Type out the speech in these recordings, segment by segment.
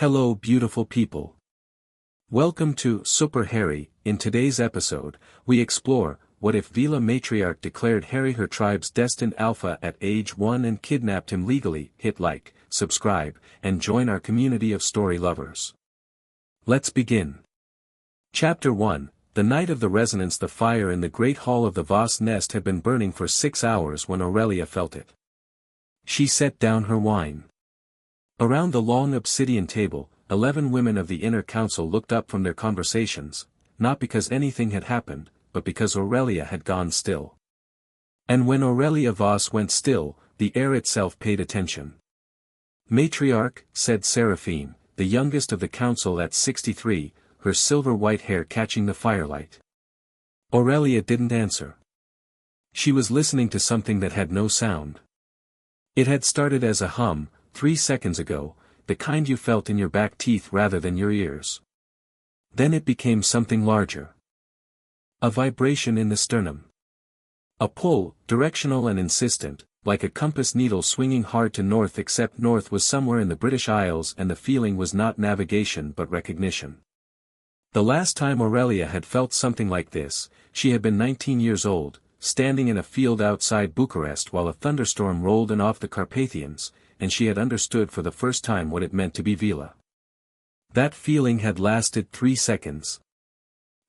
Hello beautiful people. Welcome to Super Harry. In today's episode, we explore, what if Veela matriarch declared Harry her tribe's destined alpha at age 1 and kidnapped him legally? Hit like, subscribe, and join our community of story lovers. Let's begin. Chapter 1, The night of the resonance. The fire in the great hall of the Voss nest had been burning for 6 hours when Aurelia felt it. She set down her wine. Around the long obsidian table, 11 women of the inner council looked up from their conversations, not because anything had happened, but because Aurelia had gone still. And when Aurelia Voss went still, the air itself paid attention. Matriarch, said Seraphine, the youngest of the council at 63, her silver-white hair catching the firelight. Aurelia didn't answer. She was listening to something that had no sound. It had started as a hum, 3 seconds ago, the kind you felt in your back teeth rather than your ears. Then it became something larger. A vibration in the sternum. A pull, directional and insistent, like a compass needle swinging hard to north, except north was somewhere in the British Isles and the feeling was not navigation but recognition. The last time Aurelia had felt something like this, she had been 19 years old, standing in a field outside Bucharest while a thunderstorm rolled in off the Carpathians, and she had understood for the first time what it meant to be Veela. That feeling had lasted 3 seconds.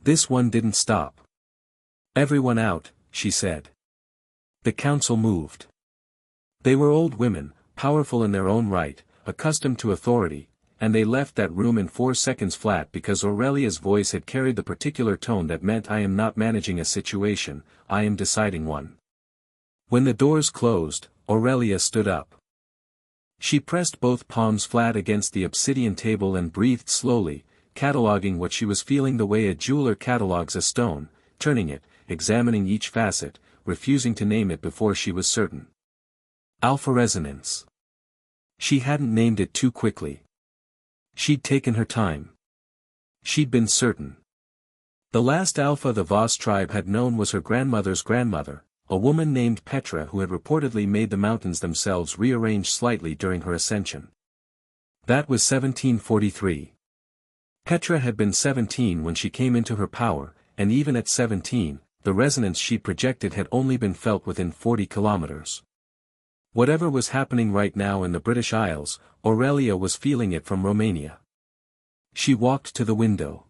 This one didn't stop. Everyone out, she said. The council moved. They were old women, powerful in their own right, accustomed to authority, and they left that room in 4 seconds flat because Aurelia's voice had carried the particular tone that meant I am not managing a situation, I am deciding one. When the doors closed, Aurelia stood up. She pressed both palms flat against the obsidian table and breathed slowly, cataloging what she was feeling the way a jeweler catalogs a stone, turning it, examining each facet, refusing to name it before she was certain. Alpha resonance. She hadn't named it too quickly. She'd taken her time. She'd been certain. The last alpha the Voss tribe had known was her grandmother's grandmother, a woman named Petra who had reportedly made the mountains themselves rearrange slightly during her ascension. That was 1743. Petra had been 17 when she came into her power, and even at 17, the resonance she projected had only been felt within 40 kilometers. Whatever was happening right now in the British Isles, Aurelia was feeling it from Romania. She walked to the window.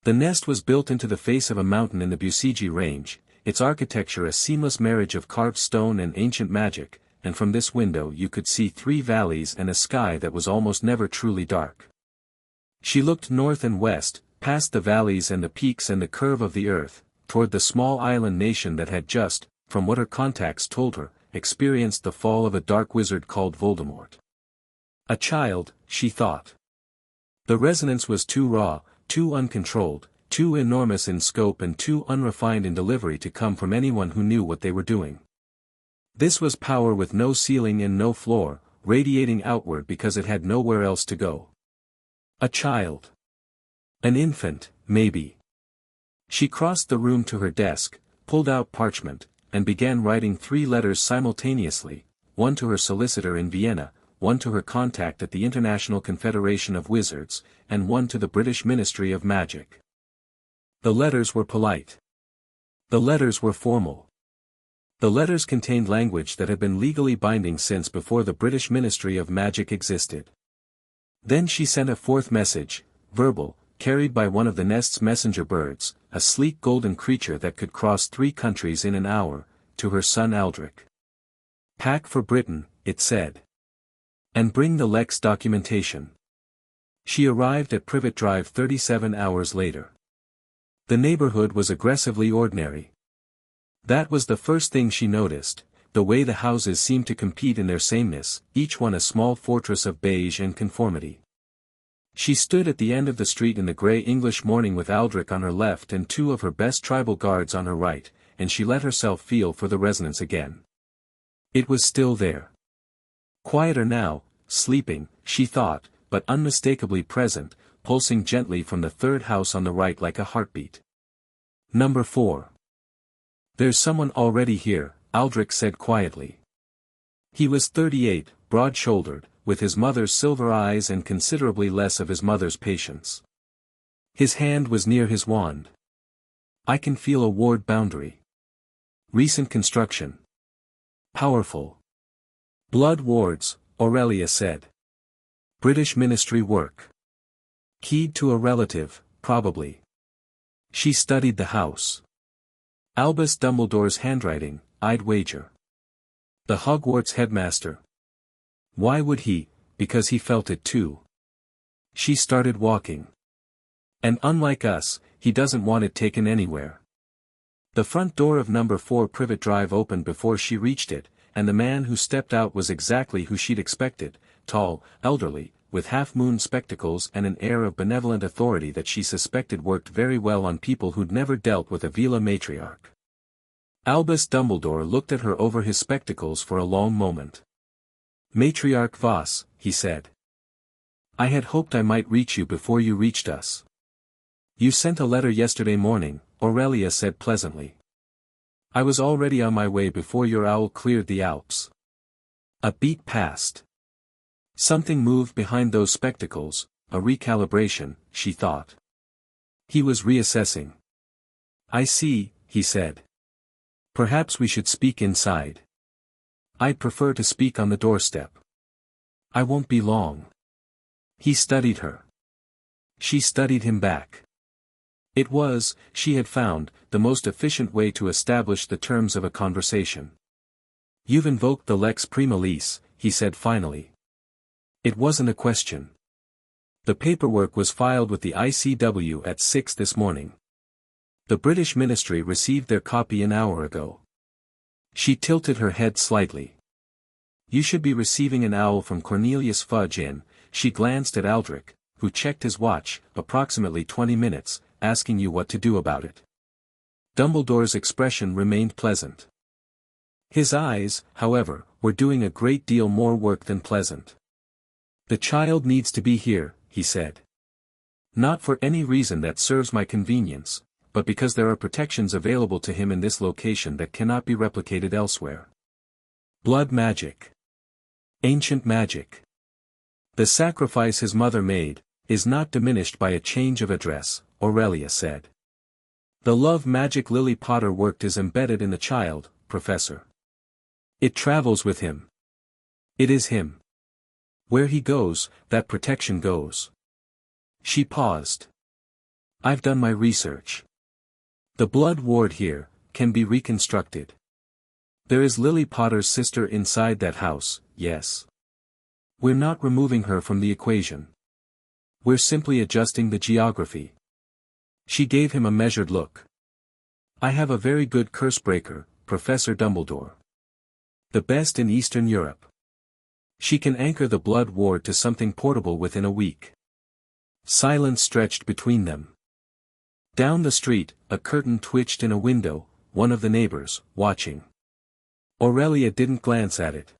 The nest was built into the face of a mountain in the Busigi range, its architecture a seamless marriage of carved stone and ancient magic, and from this window you could see 3 valleys and a sky that was almost never truly dark. She looked north and west, past the valleys and the peaks and the curve of the earth, toward the small island nation that had just, from what her contacts told her, experienced the fall of a dark wizard called Voldemort. A child, she thought. The resonance was too raw, too uncontrolled, too enormous in scope and too unrefined in delivery to come from anyone who knew what they were doing. This was power with no ceiling and no floor, radiating outward because it had nowhere else to go. A child. An infant, maybe. She crossed the room to her desk, pulled out parchment, and began writing 3 letters simultaneously, one to her solicitor in Vienna, one to her contact at the International Confederation of Wizards, and one to the British Ministry of Magic. The letters were polite. The letters were formal. The letters contained language that had been legally binding since before the British Ministry of Magic existed. Then she sent a 4th message, verbal, carried by one of the nest's messenger birds, a sleek golden creature that could cross 3 countries in an hour, to her son Aldrich. Pack for Britain, it said. And bring the Lex documentation. She arrived at Privet Drive 37 hours later. The neighborhood was aggressively ordinary. That was the first thing she noticed, the way the houses seemed to compete in their sameness, each one a small fortress of beige and conformity. She stood at the end of the street in the grey English morning with Aldrich on her left and 2 of her best tribal guards on her right, and she let herself feel for the resonance again. It was still there. Quieter now, sleeping, she thought, but unmistakably present, pulsing gently from the 3rd house on the right like a heartbeat. Number 4. There's someone already here, Aldrich said quietly. He was 38, broad-shouldered, with his mother's silver eyes and considerably less of his mother's patience. His hand was near his wand. I can feel a ward boundary. Recent construction. Powerful. Blood wards, Aurelia said. British ministry work. Keyed to a relative, probably. She studied the house. Albus Dumbledore's handwriting, I'd wager. The Hogwarts headmaster. Why would he? Because he felt it too. She started walking. And unlike us, he doesn't want it taken anywhere. The front door of number 4 Privet Drive opened before she reached it, and the man who stepped out was exactly who she'd expected, tall, elderly, with half-moon spectacles and an air of benevolent authority that she suspected worked very well on people who'd never dealt with a Veela matriarch. Albus Dumbledore looked at her over his spectacles for a long moment. Matriarch Voss, he said. I had hoped I might reach you before you reached us. You sent a letter yesterday morning, Aurelia said pleasantly. I was already on my way before your owl cleared the Alps. A beat passed. Something moved behind those spectacles, a recalibration, she thought. He was reassessing. I see, he said. Perhaps we should speak inside. I'd prefer to speak on the doorstep. I won't be long. He studied her. She studied him back. It was, she had found, the most efficient way to establish the terms of a conversation. You've invoked the lex primalis, he said finally. It wasn't a question. The paperwork was filed with the ICW at 6 this morning. The British ministry received their copy an hour ago. She tilted her head slightly. You should be receiving an owl from Cornelius Fudge in, she glanced at Aldrich, who checked his watch, approximately 20 minutes, asking you what to do about it. Dumbledore's expression remained pleasant. His eyes, however, were doing a great deal more work than pleasant. The child needs to be here, he said. Not for any reason that serves my convenience, but because there are protections available to him in this location that cannot be replicated elsewhere. Blood magic. Ancient magic. The sacrifice his mother made, is not diminished by a change of address, Aurelia said. The love magic Lily Potter worked is embedded in the child, Professor. It travels with him. It is him. Where he goes, that protection goes. She paused. I've done my research. The blood ward here, can be reconstructed. There is Lily Potter's sister inside that house, yes. We're not removing her from the equation. We're simply adjusting the geography. She gave him a measured look. I have a very good cursebreaker, Professor Dumbledore. The best in Eastern Europe. She can anchor the blood ward to something portable within a week. Silence stretched between them. Down the street, a curtain twitched in a window, one of the neighbors, watching. Aurelia didn't glance at it.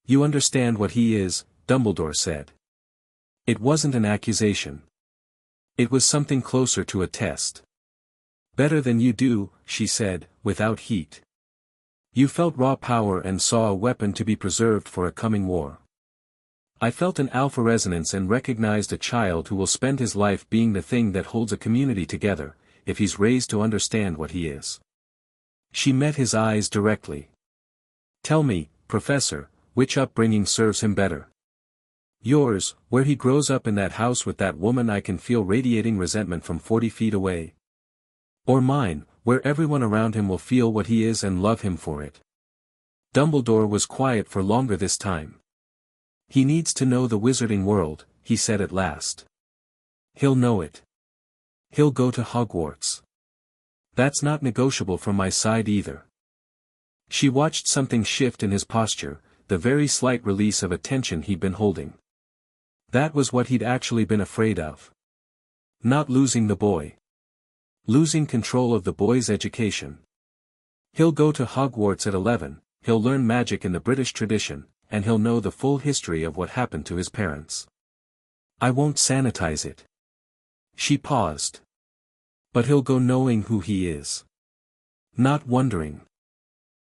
You understand what he is, Dumbledore said. It wasn't an accusation. It was something closer to a test. Better than you do, she said, without heat. You felt raw power and saw a weapon to be preserved for a coming war. I felt an alpha resonance and recognized a child who will spend his life being the thing that holds a community together, if he's raised to understand what he is. She met his eyes directly. Tell me, Professor, which upbringing serves him better? Yours, where he grows up in that house with that woman I can feel radiating resentment from 40 feet away. Or mine, where everyone around him will feel what he is and love him for it. Dumbledore was quiet for longer this time. He needs to know the wizarding world, he said at last. He'll know it. He'll go to Hogwarts. That's not negotiable from my side either. She watched something shift in his posture, the very slight release of a tension he'd been holding. That was what he'd actually been afraid of. Not losing the boy. Losing control of the boy's education. He'll go to Hogwarts at 11, he'll learn magic in the British tradition, and he'll know the full history of what happened to his parents. I won't sanitize it. She paused. But he'll go knowing who he is. Not wondering.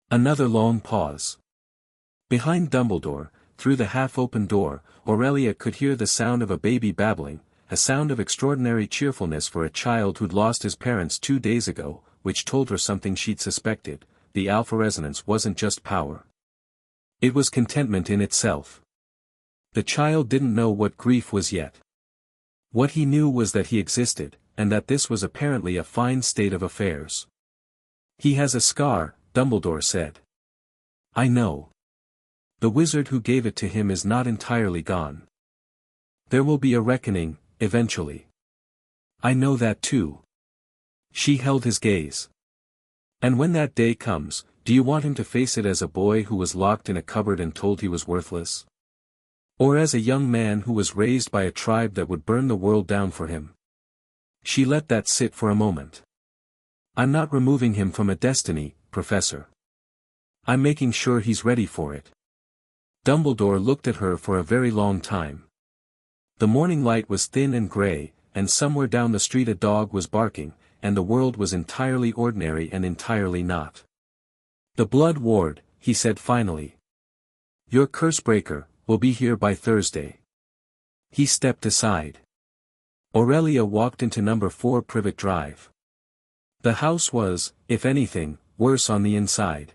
Another long pause. Behind Dumbledore, through the half-open door, Aurelia could hear the sound of a baby babbling, a sound of extraordinary cheerfulness for a child who'd lost his parents 2 days ago, which told her something she'd suspected: the alpha resonance wasn't just power. It was contentment in itself. The child didn't know what grief was yet. What he knew was that he existed, and that this was apparently a fine state of affairs. "He has a scar," Dumbledore said. "I know. The wizard who gave it to him is not entirely gone. There will be a reckoning, eventually. I know that too." She held his gaze. "And when that day comes, do you want him to face it as a boy who was locked in a cupboard and told he was worthless? Or as a young man who was raised by a tribe that would burn the world down for him?" She let that sit for a moment. "I'm not removing him from a destiny, Professor. I'm making sure he's ready for it." Dumbledore looked at her for a very long time. The morning light was thin and grey, and somewhere down the street a dog was barking, and the world was entirely ordinary and entirely not. "The Blood Ward," he said finally. "Your Cursebreaker will be here by Thursday." He stepped aside. Aurelia walked into number 4 Privet Drive. The house was, if anything, worse on the inside.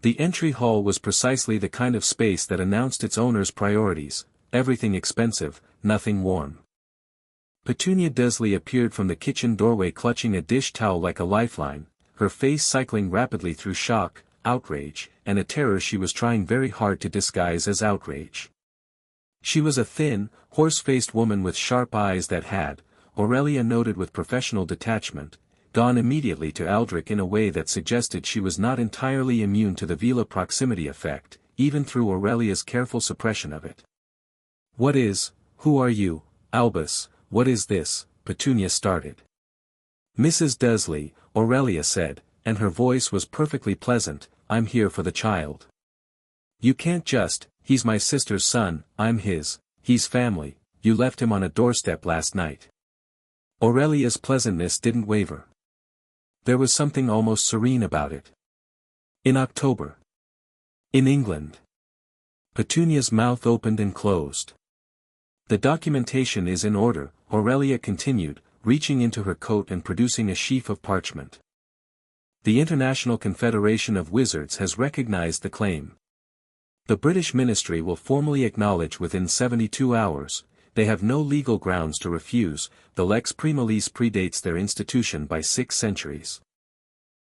The entry hall was precisely the kind of space that announced its owner's priorities: everything expensive, nothing warm. Petunia Dursley appeared from the kitchen doorway clutching a dish towel like a lifeline, her face cycling rapidly through shock, outrage, and a terror she was trying very hard to disguise as outrage. She was a thin, horse-faced woman with sharp eyes that had, Aurelia noted with professional detachment, gone immediately to Aldrich in a way that suggested she was not entirely immune to the Veela proximity effect, even through Aurelia's careful suppression of it. "Who are you, Albus, what is this?" Petunia started. "Mrs. Dursley," Aurelia said, and her voice was perfectly pleasant, "I'm here for the child. You can't just, he's my sister's son, I'm his, he's family, you left him on a doorstep last night." Aurelia's pleasantness didn't waver. There was something almost serene about it. "In October. In England." Petunia's mouth opened and closed. "The documentation is in order," Aurelia continued, reaching into her coat and producing a sheaf of parchment. "The International Confederation of Wizards has recognized the claim. The British Ministry will formally acknowledge within 72 hours, they have no legal grounds to refuse, the Lex Primalis predates their institution by 6 centuries.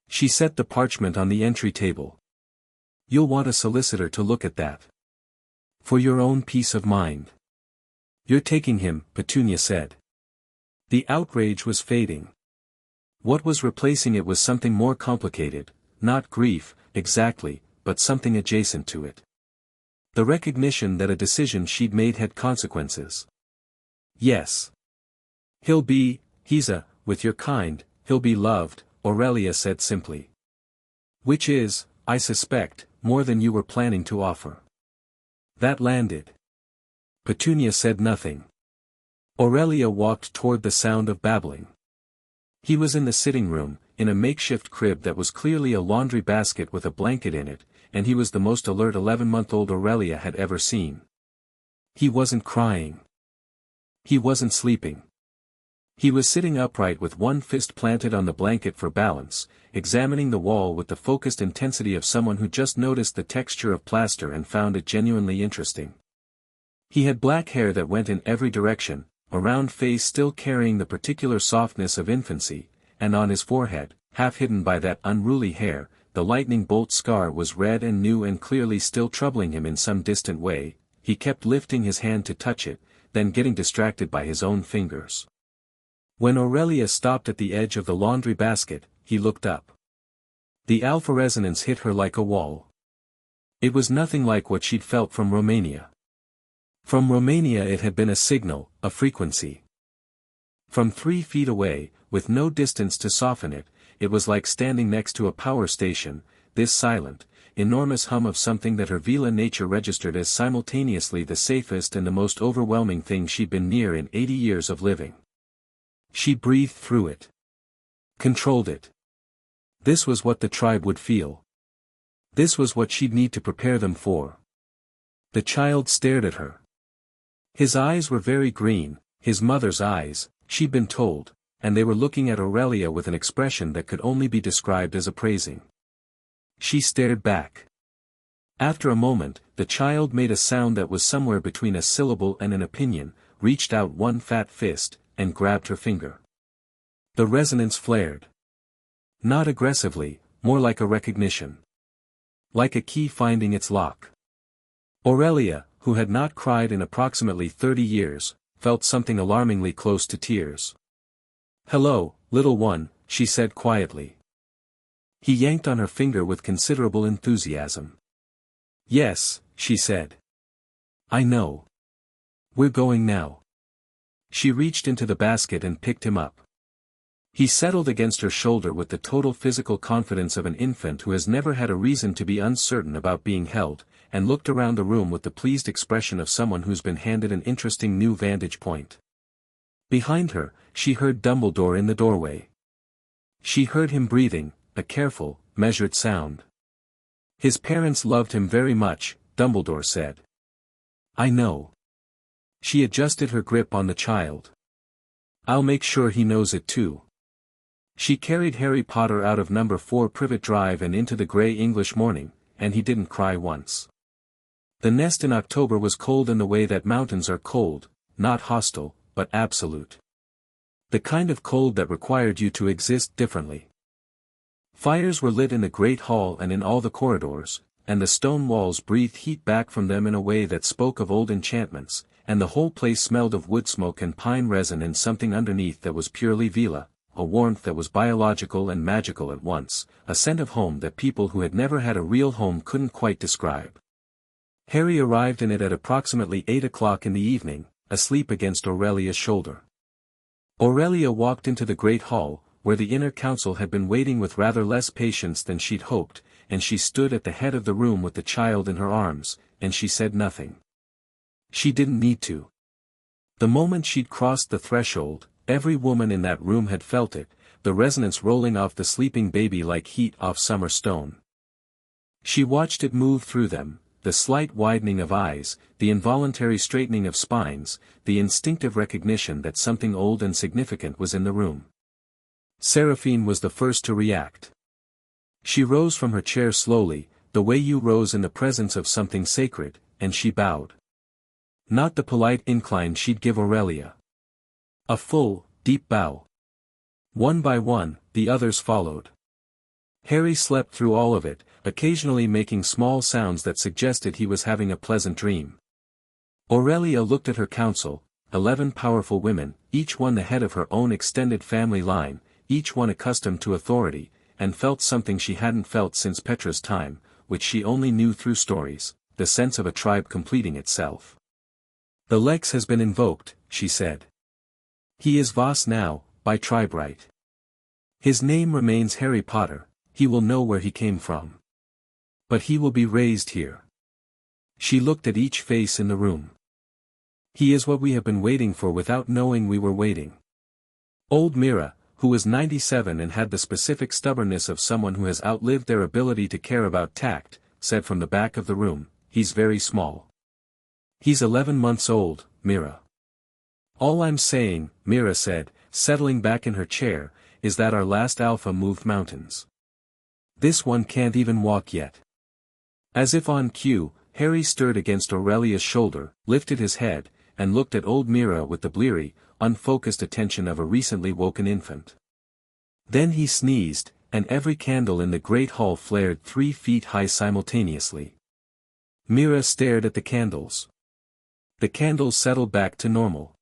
She set the parchment on the entry table. "You'll want a solicitor to look at that. For your own peace of mind. You're taking him," Petunia said. The outrage was fading. What was replacing it was something more complicated, not grief, exactly, but something adjacent to it. The recognition that a decision she'd made had consequences. "Yes. With your kind, he'll be loved," Aurelia said simply. "Which is, I suspect, more than you were planning to offer." That landed. Petunia said nothing. Aurelia walked toward the sound of babbling. He was in the sitting room, in a makeshift crib that was clearly a laundry basket with a blanket in it, and he was the most alert 11-month-old Aurelia had ever seen. He wasn't crying. He wasn't sleeping. He was sitting upright with one fist planted on the blanket for balance, examining the wall with the focused intensity of someone who just noticed the texture of plaster and found it genuinely interesting. He had black hair that went in every direction, a round face still carrying the particular softness of infancy, and on his forehead, half hidden by that unruly hair, the lightning bolt scar was red and new and clearly still troubling him in some distant way. He kept lifting his hand to touch it, then getting distracted by his own fingers. When Aurelia stopped at the edge of the laundry basket, he looked up. The alpha resonance hit her like a wall. It was nothing like what she'd felt from Romania. From Romania it had been a signal, a frequency. From 3 feet away, with no distance to soften it, it was like standing next to a power station, this silent, enormous hum of something that her Veela nature registered as simultaneously the safest and the most overwhelming thing she'd been near in 80 years of living. She breathed through it. Controlled it. This was what the tribe would feel. This was what she'd need to prepare them for. The child stared at her. His eyes were very green, his mother's eyes, she'd been told, and they were looking at Aurelia with an expression that could only be described as appraising. She stared back. After a moment, the child made a sound that was somewhere between a syllable and an opinion, reached out one fat fist, and grabbed her finger. The resonance flared. Not aggressively, more like a recognition. Like a key finding its lock. Aurelia, who had not cried in approximately 30 years, felt something alarmingly close to tears. "Hello, little one," she said quietly. He yanked on her finger with considerable enthusiasm. "Yes," she said. "I know. We're going now." She reached into the basket and picked him up. He settled against her shoulder with the total physical confidence of an infant who has never had a reason to be uncertain about being held, and looked around the room with the pleased expression of someone who's been handed an interesting new vantage point. Behind her, she heard Dumbledore in the doorway. She heard him breathing, a careful, measured sound. "His parents loved him very much," Dumbledore said. "I know." She adjusted her grip on the child. "I'll make sure he knows it too." She carried Harry Potter out of number 4 Privet Drive and into the grey English morning, and he didn't cry once. The nest in October was cold in the way that mountains are cold, not hostile, but absolute. The kind of cold that required you to exist differently. Fires were lit in the great hall and in all the corridors, and the stone walls breathed heat back from them in a way that spoke of old enchantments, and the whole place smelled of wood smoke and pine resin and something underneath that was purely Veela, a warmth that was biological and magical at once, a scent of home that people who had never had a real home couldn't quite describe. Harry arrived in it at approximately 8 o'clock in the evening, asleep against Aurelia's shoulder. Aurelia walked into the great hall, where the inner council had been waiting with rather less patience than she'd hoped, and she stood at the head of the room with the child in her arms, and she said nothing. She didn't need to. The moment she'd crossed the threshold, every woman in that room had felt it, the resonance rolling off the sleeping baby like heat off summer stone. She watched it move through them, the slight widening of eyes, the involuntary straightening of spines, the instinctive recognition that something old and significant was in the room. Seraphine was the first to react. She rose from her chair slowly, the way you rose in the presence of something sacred, and she bowed. Not the polite incline she'd give Aurelia. A full, deep bow. One by one, the others followed. Harry slept through all of it, occasionally making small sounds that suggested he was having a pleasant dream. Aurelia looked at her council, 11 powerful women, each one the head of her own extended family line, each one accustomed to authority, and felt something she hadn't felt since Petra's time, which she only knew through stories, the sense of a tribe completing itself. "The Lex has been invoked," she said. "He is Voss now, by tribe right. His name remains Harry Potter, he will know where he came from. But he will be raised here." She looked at each face in the room. "He is what we have been waiting for without knowing we were waiting." Old Mira, who was 97 and had the specific stubbornness of someone who has outlived their ability to care about tact, said from the back of the room, "He's very small." "He's 11 months old, Mira." "All I'm saying," Mira said, settling back in her chair, "is that our last alpha moved mountains. This one can't even walk yet." As if on cue, Harry stirred against Aurelia's shoulder, lifted his head, and looked at old Mira with the bleary, unfocused attention of a recently woken infant. Then he sneezed, and every candle in the great hall flared 3 feet high simultaneously. Mira stared at the candles. The candles settled back to normal.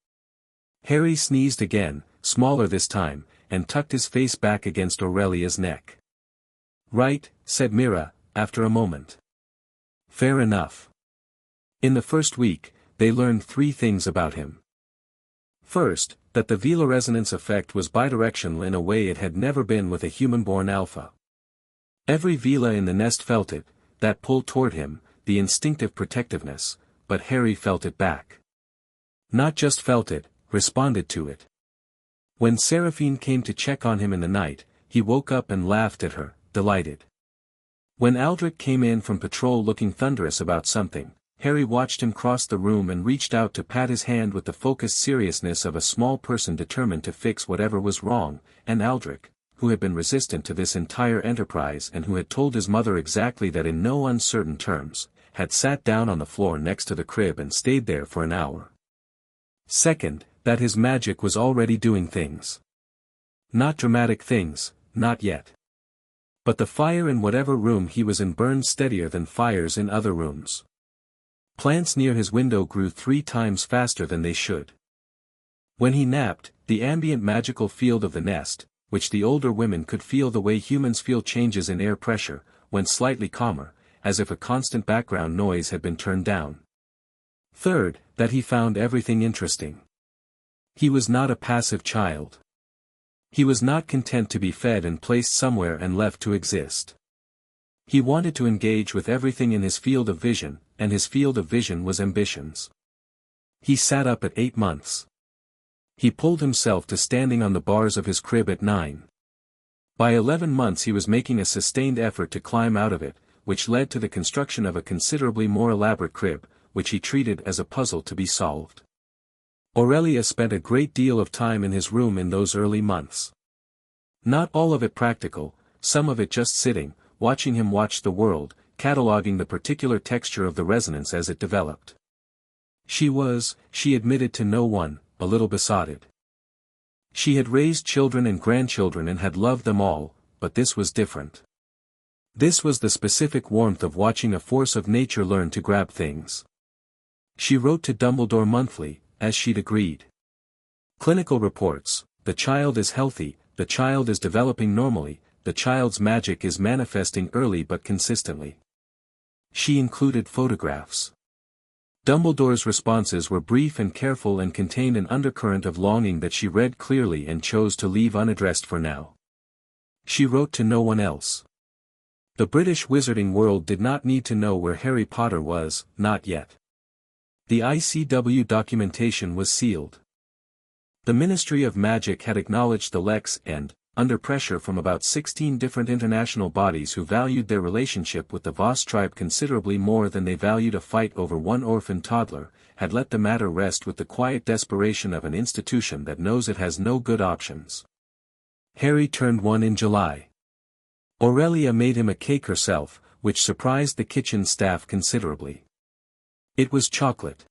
Harry sneezed again, smaller this time, and tucked his face back against Aurelia's neck. "Right," said Mira, after a moment. "Fair enough." In the first week, they learned 3 things about him. First, that the Veela resonance effect was bidirectional in a way it had never been with a human-born alpha. Every Veela in the nest felt it, that pull toward him, the instinctive protectiveness, but Harry felt it back. Not just felt it, responded to it. When Seraphine came to check on him in the night, he woke up and laughed at her, delighted. When Aldrich came in from patrol looking thunderous about something, Harry watched him cross the room and reached out to pat his hand with the focused seriousness of a small person determined to fix whatever was wrong, and Aldrich, who had been resistant to this entire enterprise and who had told his mother exactly that in no uncertain terms, had sat down on the floor next to the crib and stayed there for an hour. Second, that his magic was already doing things. Not dramatic things, not yet. But the fire in whatever room he was in burned steadier than fires in other rooms. Plants near his window grew 3 times faster than they should. When he napped, the ambient magical field of the nest, which the older women could feel the way humans feel changes in air pressure, went slightly calmer, as if a constant background noise had been turned down. Third, that he found everything interesting. He was not a passive child. He was not content to be fed and placed somewhere and left to exist. He wanted to engage with everything in his field of vision, and his field of vision was ambitions. He sat up at 8 months. He pulled himself to standing on the bars of his crib at 9. By 11 months he was making a sustained effort to climb out of it, which led to the construction of a considerably more elaborate crib, which he treated as a puzzle to be solved. Aurelia spent a great deal of time in his room in those early months. Not all of it practical, some of it just sitting, watching him watch the world, cataloguing the particular texture of the resonance as it developed. She admitted to no one, a little besotted. She had raised children and grandchildren and had loved them all, but this was different. This was the specific warmth of watching a force of nature learn to grab things. She wrote to Dumbledore monthly, as she'd agreed. Clinical reports: the child is healthy, the child is developing normally, the child's magic is manifesting early but consistently. She included photographs. Dumbledore's responses were brief and careful and contained an undercurrent of longing that she read clearly and chose to leave unaddressed for now. She wrote to no one else. The British wizarding world did not need to know where Harry Potter was, not yet. The ICW documentation was sealed. The Ministry of Magic had acknowledged the Lex and, under pressure from about 16 different international bodies who valued their relationship with the Voss tribe considerably more than they valued a fight over one orphan toddler, had let the matter rest with the quiet desperation of an institution that knows it has no good options. Harry turned 1 in July. Aurelia made him a cake herself, which surprised the kitchen staff considerably. It was chocolate.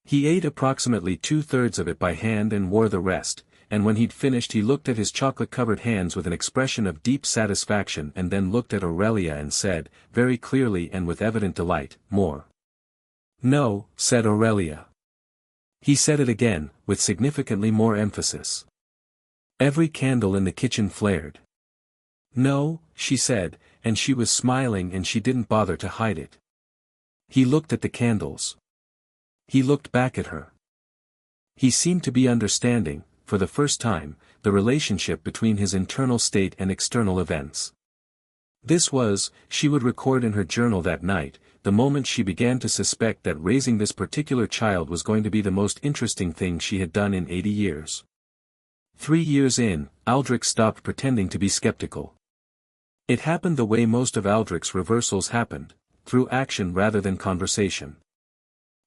He ate approximately 2/3 of it by hand and wore the rest, and when he'd finished he looked at his chocolate-covered hands with an expression of deep satisfaction and then looked at Aurelia and said, very clearly and with evident delight, "More." "No," said Aurelia. He said it again, with significantly more emphasis. Every candle in the kitchen flared. "No," she said, and she was smiling and she didn't bother to hide it. He looked at the candles. He looked back at her. He seemed to be understanding, for the first time, the relationship between his internal state and external events. This was, she would record in her journal that night, the moment she began to suspect that raising this particular child was going to be the most interesting thing she had done in 80 years. 3 years in, Aldrich stopped pretending to be skeptical. It happened the way most of Aldrich's reversals happened, through action rather than conversation.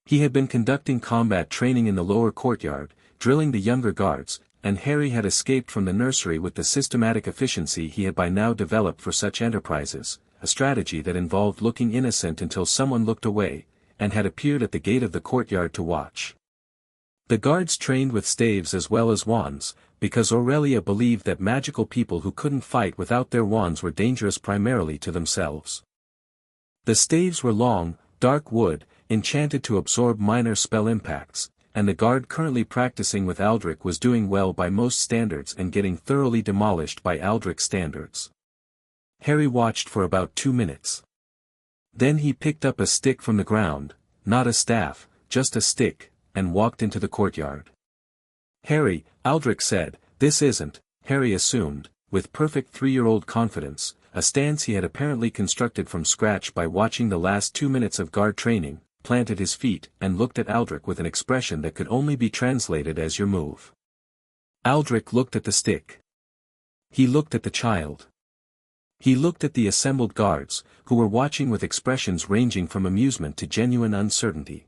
He had been conducting combat training in the lower courtyard, drilling the younger guards, and Harry had escaped from the nursery with the systematic efficiency he had by now developed for such enterprises, a strategy that involved looking innocent until someone looked away, and had appeared at the gate of the courtyard to watch. The guards trained with staves as well as wands, because Aurelia believed that magical people who couldn't fight without their wands were dangerous primarily to themselves. The staves were long, dark wood, enchanted to absorb minor spell impacts, and the guard currently practicing with Aldrich was doing well by most standards and getting thoroughly demolished by Aldrich's standards. Harry watched for about 2 minutes. Then he picked up a stick from the ground, not a staff, just a stick, and walked into the courtyard. "Harry," Aldrich said. "This isn't," Harry assumed, with perfect 3-year-old confidence, a stance he had apparently constructed from scratch by watching the last 2 minutes of guard training, planted his feet and looked at Aldrich with an expression that could only be translated as "your move." Aldrich looked at the stick. He looked at the child. He looked at the assembled guards, who were watching with expressions ranging from amusement to genuine uncertainty.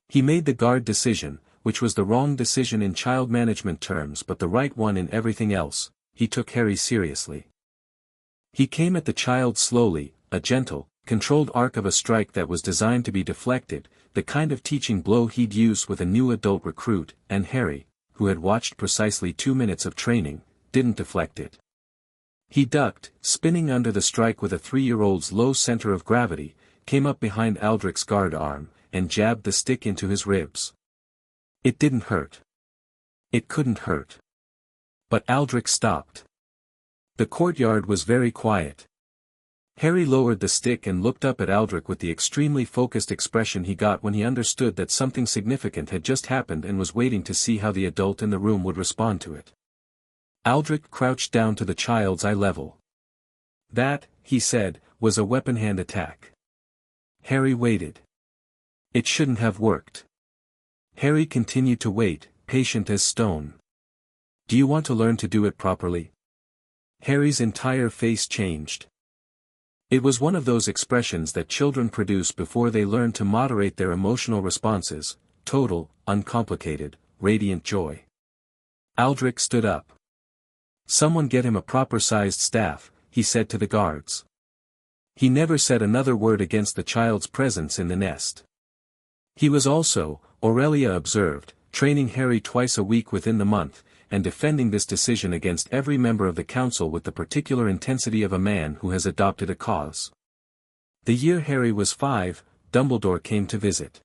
He made the guard decision, which was the wrong decision in child management terms but the right one in everything else. He took Harry seriously. He came at the child slowly, a gentle, controlled arc of a strike that was designed to be deflected, the kind of teaching blow he'd use with a new adult recruit, and Harry, who had watched precisely 2 minutes of training, didn't deflect it. He ducked, spinning under the strike with a 3-year-old's low center of gravity, came up behind Aldrich's guard arm, and jabbed the stick into his ribs. It didn't hurt. It couldn't hurt. But Aldrich stopped. The courtyard was very quiet. Harry lowered the stick and looked up at Aldrich with the extremely focused expression he got when he understood that something significant had just happened and was waiting to see how the adult in the room would respond to it. Aldrich crouched down to the child's eye level. That, he said, was a weapon hand attack. Harry waited. It shouldn't have worked. Harry continued to wait, patient as stone. Do you want to learn to do it properly? Harry's entire face changed. It was one of those expressions that children produce before they learn to moderate their emotional responses, total, uncomplicated, radiant joy. Aldrich stood up. Someone get him a proper-sized staff, he said to the guards. He never said another word against the child's presence in the nest. He was also, Aurelia observed, training Harry twice a week within the month, and defending this decision against every member of the council with the particular intensity of a man who has adopted a cause. The year Harry was 5, Dumbledore came to visit.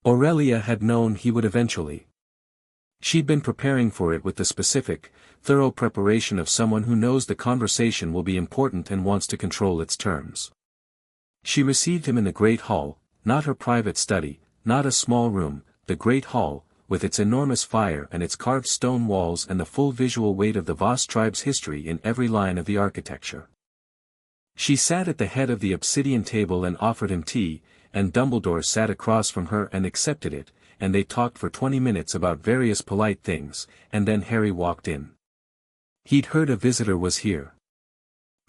Aurelia had known he would eventually. She'd been preparing for it with the specific, thorough preparation of someone who knows the conversation will be important and wants to control its terms. She received him in the Great Hall, not her private study, not a small room, the Great Hall, with its enormous fire and its carved stone walls and the full visual weight of the Voss tribe's history in every line of the architecture. She sat at the head of the obsidian table and offered him tea, and Dumbledore sat across from her and accepted it, and they talked for 20 minutes about various polite things, and then Harry walked in. He'd heard a visitor was here.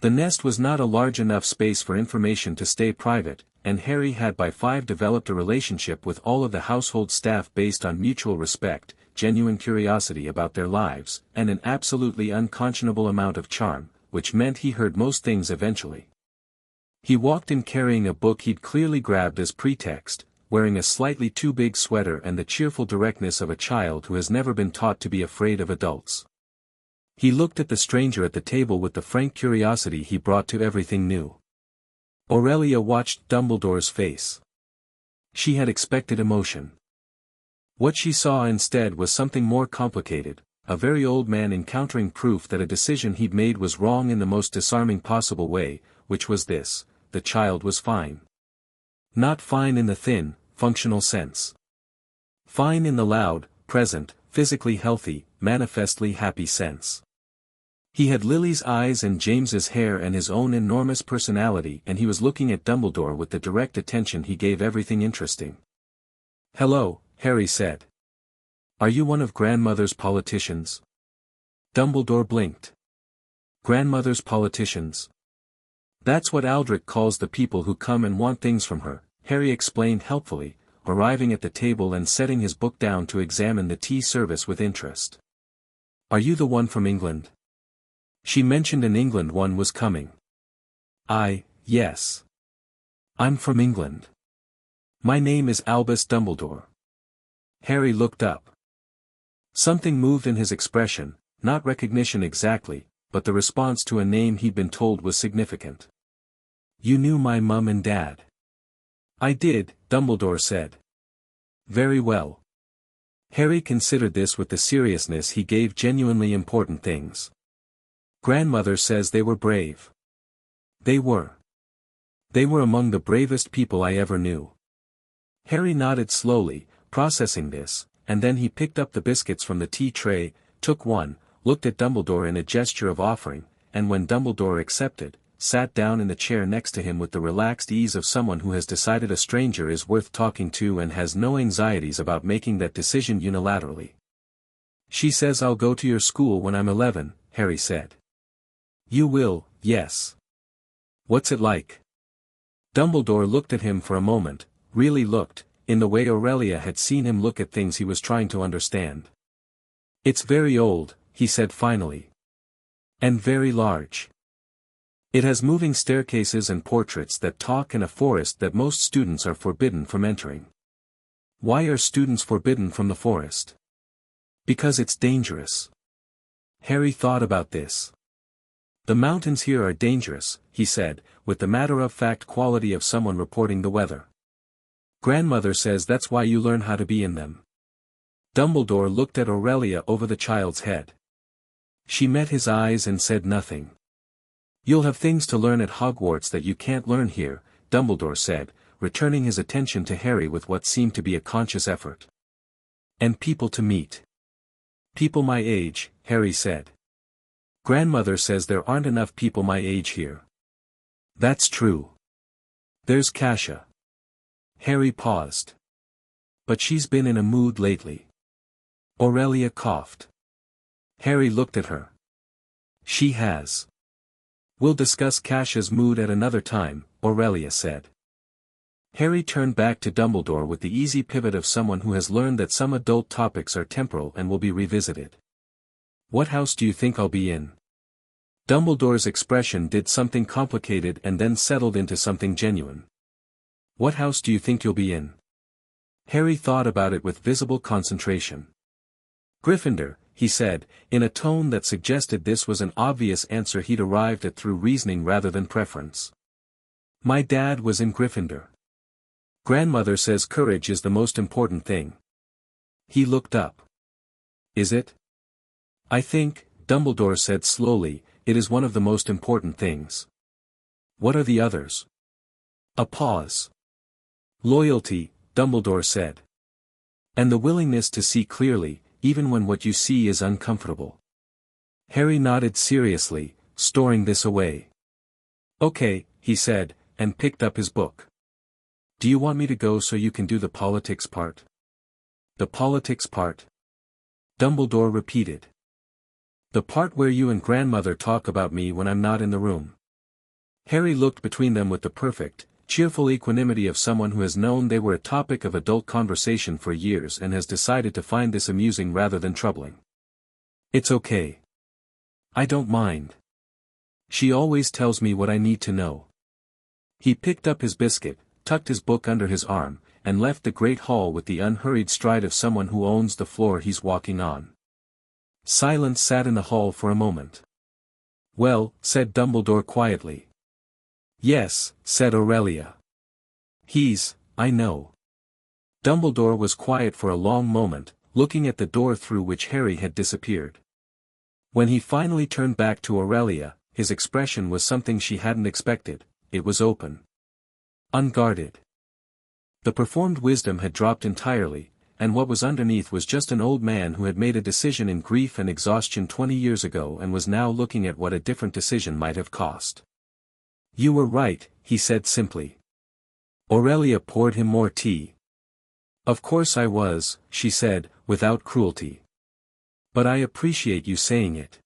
The nest was not a large enough space for information to stay private, and Harry had by 5 developed a relationship with all of the household staff based on mutual respect, genuine curiosity about their lives, and an absolutely unconscionable amount of charm, which meant he heard most things eventually. He walked in carrying a book he'd clearly grabbed as pretext, wearing a slightly too big sweater and the cheerful directness of a child who has never been taught to be afraid of adults. He looked at the stranger at the table with the frank curiosity he brought to everything new. Aurelia watched Dumbledore's face. She had expected emotion. What she saw instead was something more complicated, a very old man encountering proof that a decision he'd made was wrong in the most disarming possible way, which was this: the child was fine. Not fine in the thin, functional sense. Fine in the loud, present, physically healthy, manifestly happy sense. He had Lily's eyes and James's hair and his own enormous personality, and he was looking at Dumbledore with the direct attention he gave everything interesting. "Hello," Harry said. "Are you one of Grandmother's politicians?" Dumbledore blinked. Grandmother's politicians? That's what Aldrich calls the people who come and want things from her, Harry explained helpfully, arriving at the table and setting his book down to examine the tea service with interest. "Are you the one from England?" She mentioned an England one was coming. Yes. I'm from England. My name is Albus Dumbledore." Harry looked up. Something moved in his expression, not recognition exactly, but the response to a name he'd been told was significant. "You knew my mum and dad?" "I did," Dumbledore said. "Very well." Harry considered this with the seriousness he gave genuinely important things. "Grandmother says they were brave." "They were. They were among the bravest people I ever knew." Harry nodded slowly, processing this, and then he picked up the biscuits from the tea tray, took one, looked at Dumbledore in a gesture of offering, and when Dumbledore accepted, sat down in the chair next to him with the relaxed ease of someone who has decided a stranger is worth talking to and has no anxieties about making that decision unilaterally. "She says I'll go to your school when I'm 11, Harry said. You will, yes. What's it like? Dumbledore looked at him for a moment, really looked, in the way Aurelia had seen him look at things he was trying to understand. It's very old, he said finally. And very large. It has moving staircases and portraits that talk in a forest that most students are forbidden from entering. Why are students forbidden from the forest? Because it's dangerous. Harry thought about this. The mountains here are dangerous, he said, with the matter-of-fact quality of someone reporting the weather. Grandmother says that's why you learn how to be in them. Dumbledore looked at Aurelia over the child's head. She met his eyes and said nothing. You'll have things to learn at Hogwarts that you can't learn here, Dumbledore said, returning his attention to Harry with what seemed to be a conscious effort. And people to meet. People my age, Harry said. Grandmother says there aren't enough people my age here. That's true. There's Kasia. Harry paused. But she's been in a mood lately. Aurelia coughed. Harry looked at her. She has. We'll discuss Kasia's mood at another time, Aurelia said. Harry turned back to Dumbledore with the easy pivot of someone who has learned that some adult topics are temporal and will be revisited. What house do you think I'll be in? Dumbledore's expression did something complicated and then settled into something genuine. What house do you think you'll be in? Harry thought about it with visible concentration. Gryffindor, he said, in a tone that suggested this was an obvious answer he'd arrived at through reasoning rather than preference. My dad was in Gryffindor. Grandmother says courage is the most important thing. He looked up. Is it? I think, Dumbledore said slowly, it is one of the most important things. What are the others? A pause. Loyalty, Dumbledore said. And the willingness to see clearly, even when what you see is uncomfortable. Harry nodded seriously, storing this away. Okay, he said, and picked up his book. Do you want me to go so you can do the politics part? The politics part? Dumbledore repeated. The part where you and grandmother talk about me when I'm not in the room. Harry looked between them with the perfect, cheerful equanimity of someone who has known they were a topic of adult conversation for years and has decided to find this amusing rather than troubling. It's okay. I don't mind. She always tells me what I need to know. He picked up his biscuit, tucked his book under his arm, and left the great hall with the unhurried stride of someone who owns the floor he's walking on. Silence sat in the hall for a moment. Well, said Dumbledore quietly. Yes, said Aurelia. I know. Dumbledore was quiet for a long moment, looking at the door through which Harry had disappeared. When he finally turned back to Aurelia, his expression was something she hadn't expected. It was open. Unguarded. The performed wisdom had dropped entirely, and what was underneath was just an old man who had made a decision in grief and exhaustion 20 years ago and was now looking at what a different decision might have cost. You were right, he said simply. Aurelia poured him more tea. Of course I was, she said, without cruelty. But I appreciate you saying it.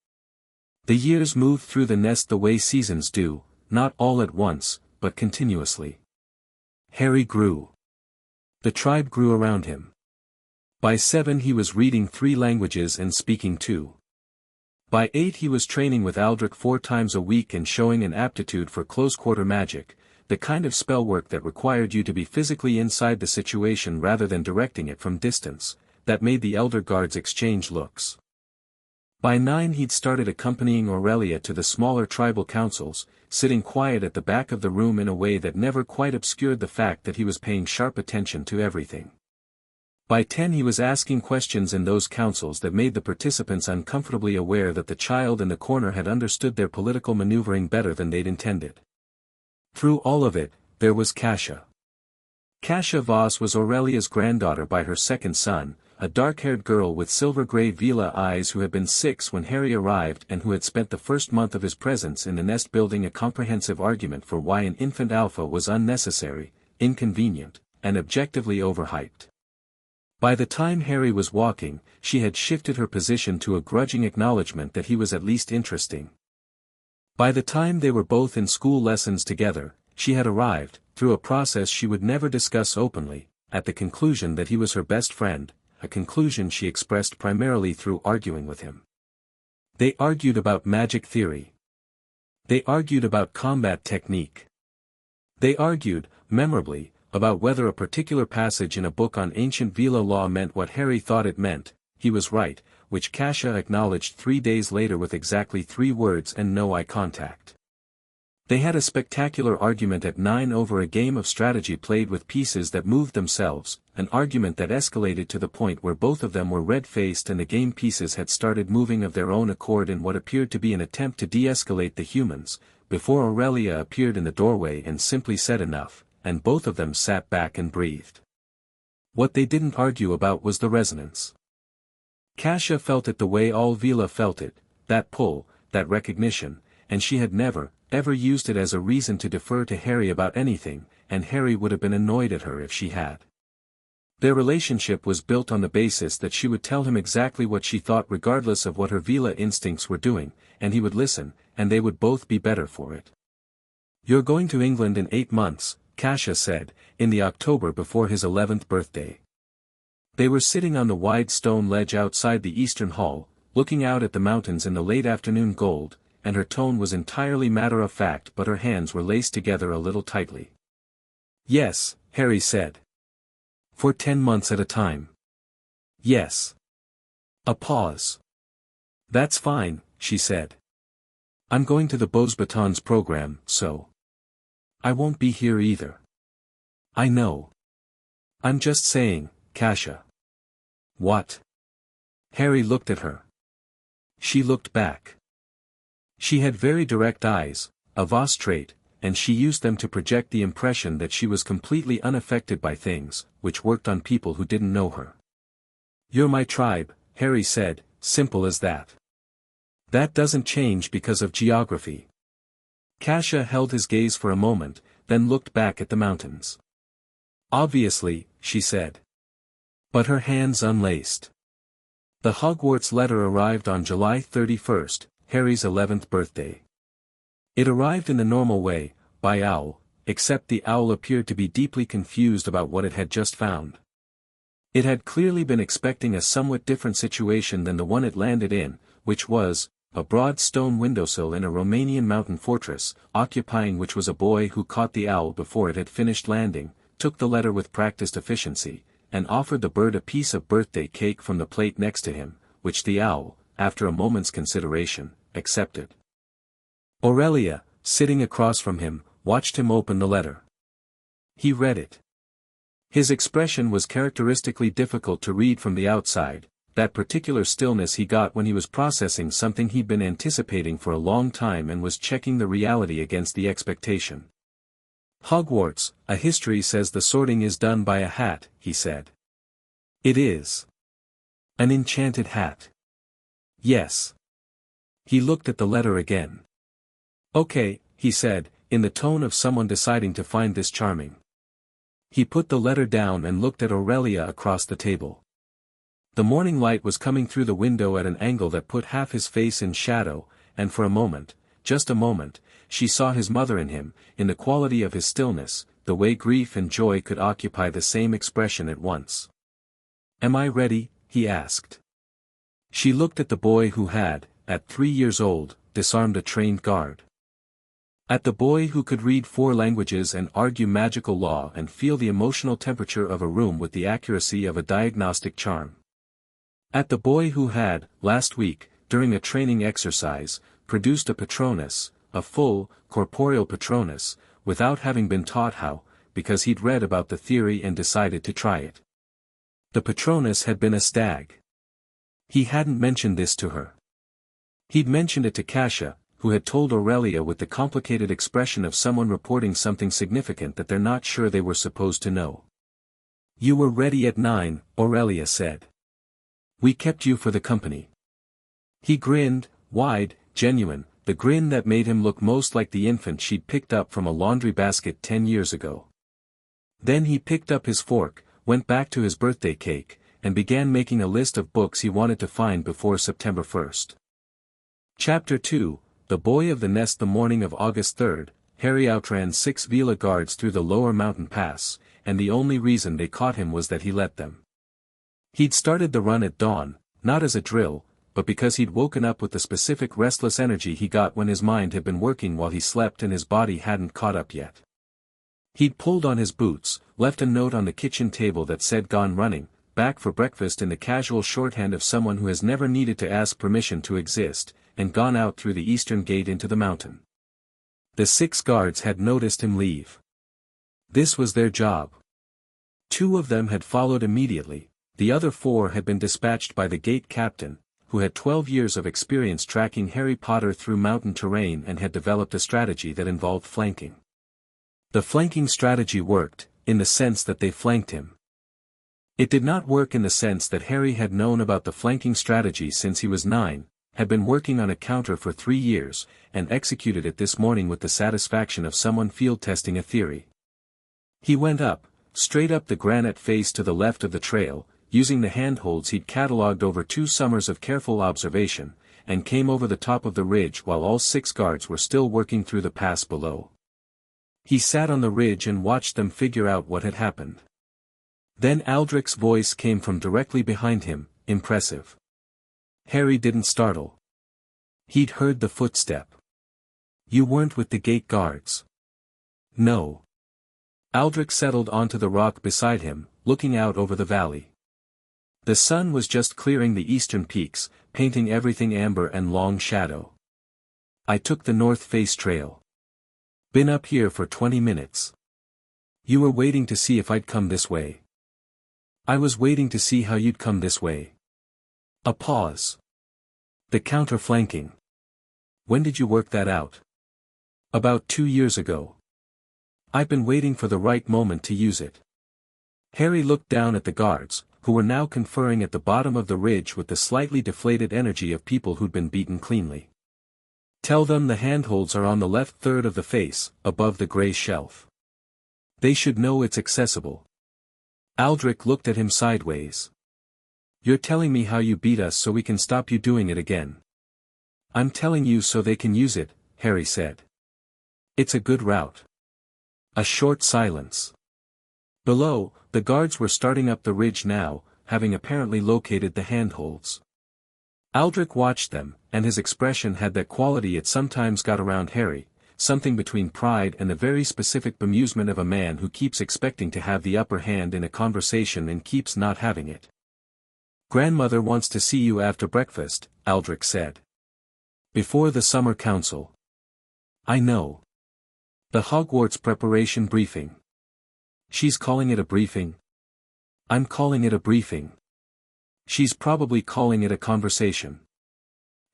The years moved through the nest the way seasons do, not all at once, but continuously. Harry grew. The tribe grew around him. By 7 he was reading 3 languages and speaking 2. By 8 he was training with Aldrich 4 times a week and showing an aptitude for close-quarter magic, the kind of spell work that required you to be physically inside the situation rather than directing it from distance, that made the Elder Guards exchange looks. By 9 he'd started accompanying Aurelia to the smaller tribal councils, sitting quiet at the back of the room in a way that never quite obscured the fact that he was paying sharp attention to everything. By 10 he was asking questions in those councils that made the participants uncomfortably aware that the child in the corner had understood their political maneuvering better than they'd intended. Through all of it, there was Kasia. Kasia Voss was Aurelia's granddaughter by her second son, a dark-haired girl with silver-gray Veela eyes who had been 6 when Harry arrived and who had spent the first month of his presence in the nest building a comprehensive argument for why an infant alpha was unnecessary, inconvenient, and objectively overhyped. By the time Harry was walking, she had shifted her position to a grudging acknowledgement that he was at least interesting. By the time they were both in school lessons together, she had arrived, through a process she would never discuss openly, at the conclusion that he was her best friend, a conclusion she expressed primarily through arguing with him. They argued about magic theory. They argued about combat technique. They argued, memorably, about whether a particular passage in a book on ancient Veela law meant what Harry thought it meant. He was right, which Kasia acknowledged 3 days later with exactly 3 words and no eye contact. They had a spectacular argument at 9 over a game of strategy played with pieces that moved themselves, an argument that escalated to the point where both of them were red-faced and the game pieces had started moving of their own accord in what appeared to be an attempt to de-escalate the humans, before Aurelia appeared in the doorway and simply said enough, and both of them sat back and breathed. What they didn't argue about was the resonance. Kasia felt it the way all Veela felt it, that pull, that recognition, and she had never, ever used it as a reason to defer to Harry about anything, and Harry would have been annoyed at her if she had. Their relationship was built on the basis that she would tell him exactly what she thought regardless of what her Veela instincts were doing, and he would listen, and they would both be better for it. "You're going to England in 8 months, Kasia said, in the October before his 11th birthday. They were sitting on the wide stone ledge outside the Eastern Hall, looking out at the mountains in the late afternoon gold, and her tone was entirely matter-of-fact but her hands were laced together a little tightly. "Yes," Harry said. "For 10 months at a time." "Yes." A pause. "That's fine," she said. "I'm going to the Beauxbatons program, so. I won't be here either." "I know. I'm just saying, Kasia." "What?" Harry looked at her. She looked back. She had very direct eyes, a Voss trait, and she used them to project the impression that she was completely unaffected by things, which worked on people who didn't know her. "You're my tribe," Harry said, simple as that. "That doesn't change because of geography." Kasia held his gaze for a moment, then looked back at the mountains. "Obviously," she said. But her hands unlaced. The Hogwarts letter arrived on July 31st, Harry's 11th birthday. It arrived in the normal way, by owl, except the owl appeared to be deeply confused about what it had just found. It had clearly been expecting a somewhat different situation than the one it landed in, which was, a broad stone windowsill in a Romanian mountain fortress, occupying which was a boy who caught the owl before it had finished landing, took the letter with practiced efficiency, and offered the bird a piece of birthday cake from the plate next to him, which the owl, after a moment's consideration, accepted. Aurelia, sitting across from him, watched him open the letter. He read it. His expression was characteristically difficult to read from the outside, that particular stillness he got when he was processing something he'd been anticipating for a long time and was checking the reality against the expectation. "Hogwarts, a history says the sorting is done by a hat," he said. "It is. An enchanted hat." "Yes." He looked at the letter again. "Okay," he said, in the tone of someone deciding to find this charming. He put the letter down and looked at Aurelia across the table. The morning light was coming through the window at an angle that put half his face in shadow, and for a moment, just a moment, she saw his mother in him, in the quality of his stillness, the way grief and joy could occupy the same expression at once. "Am I ready?" he asked. She looked at the boy who had, at 3 years old, disarmed a trained guard. At the boy who could read 4 languages and argue magical law and feel the emotional temperature of a room with the accuracy of a diagnostic charm. At the boy who had, last week, during a training exercise, produced a Patronus, a full, corporeal Patronus, without having been taught how, because he'd read about the theory and decided to try it. The Patronus had been a stag. He hadn't mentioned this to her. He'd mentioned it to Kasia, who had told Aurelia with the complicated expression of someone reporting something significant that they're not sure they were supposed to know. "You were ready at 9, Aurelia said. "We kept you for the company." He grinned, wide, genuine, the grin that made him look most like the infant she'd picked up from a laundry basket 10 years ago. Then he picked up his fork, went back to his birthday cake, and began making a list of books he wanted to find before September 1st. Chapter 2, The the boy of the nest. The morning of August 3rd, Harry outran 6 Veela guards through the lower mountain pass, and the only reason they caught him was that he let them. He'd started the run at dawn, not as a drill, but because he'd woken up with the specific restless energy he got when his mind had been working while he slept and his body hadn't caught up yet. He'd pulled on his boots, left a note on the kitchen table that said "Gone running, back for breakfast" in the casual shorthand of someone who has never needed to ask permission to exist, and gone out through the eastern gate into the mountain. The 6 guards had noticed him leave. This was their job. 2 of them had followed immediately, the other 4 had been dispatched by the gate captain, who had 12 years of experience tracking Harry Potter through mountain terrain and had developed a strategy that involved flanking. The flanking strategy worked, in the sense that they flanked him. It did not work in the sense that Harry had known about the flanking strategy since he was 9, had been working on a counter for 3 years, and executed it this morning with the satisfaction of someone field testing a theory. He went up, straight up the granite face to the left of the trail, using the handholds he'd catalogued over 2 summers of careful observation, and came over the top of the ridge while all 6 guards were still working through the pass below. He sat on the ridge and watched them figure out what had happened. Then Aldrich's voice came from directly behind him, impressive. Harry didn't startle. He'd heard the footstep. "You weren't with the gate guards?" "No." Aldrich settled onto the rock beside him, looking out over the valley. The sun was just clearing the eastern peaks, painting everything amber and long shadow. "I took the North Face Trail. Been up here for 20 minutes. You were waiting to see if I'd come this way." "I was waiting to see how you'd come this way." A pause. "The counter-flanking. When did you work that out?" "About 2 years ago. I've been waiting for the right moment to use it." Harry looked down at the guards, who were now conferring at the bottom of the ridge with the slightly deflated energy of people who'd been beaten cleanly. "Tell them the handholds are on the left third of the face, above the gray shelf. They should know it's accessible." Aldrich looked at him sideways. "You're telling me how you beat us so we can stop you doing it again." "I'm telling you so they can use it," Harry said. "It's a good route." A short silence. Below, the guards were starting up the ridge now, having apparently located the handholds. Aldrich watched them, and his expression had that quality it sometimes got around Harry, something between pride and the very specific bemusement of a man who keeps expecting to have the upper hand in a conversation and keeps not having it. "Grandmother wants to see you after breakfast," Aldrich said. "Before the summer council." "I know. The Hogwarts preparation briefing." "She's calling it a briefing?" "I'm calling it a briefing." "She's probably calling it a conversation."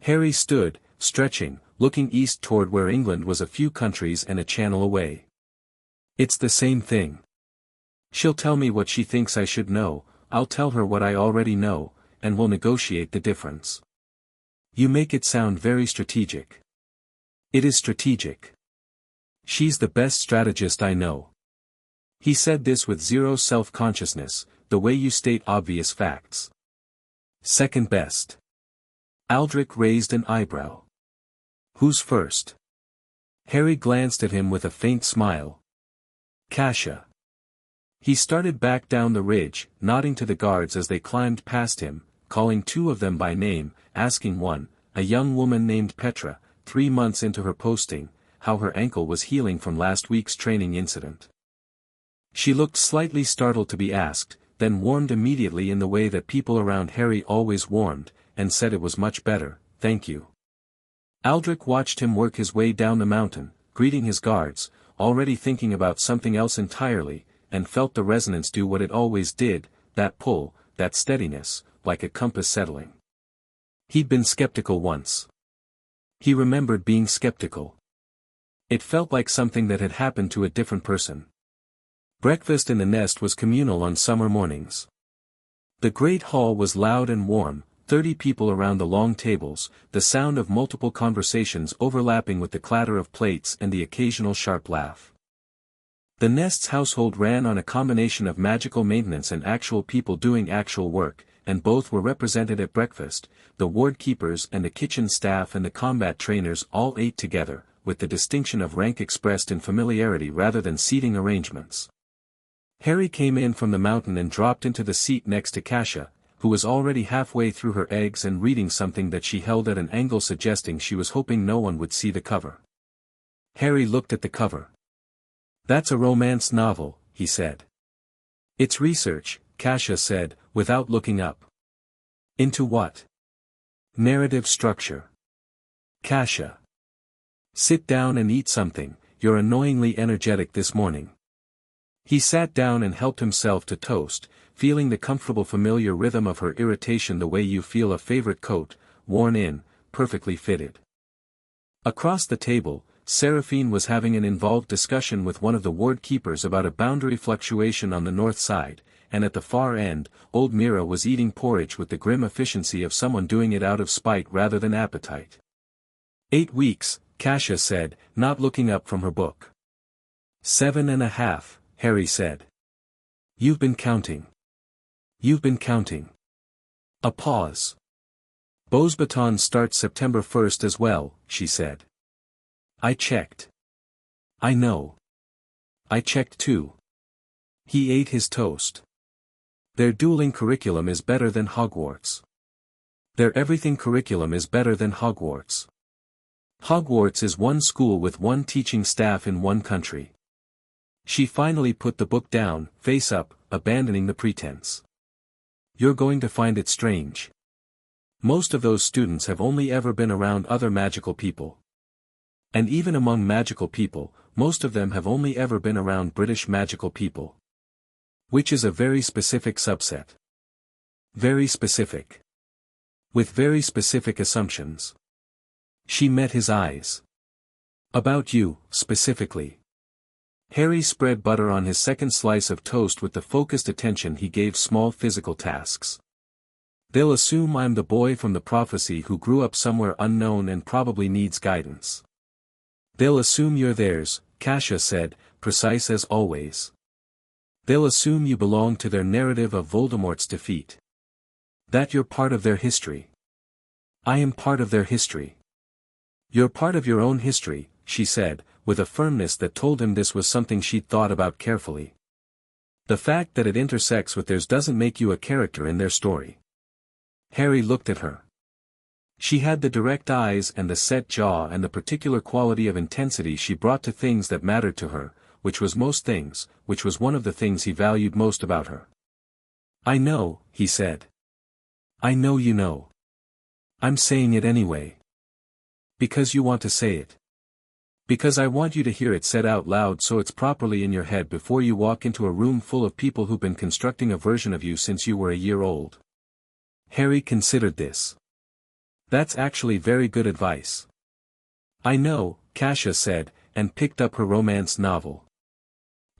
Harry stood, stretching, looking east toward where England was a few countries and a channel away. "It's the same thing. She'll tell me what she thinks I should know, I'll tell her what I already know, and we'll negotiate the difference." "You make it sound very strategic." "It is strategic. She's the best strategist I know." He said this with zero self-consciousness, the way you state obvious facts. "Second best." Aldrich raised an eyebrow. "Who's first?" Harry glanced at him with a faint smile. "Kasia." He started back down the ridge, nodding to the guards as they climbed past him, calling 2 of them by name, asking one, a young woman named Petra, 3 months into her posting, how her ankle was healing from last week's training incident. She looked slightly startled to be asked, then warmed immediately in the way that people around Harry always warmed, and said it was much better, thank you. Aldrich watched him work his way down the mountain, greeting his guards, already thinking about something else entirely, and felt the resonance do what it always did, that pull, that steadiness, like a compass settling. He'd been skeptical once. He remembered being skeptical. It felt like something that had happened to a different person. Breakfast in the nest was communal on summer mornings. The great hall was loud and warm, 30 people around the long tables, the sound of multiple conversations overlapping with the clatter of plates and the occasional sharp laugh. The nest's household ran on a combination of magical maintenance and actual people doing actual work, and both were represented at breakfast. The ward keepers and the kitchen staff and the combat trainers all ate together, with the distinction of rank expressed in familiarity rather than seating arrangements. Harry came in from the mountain and dropped into the seat next to Kasia, who was already halfway through her eggs and reading something that she held at an angle, suggesting she was hoping no one would see the cover. Harry looked at the cover. "That's a romance novel," he said. "It's research," Kasia said, without looking up. "Into what?" "Narrative structure." "Kasia. Sit down and eat something, you're annoyingly energetic this morning." He sat down and helped himself to toast, feeling the comfortable familiar rhythm of her irritation the way you feel a favorite coat, worn in, perfectly fitted. Across the table, Seraphine was having an involved discussion with one of the ward keepers about a boundary fluctuation on the north side, and at the far end, old Mira was eating porridge with the grim efficiency of someone doing it out of spite rather than appetite. 8 weeks, Kasia said, not looking up from her book. 7.5, Harry said. You've been counting. You've been counting. A pause. Beau's baton starts September 1st as well, she said. I checked. I know. I checked too. He ate his toast. Their dueling curriculum is better than Hogwarts. Their everything curriculum is better than Hogwarts. Hogwarts is one school with one teaching staff in one country. She finally put the book down, face up, abandoning the pretense. You're going to find it strange. Most of those students have only ever been around other magical people. And even among magical people, most of them have only ever been around British magical people. Which is a very specific subset. Very specific. With very specific assumptions. She met his eyes. About you, specifically. Harry spread butter on his second slice of toast with the focused attention he gave small physical tasks. They'll assume I'm the boy from the prophecy who grew up somewhere unknown and probably needs guidance. They'll assume you're theirs, Kasia said, precise as always. They'll assume you belong to their narrative of Voldemort's defeat. That you're part of their history. I am part of their history. You're part of your own history, she said, with a firmness that told him this was something she'd thought about carefully. The fact that it intersects with theirs doesn't make you a character in their story. Harry looked at her. She had the direct eyes and the set jaw and the particular quality of intensity she brought to things that mattered to her, which was most things, which was one of the things he valued most about her. I know, he said. I know you know. I'm saying it anyway. Because you want to say it. Because I want you to hear it said out loud so it's properly in your head before you walk into a room full of people who've been constructing a version of you since you were a year old. Harry considered this. That's actually very good advice. I know, Kasia said, and picked up her romance novel.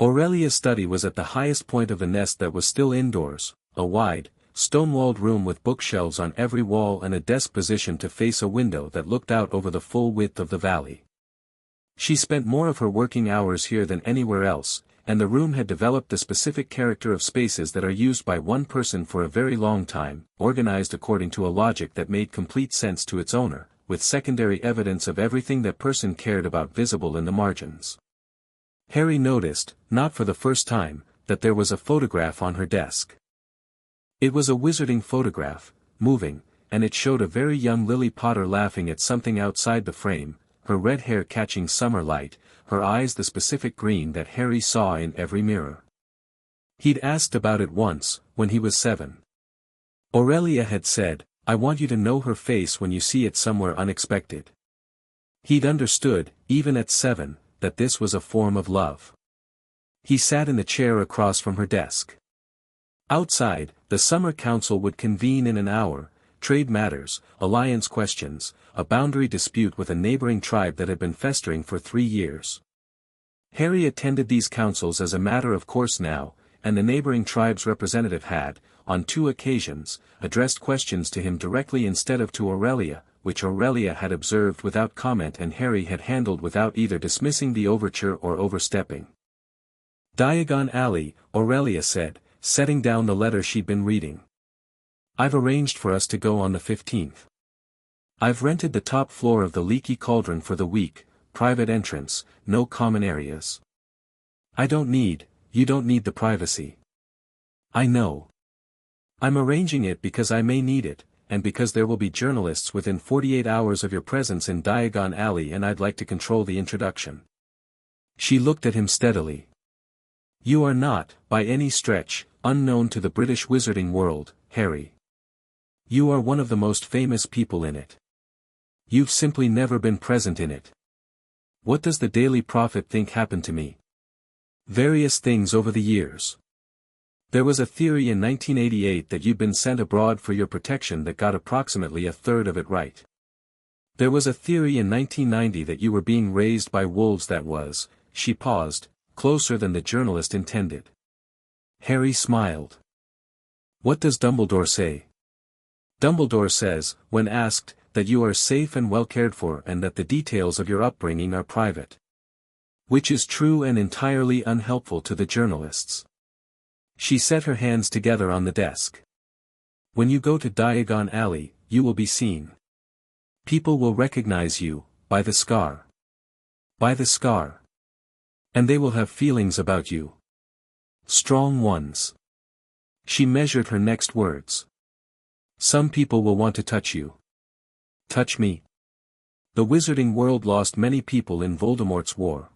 Aurelia's study was at the highest point of the nest that was still indoors, a wide, stone-walled room with bookshelves on every wall and a desk positioned to face a window that looked out over the full width of the valley. She spent more of her working hours here than anywhere else, and the room had developed the specific character of spaces that are used by one person for a very long time, organized according to a logic that made complete sense to its owner, with secondary evidence of everything that person cared about visible in the margins. Harry noticed, not for the first time, that there was a photograph on her desk. It was a wizarding photograph, moving, and it showed a very young Lily Potter laughing at something outside the frame, her red hair catching summer light, her eyes the specific green that Harry saw in every mirror. He'd asked about it once, when he was 7. Aurelia had said, I want you to know her face when you see it somewhere unexpected. He'd understood, even at 7, that this was a form of love. He sat in the chair across from her desk. Outside, the summer council would convene in an hour, trade matters, alliance questions, a boundary dispute with a neighboring tribe that had been festering for 3 years. Harry attended these councils as a matter of course now, and the neighboring tribe's representative had, on 2 occasions, addressed questions to him directly instead of to Aurelia, which Aurelia had observed without comment and Harry had handled without either dismissing the overture or overstepping. Diagon Alley, Aurelia said, setting down the letter she'd been reading. I've arranged for us to go on the 15th. I've rented the top floor of the Leaky Cauldron for the week, private entrance, no common areas. You don't need the privacy. I know. I'm arranging it because I may need it, and because there will be journalists within 48 hours of your presence in Diagon Alley and I'd like to control the introduction. She looked at him steadily. You are not, by any stretch, unknown to the British wizarding world, Harry. You are one of the most famous people in it. You've simply never been present in it. What does the Daily Prophet think happened to me? Various things over the years. There was a theory in 1988 that you'd been sent abroad for your protection that got approximately a third of it right. There was a theory in 1990 that you were being raised by wolves that was, she paused, closer than the journalist intended. Harry smiled. What does Dumbledore say? Dumbledore says, when asked, that you are safe and well cared for and that the details of your upbringing are private. Which is true and entirely unhelpful to the journalists. She set her hands together on the desk. When you go to Diagon Alley, you will be seen. People will recognize you, by the scar. By the scar. And they will have feelings about you. Strong ones. She measured her next words. Some people will want to touch you. Touch me. The wizarding world lost many people in Voldemort's war.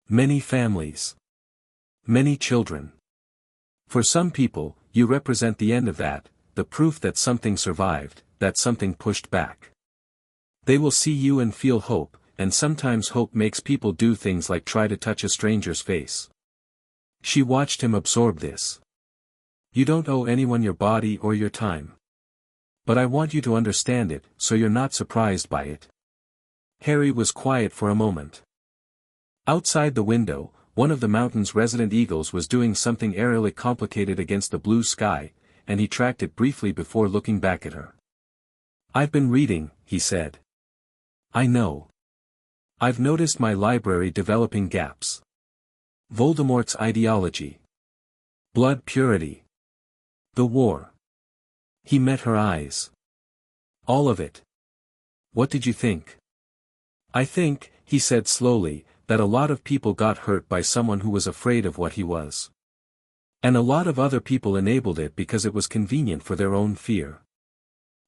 Many families. Many children. For some people, you represent the end of that, the proof that something survived, that something pushed back. They will see you and feel hope, and sometimes hope makes people do things like try to touch a stranger's face. She watched him absorb this. You don't owe anyone your body or your time. But I want you to understand it, so you're not surprised by it. Harry was quiet for a moment. Outside the window, one of the mountain's resident eagles was doing something aerially complicated against the blue sky, and he tracked it briefly before looking back at her. I've been reading, he said. I know. I've noticed my library developing gaps. Voldemort's ideology. Blood purity. The war. He met her eyes. All of it. What did you think? I think, he said slowly, that a lot of people got hurt by someone who was afraid of what he was. And a lot of other people enabled it because it was convenient for their own fear.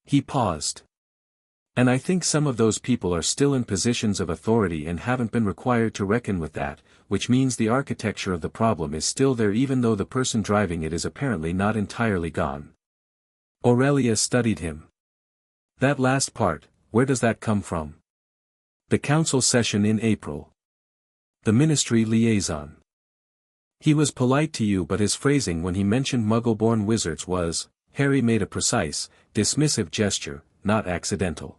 He paused. And I think some of those people are still in positions of authority and haven't been required to reckon with that, which means the architecture of the problem is still there even though the person driving it is apparently not entirely gone. Aurelia studied him. That last part, where does that come from? The council session in April. The ministry liaison. He was polite to you but his phrasing when he mentioned Muggle-born wizards was, Harry made a precise, dismissive gesture, not accidental.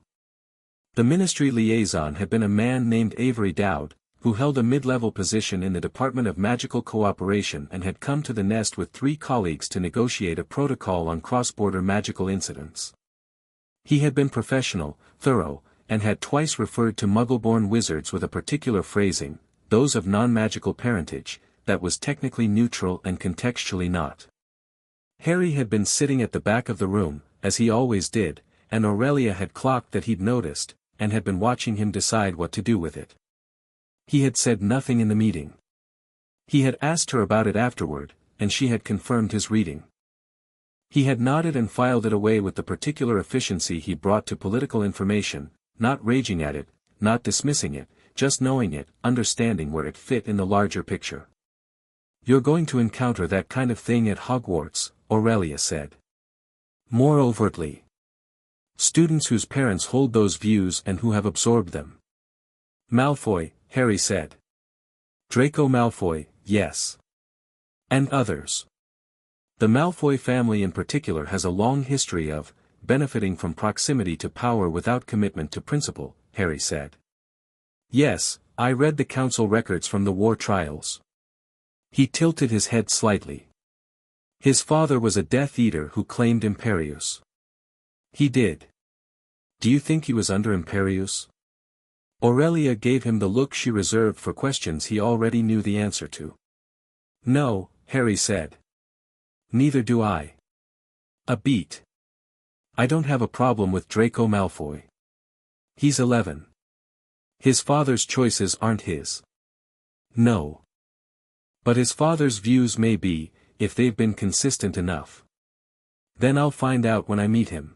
The ministry liaison had been a man named Avery Dowd, who held a mid-level position in the Department of Magical Cooperation and had come to the nest with 3 colleagues to negotiate a protocol on cross-border magical incidents. He had been professional, thorough, and had twice referred to Muggle-born wizards with a particular phrasing, those of non-magical parentage, that was technically neutral and contextually not. Harry had been sitting at the back of the room, as he always did, and Aurelia had clocked that he'd noticed, and had been watching him decide what to do with it. He had said nothing in the meeting. He had asked her about it afterward, and she had confirmed his reading. He had nodded and filed it away with the particular efficiency he brought to political information, not raging at it, not dismissing it, just knowing it, understanding where it fit in the larger picture. You're going to encounter that kind of thing at Hogwarts, Aurelia said. More overtly. Students whose parents hold those views and who have absorbed them. Malfoy, Harry said. Draco Malfoy, yes. And others. The Malfoy family in particular has a long history of benefiting from proximity to power without commitment to principle, Harry said. Yes, I read the council records from the war trials. He tilted his head slightly. His father was a Death Eater who claimed Imperius. He did. Do you think he was under Imperius? Aurelia gave him the look she reserved for questions he already knew the answer to. No, Harry said. Neither do I. A beat. I don't have a problem with Draco Malfoy. He's 11. His father's choices aren't his. No. But his father's views may be, if they've been consistent enough. Then I'll find out when I meet him.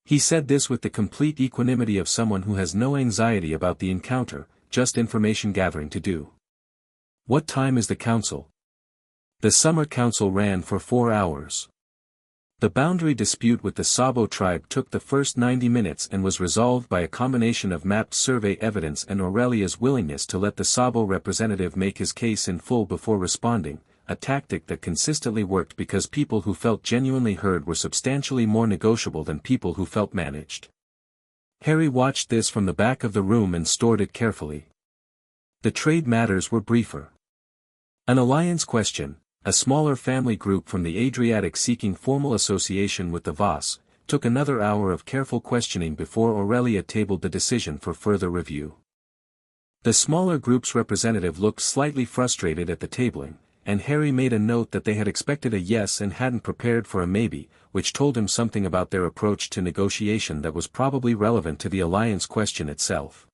He said this with the complete equanimity of someone who has no anxiety about the encounter, just information gathering to do. What time is the council? The summer council ran for 4 hours. The boundary dispute with the Sabo tribe took the first 90 minutes and was resolved by a combination of mapped survey evidence and Aurelia's willingness to let the Sabo representative make his case in full before responding, a tactic that consistently worked because people who felt genuinely heard were substantially more negotiable than people who felt managed. Harry watched this from the back of the room and stored it carefully. The trade matters were briefer. An alliance question, a smaller family group from the Adriatic seeking formal association with the Voss, took another hour of careful questioning before Aurelia tabled the decision for further review. The smaller group's representative looked slightly frustrated at the tabling, and Harry made a note that they had expected a yes and hadn't prepared for a maybe, which told him something about their approach to negotiation that was probably relevant to the alliance question itself.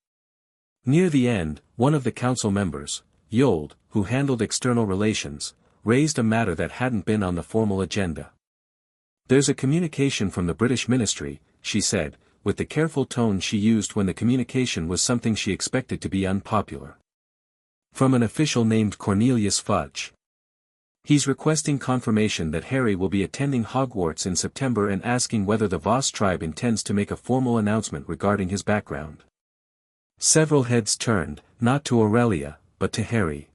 Near the end, one of the council members, Yold, who handled external relations, raised a matter that hadn't been on the formal agenda. There's a communication from the British ministry, she said, with the careful tone she used when the communication was something she expected to be unpopular. From an official named Cornelius Fudge. He's requesting confirmation that Harry will be attending Hogwarts in September and asking whether the Voss tribe intends to make a formal announcement regarding his background. Several heads turned, not to Aurelia, but to Harry.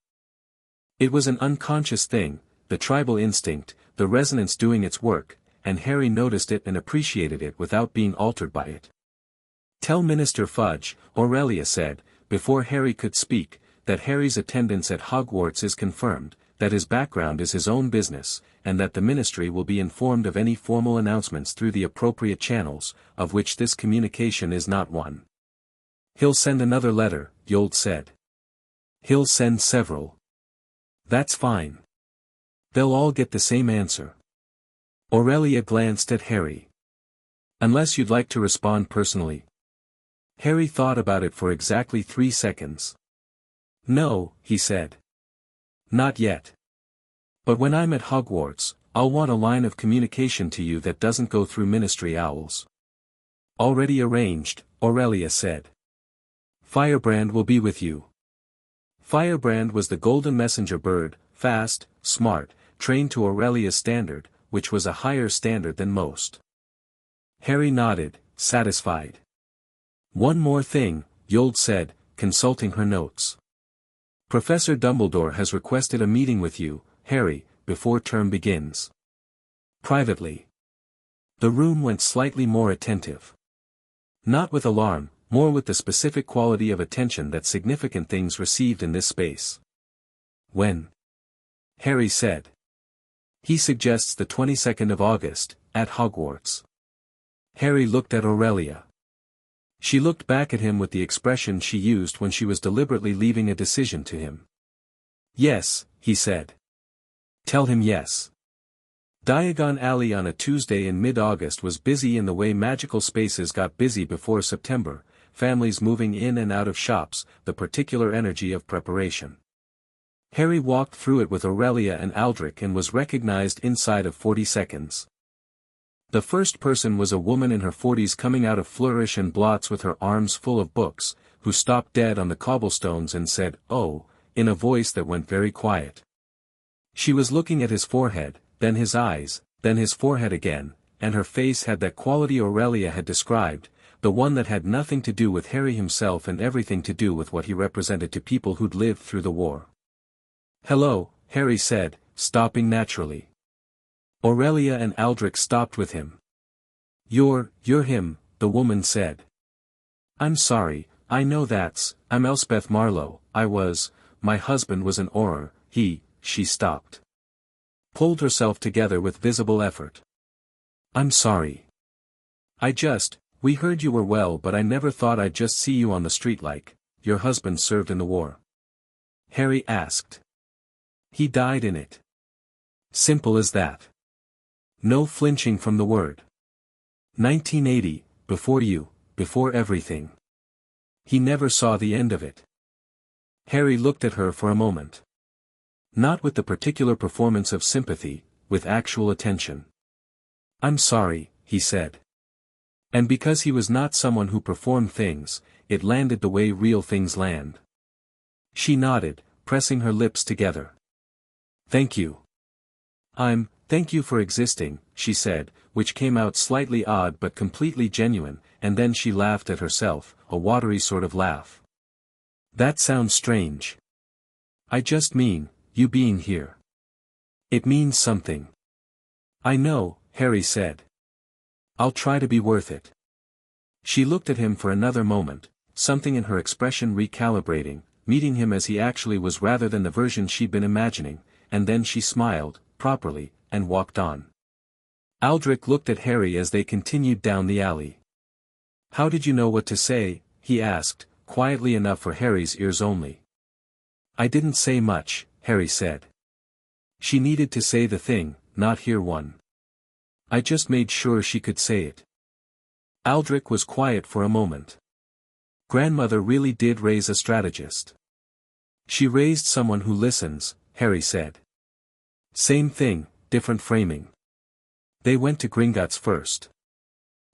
It was an unconscious thing, the tribal instinct, the resonance doing its work, and Harry noticed it and appreciated it without being altered by it. Tell Minister Fudge, Aurelia said, before Harry could speak, that Harry's attendance at Hogwarts is confirmed, that his background is his own business, and that the ministry will be informed of any formal announcements through the appropriate channels, of which this communication is not one. He'll send another letter, Yold said. He'll send several. That's fine. They'll all get the same answer. Aurelia glanced at Harry. Unless you'd like to respond personally. Harry thought about it for exactly 3 seconds. No, he said. Not yet. But when I'm at Hogwarts, I'll want a line of communication to you that doesn't go through ministry owls. Already arranged, Aurelia said. Firebrand will be with you. Firebrand was the golden messenger bird, fast, smart, trained to Aurelia's standard, which was a higher standard than most. Harry nodded, satisfied. One more thing, Yold said, consulting her notes. Professor Dumbledore has requested a meeting with you, Harry, before term begins. Privately. The room went slightly more attentive. Not with alarm, more with the specific quality of attention that significant things received in this space. When? Harry said. He suggests the 22nd of August, at Hogwarts. Harry looked at Aurelia. She looked back at him with the expression she used when she was deliberately leaving a decision to him. Yes, he said. Tell him yes. Diagon Alley on a Tuesday in mid-August was busy in the way magical spaces got busy before September, families moving in and out of shops, the particular energy of preparation. Harry walked through it with Aurelia and Aldrich and was recognized inside of 40 seconds. The first person was a woman in her 40s coming out of Flourish and Blots with her arms full of books, who stopped dead on the cobblestones and said, "Oh," in a voice that went very quiet. She was looking at his forehead, then his eyes, then his forehead again, and her face had that quality Aurelia had described, the one that had nothing to do with Harry himself and everything to do with what he represented to people who'd lived through the war. "Hello," Harry said, stopping naturally. Aurelia and Aldrich stopped with him. You're him," the woman said. "I'm sorry, I know I'm Elspeth Marlowe, my husband was an Auror, she stopped. Pulled herself together with visible effort. "I'm sorry. We heard you were well but I never thought I'd just see you on the street like, your husband served in the war." Harry asked. "He died in it. Simple as that." No flinching from the word. 1980, before you, before everything. He never saw the end of it. Harry looked at her for a moment. Not with the particular performance of sympathy, with actual attention. "I'm sorry," he said. And because he was not someone who performed things, it landed the way real things land. She nodded, pressing her lips together. "Thank you. Thank you for existing," she said, which came out slightly odd but completely genuine, and then she laughed at herself, a watery sort of laugh. "That sounds strange. I just mean, you being here. It means something." "I know," Harry said. "I'll try to be worth it." She looked at him for another moment, something in her expression recalibrating, meeting him as he actually was rather than the version she'd been imagining, and then she smiled, properly, and walked on. Aldrich looked at Harry as they continued down the alley. "How did you know what to say?" he asked, quietly enough for Harry's ears only. "I didn't say much," Harry said. She needed to say the thing, not hear one. "I just made sure she could say it." Aldrich was quiet for a moment. Grandmother really did raise a strategist. "She raised someone who listens," Harry said. "Same thing, different framing." They went to Gringotts first.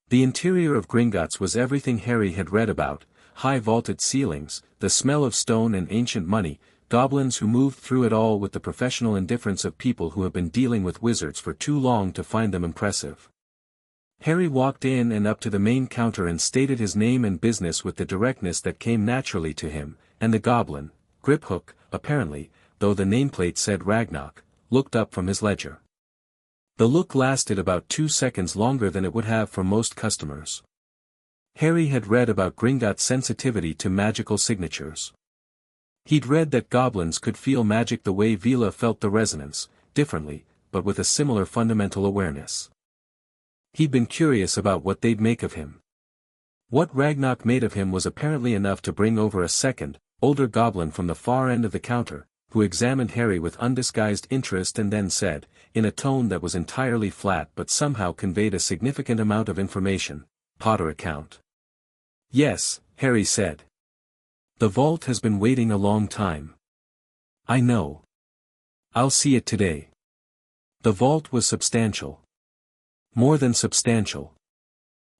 The interior of Gringotts was everything Harry had read about: high vaulted ceilings, the smell of stone and ancient money, goblins who moved through it all with the professional indifference of people who have been dealing with wizards for too long to find them impressive. Harry walked in and up to the main counter and stated his name and business with the directness that came naturally to him, and the goblin, Griphook, apparently, though the nameplate said Ragnarok, looked up from his ledger. The look lasted about 2 seconds longer than it would have for most customers. Harry had read about Gringotts' sensitivity to magical signatures. He'd read that goblins could feel magic the way Veela felt the resonance, differently, but with a similar fundamental awareness. He'd been curious about what they'd make of him. What Ragnarok made of him was apparently enough to bring over a second, older goblin from the far end of the counter, who examined Harry with undisguised interest and then said, in a tone that was entirely flat but somehow conveyed a significant amount of information, "Potter account." "Yes," Harry said. "The vault has been waiting a long time." "I know. I'll see it today." The vault was substantial. More than substantial.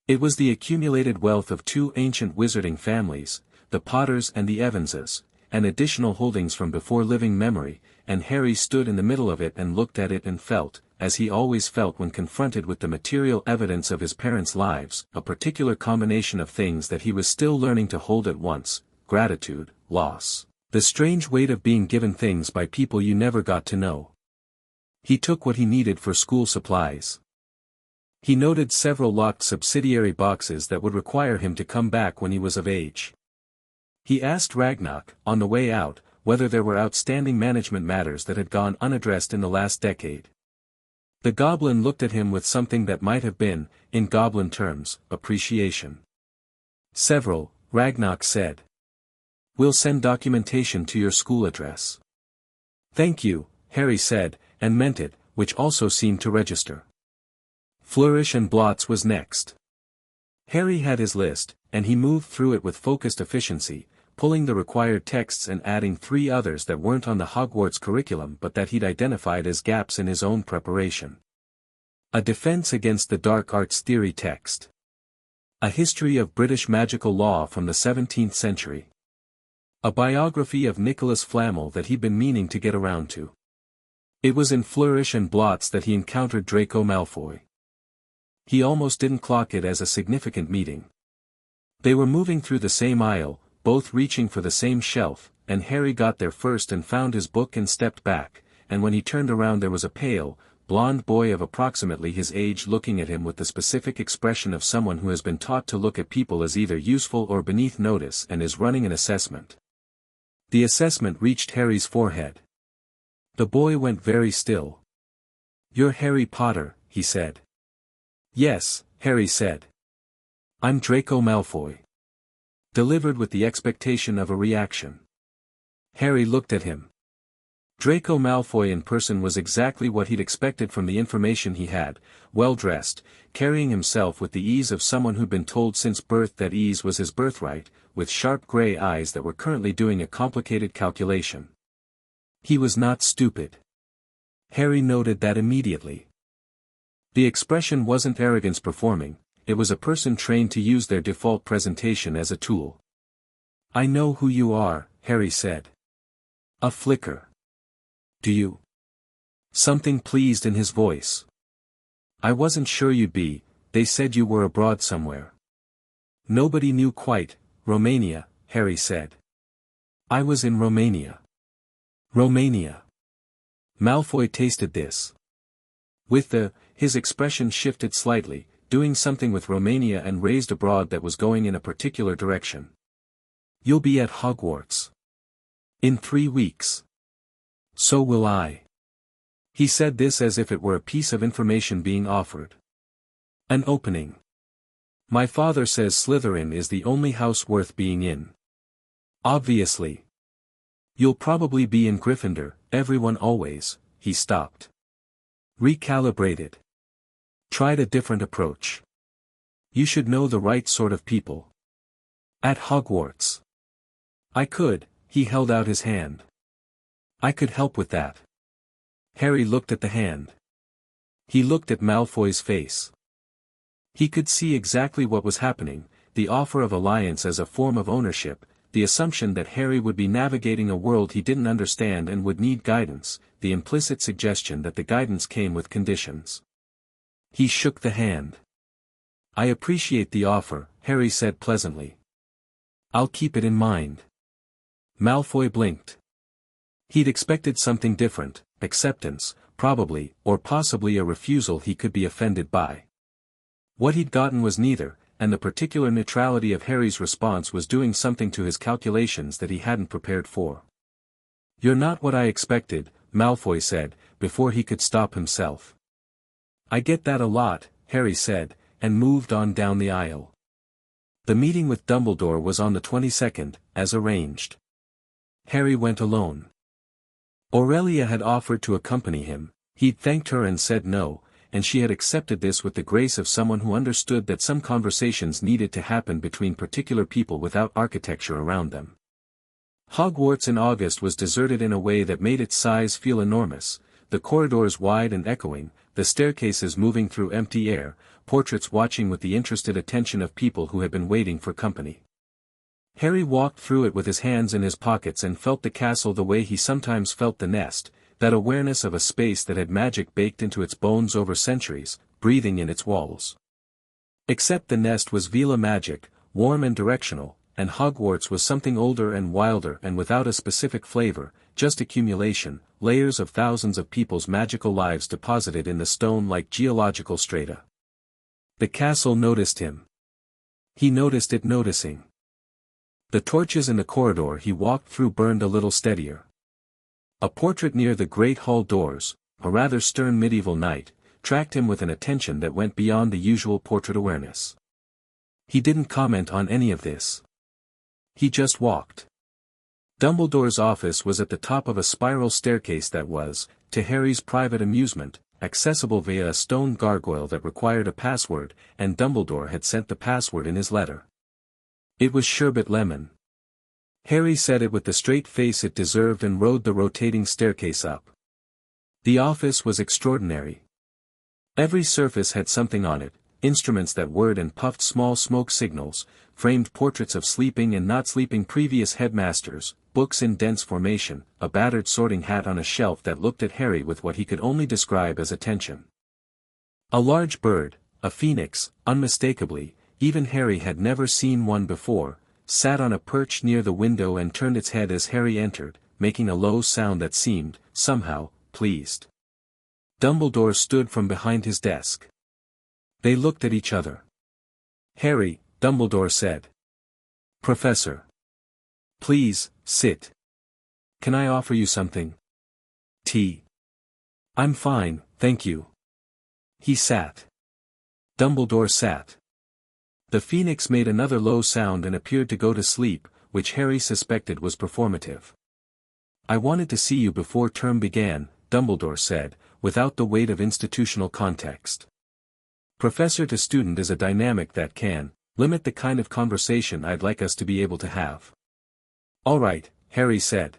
It was the accumulated wealth of 2 ancient wizarding families, the Potters and the Evanses, and additional holdings from before living memory, and Harry stood in the middle of it and looked at it and felt, as he always felt when confronted with the material evidence of his parents' lives, a particular combination of things that he was still learning to hold at once: gratitude, loss, the strange weight of being given things by people you never got to know. He took what he needed for school supplies. He noted several locked subsidiary boxes that would require him to come back when he was of age. He asked Ragnarok, on the way out, whether there were outstanding management matters that had gone unaddressed in the last decade. The goblin looked at him with something that might have been, in goblin terms, appreciation. "Several," Ragnarok said. "We'll send documentation to your school address." "Thank you," Harry said, and meant it, which also seemed to register. Flourish and Blots was next. Harry had his list, and he moved through it with focused efficiency, pulling the required texts and adding 3 others that weren't on the Hogwarts curriculum but that he'd identified as gaps in his own preparation. A defense against the dark arts theory text. A history of British magical law from the 17th century. A biography of Nicholas Flamel that he'd been meaning to get around to. It was in Flourish and Blots that he encountered Draco Malfoy. He almost didn't clock it as a significant meeting. They were moving through the same aisle, both reaching for the same shelf, and Harry got there first and found his book and stepped back, and when he turned around there was a pale, blond boy of approximately his age looking at him with the specific expression of someone who has been taught to look at people as either useful or beneath notice and is running an assessment. The assessment reached Harry's forehead. The boy went very still. "You're Harry Potter," he said. "Yes," Harry said. "I'm Draco Malfoy." Delivered with the expectation of a reaction. Harry looked at him. Draco Malfoy in person was exactly what he'd expected from the information he had, well-dressed, carrying himself with the ease of someone who'd been told since birth that ease was his birthright, with sharp grey eyes that were currently doing a complicated calculation. He was not stupid. Harry noted that immediately. The expression wasn't arrogance performing, it was a person trained to use their default presentation as a tool. "I know who you are," Harry said. A flicker. "Do you?" Something pleased in his voice. "I wasn't sure you'd be, they said you were abroad somewhere." "Nobody knew quite, Romania," Harry said. "I was in Romania." "Romania." Malfoy tasted this. His expression shifted slightly, doing something with Romania and raised abroad that was going in a particular direction. "You'll be at Hogwarts. In 3 weeks. So will I." He said this as if it were a piece of information being offered. An opening. "My father says Slytherin is the only house worth being in." "Obviously. You'll probably be in Gryffindor, everyone always," he stopped. "Recalibrated. Tried a different approach. You should know the right sort of people. At Hogwarts. I could," he held out his hand. "I could help with that." Harry looked at the hand. He looked at Malfoy's face. He could see exactly what was happening, the offer of alliance as a form of ownership, the assumption that Harry would be navigating a world he didn't understand and would need guidance, the implicit suggestion that the guidance came with conditions. He shook the hand. "I appreciate the offer," Harry said pleasantly. "I'll keep it in mind." Malfoy blinked. He'd expected something different, acceptance, probably, or possibly a refusal he could be offended by. What he'd gotten was neither, and the particular neutrality of Harry's response was doing something to his calculations that he hadn't prepared for. "You're not what I expected," Malfoy said, before he could stop himself. "I get that a lot," Harry said, and moved on down the aisle. The meeting with Dumbledore was on the 22nd, as arranged. Harry went alone. Aurelia had offered to accompany him, he'd thanked her and said no, and she had accepted this with the grace of someone who understood that some conversations needed to happen between particular people without architecture around them. Hogwarts in August was deserted in a way that made its size feel enormous, the corridors wide and echoing, the staircases moving through empty air, portraits watching with the interested attention of people who had been waiting for company. Harry walked through it with his hands in his pockets and felt the castle the way he sometimes felt the nest, that awareness of a space that had magic baked into its bones over centuries, breathing in its walls. Except the nest was Veela magic, warm and directional, and Hogwarts was something older and wilder and without a specific flavor, just accumulation, layers of thousands of people's magical lives deposited in the stone like geological strata. The castle noticed him. He noticed it noticing. The torches in the corridor he walked through burned a little steadier. A portrait near the great hall doors, a rather stern medieval knight, tracked him with an attention that went beyond the usual portrait awareness. He didn't comment on any of this. He just walked. Dumbledore's office was at the top of a spiral staircase that was, to Harry's private amusement, accessible via a stone gargoyle that required a password, and Dumbledore had sent the password in his letter. It was sherbet lemon. Harry said it with the straight face it deserved and rode the rotating staircase up. The office was extraordinary. Every surface had something on it, instruments that whirred and puffed small smoke signals, framed portraits of sleeping and not sleeping previous headmasters, books in dense formation, a battered sorting hat on a shelf that looked at Harry with what he could only describe as attention. A large bird, a phoenix, unmistakably, even Harry had never seen one before, sat on a perch near the window and turned its head as Harry entered, making a low sound that seemed, somehow, pleased. Dumbledore stood from behind his desk. They looked at each other. "Harry," Dumbledore said. "Professor. Please, sit. Can I offer you something? Tea?" "I'm fine, thank you." He sat. Dumbledore sat. The phoenix made another low sound and appeared to go to sleep, which Harry suspected was performative. I wanted to see you before term began, Dumbledore said, without the weight of institutional context. Professor to student is a dynamic that can limit the kind of conversation I'd like us to be able to have. All right, Harry said.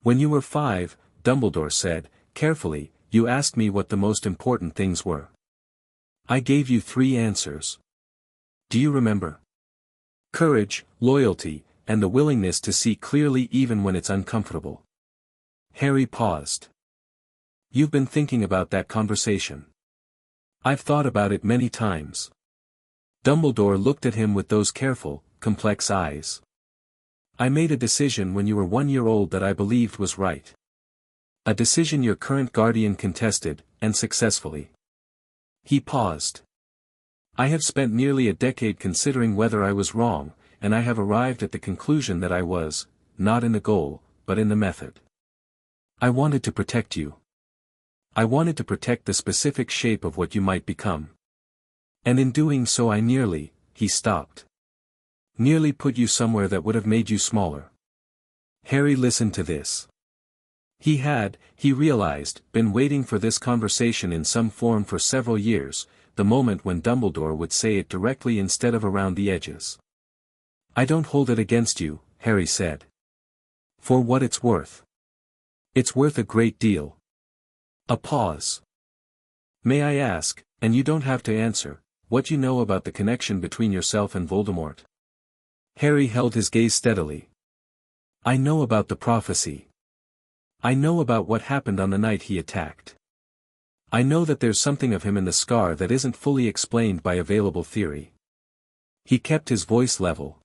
When you were 5, Dumbledore said, carefully, you asked me what the most important things were. I gave you 3 answers. Do you remember? Courage, loyalty, and the willingness to see clearly even when it's uncomfortable. Harry paused. You've been thinking about that conversation. I've thought about it many times. Dumbledore looked at him with those careful, complex eyes. I made a decision when you were 1 year old that I believed was right. A decision your current guardian contested, and successfully. He paused. I have spent nearly a decade considering whether I was wrong, and I have arrived at the conclusion that I was, not in the goal, but in the method. I wanted to protect you. I wanted to protect the specific shape of what you might become. And in doing so he stopped. Nearly put you somewhere that would have made you smaller. Harry listened to this. He realized, been waiting for this conversation in some form for several years, the moment when Dumbledore would say it directly instead of around the edges. I don't hold it against you, Harry said. For what it's worth. It's worth a great deal. A pause. May I ask, and you don't have to answer, what you know about the connection between yourself and Voldemort? Harry held his gaze steadily. I know about the prophecy. I know about what happened on the night he attacked. I know that there's something of him in the scar that isn't fully explained by available theory. He kept his voice level.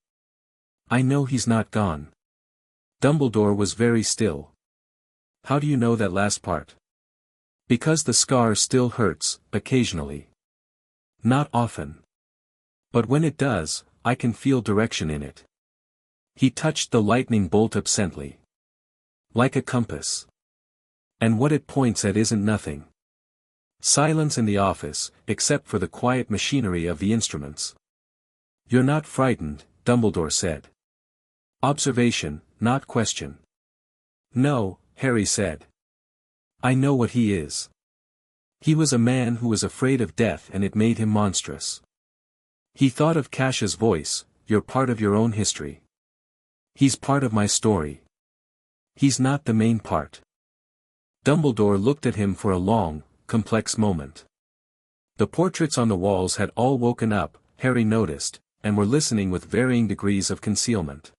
I know he's not gone. Dumbledore was very still. How do you know that last part? Because the scar still hurts, occasionally. Not often. But when it does, I can feel direction in it. He touched the lightning bolt absently. Like a compass. And what it points at isn't nothing. Silence in the office, except for the quiet machinery of the instruments. You're not frightened, Dumbledore said. Observation, not question. No, Harry said. I know what he is. He was a man who was afraid of death and it made him monstrous. He thought of Cash's voice, you're part of your own history. He's part of my story. He's not the main part. Dumbledore looked at him for a long, complex moment. The portraits on the walls had all woken up, Harry noticed, and were listening with varying degrees of concealment.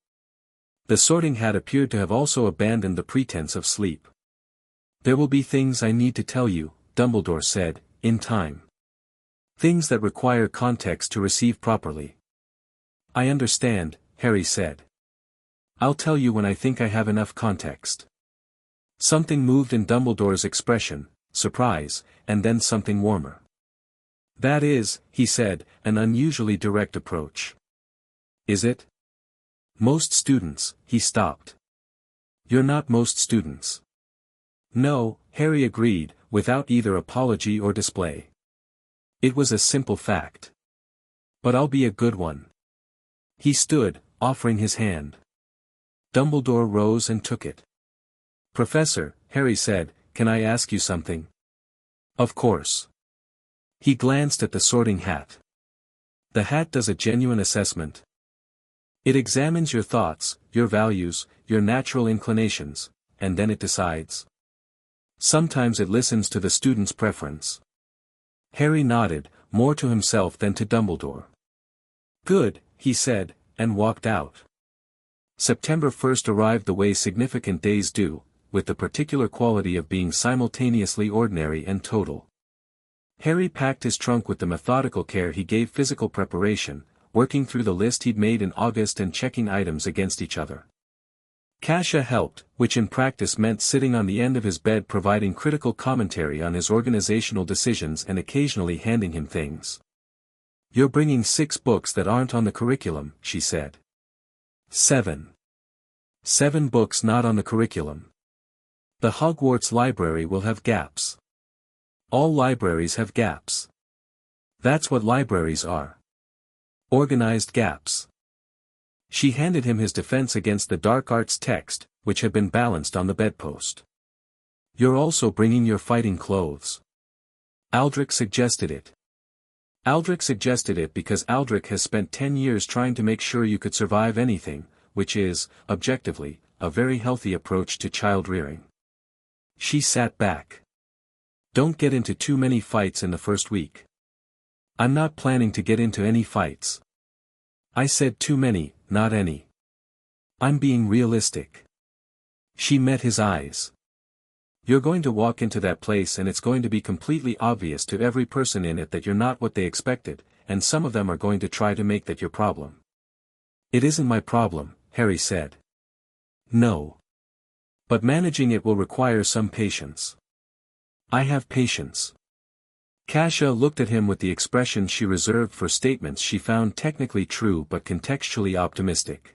The Sorting Hat appeared to have also abandoned the pretense of sleep. There will be things I need to tell you, Dumbledore said, in time. Things that require context to receive properly. I understand, Harry said. I'll tell you when I think I have enough context. Something moved in Dumbledore's expression, surprise, and then something warmer. That is, he said, an unusually direct approach. Is it? Most students, he stopped. You're not most students. No, Harry agreed, without either apology or display. It was a simple fact. But I'll be a good one. He stood, offering his hand. Dumbledore rose and took it. Professor, Harry said, can I ask you something? Of course. He glanced at the Sorting Hat. The hat does a genuine assessment. It examines your thoughts, your values, your natural inclinations, and then it decides. Sometimes it listens to the student's preference. Harry nodded, more to himself than to Dumbledore. Good, he said, and walked out. September 1st arrived the way significant days do, with the particular quality of being simultaneously ordinary and total. Harry packed his trunk with the methodical care he gave physical preparation, working through the list he'd made in August and checking items against each other. Cassia helped, which in practice meant sitting on the end of his bed providing critical commentary on his organizational decisions and occasionally handing him things. You're bringing 6 books that aren't on the curriculum, she said. 7. 7 books not on the curriculum. The Hogwarts library will have gaps. All libraries have gaps. That's what libraries are. Organized gaps. She handed him his Defense Against the Dark Arts text, which had been balanced on the bedpost. "You're also bringing your fighting clothes." Aldrich suggested it. Aldrich suggested it because Aldrich has spent 10 years trying to make sure you could survive anything, which is, objectively, a very healthy approach to child rearing. She sat back. "Don't get into too many fights in the first week." "I'm not planning to get into any fights." "I said too many, not any. I'm being realistic." She met his eyes. "You're going to walk into that place and it's going to be completely obvious to every person in it that you're not what they expected, and some of them are going to try to make that your problem." "It isn't my problem," Harry said. "No. But managing it will require some patience." "I have patience." Kasia looked at him with the expression she reserved for statements she found technically true but contextually optimistic.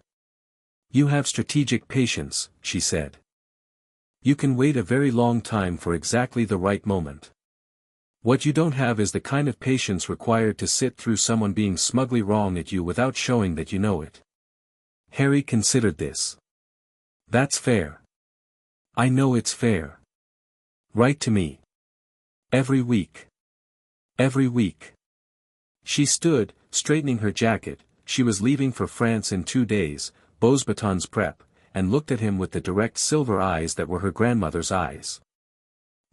"You have strategic patience," she said. "You can wait a very long time for exactly the right moment. What you don't have is the kind of patience required to sit through someone being smugly wrong at you without showing that you know it." Harry considered this. "That's fair. I know it's fair. Write to me. Every week. Every week." She stood, straightening her jacket. She was leaving for France in 2 days, Beauxbatons prep, and looked at him with the direct silver eyes that were her grandmother's eyes.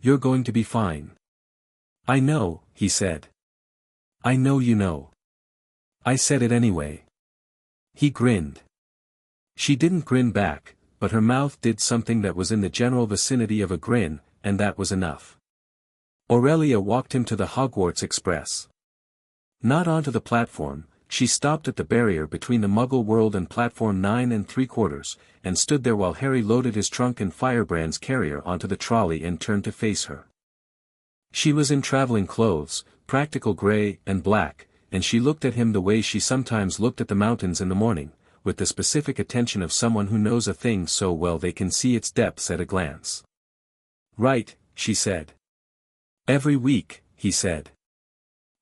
"You're going to be fine." "I know," he said. "I know you know. I said it anyway." He grinned. She didn't grin back, but her mouth did something that was in the general vicinity of a grin, and that was enough. Aurelia walked him to the Hogwarts Express. Not onto the platform. She stopped at the barrier between the Muggle world and platform 9 3/4, and stood there while Harry loaded his trunk and Firebrand's carrier onto the trolley and turned to face her. She was in traveling clothes, practical grey and black, and she looked at him the way she sometimes looked at the mountains in the morning, with the specific attention of someone who knows a thing so well they can see its depths at a glance. "Right," she said. "Every week," he said.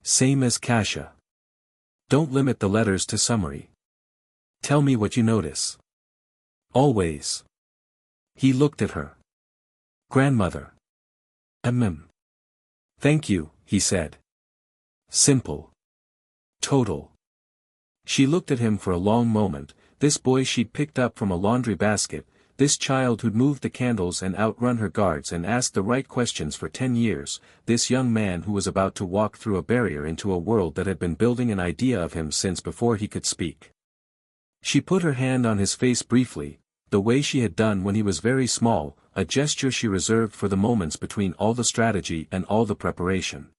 "Same as Kasia. Don't limit the letters to summary. Tell me what you notice. Always." He looked at her. "Grandmother." "Thank you," he said. "Simple. Total." She looked at him for a long moment, this boy she'd picked up from a laundry basket, this child who'd moved the candles and outrun her guards and asked the right questions for 10 years, this young man who was about to walk through a barrier into a world that had been building an idea of him since before he could speak. She put her hand on his face briefly, the way she had done when he was very small, a gesture she reserved for the moments between all the strategy and all the preparation.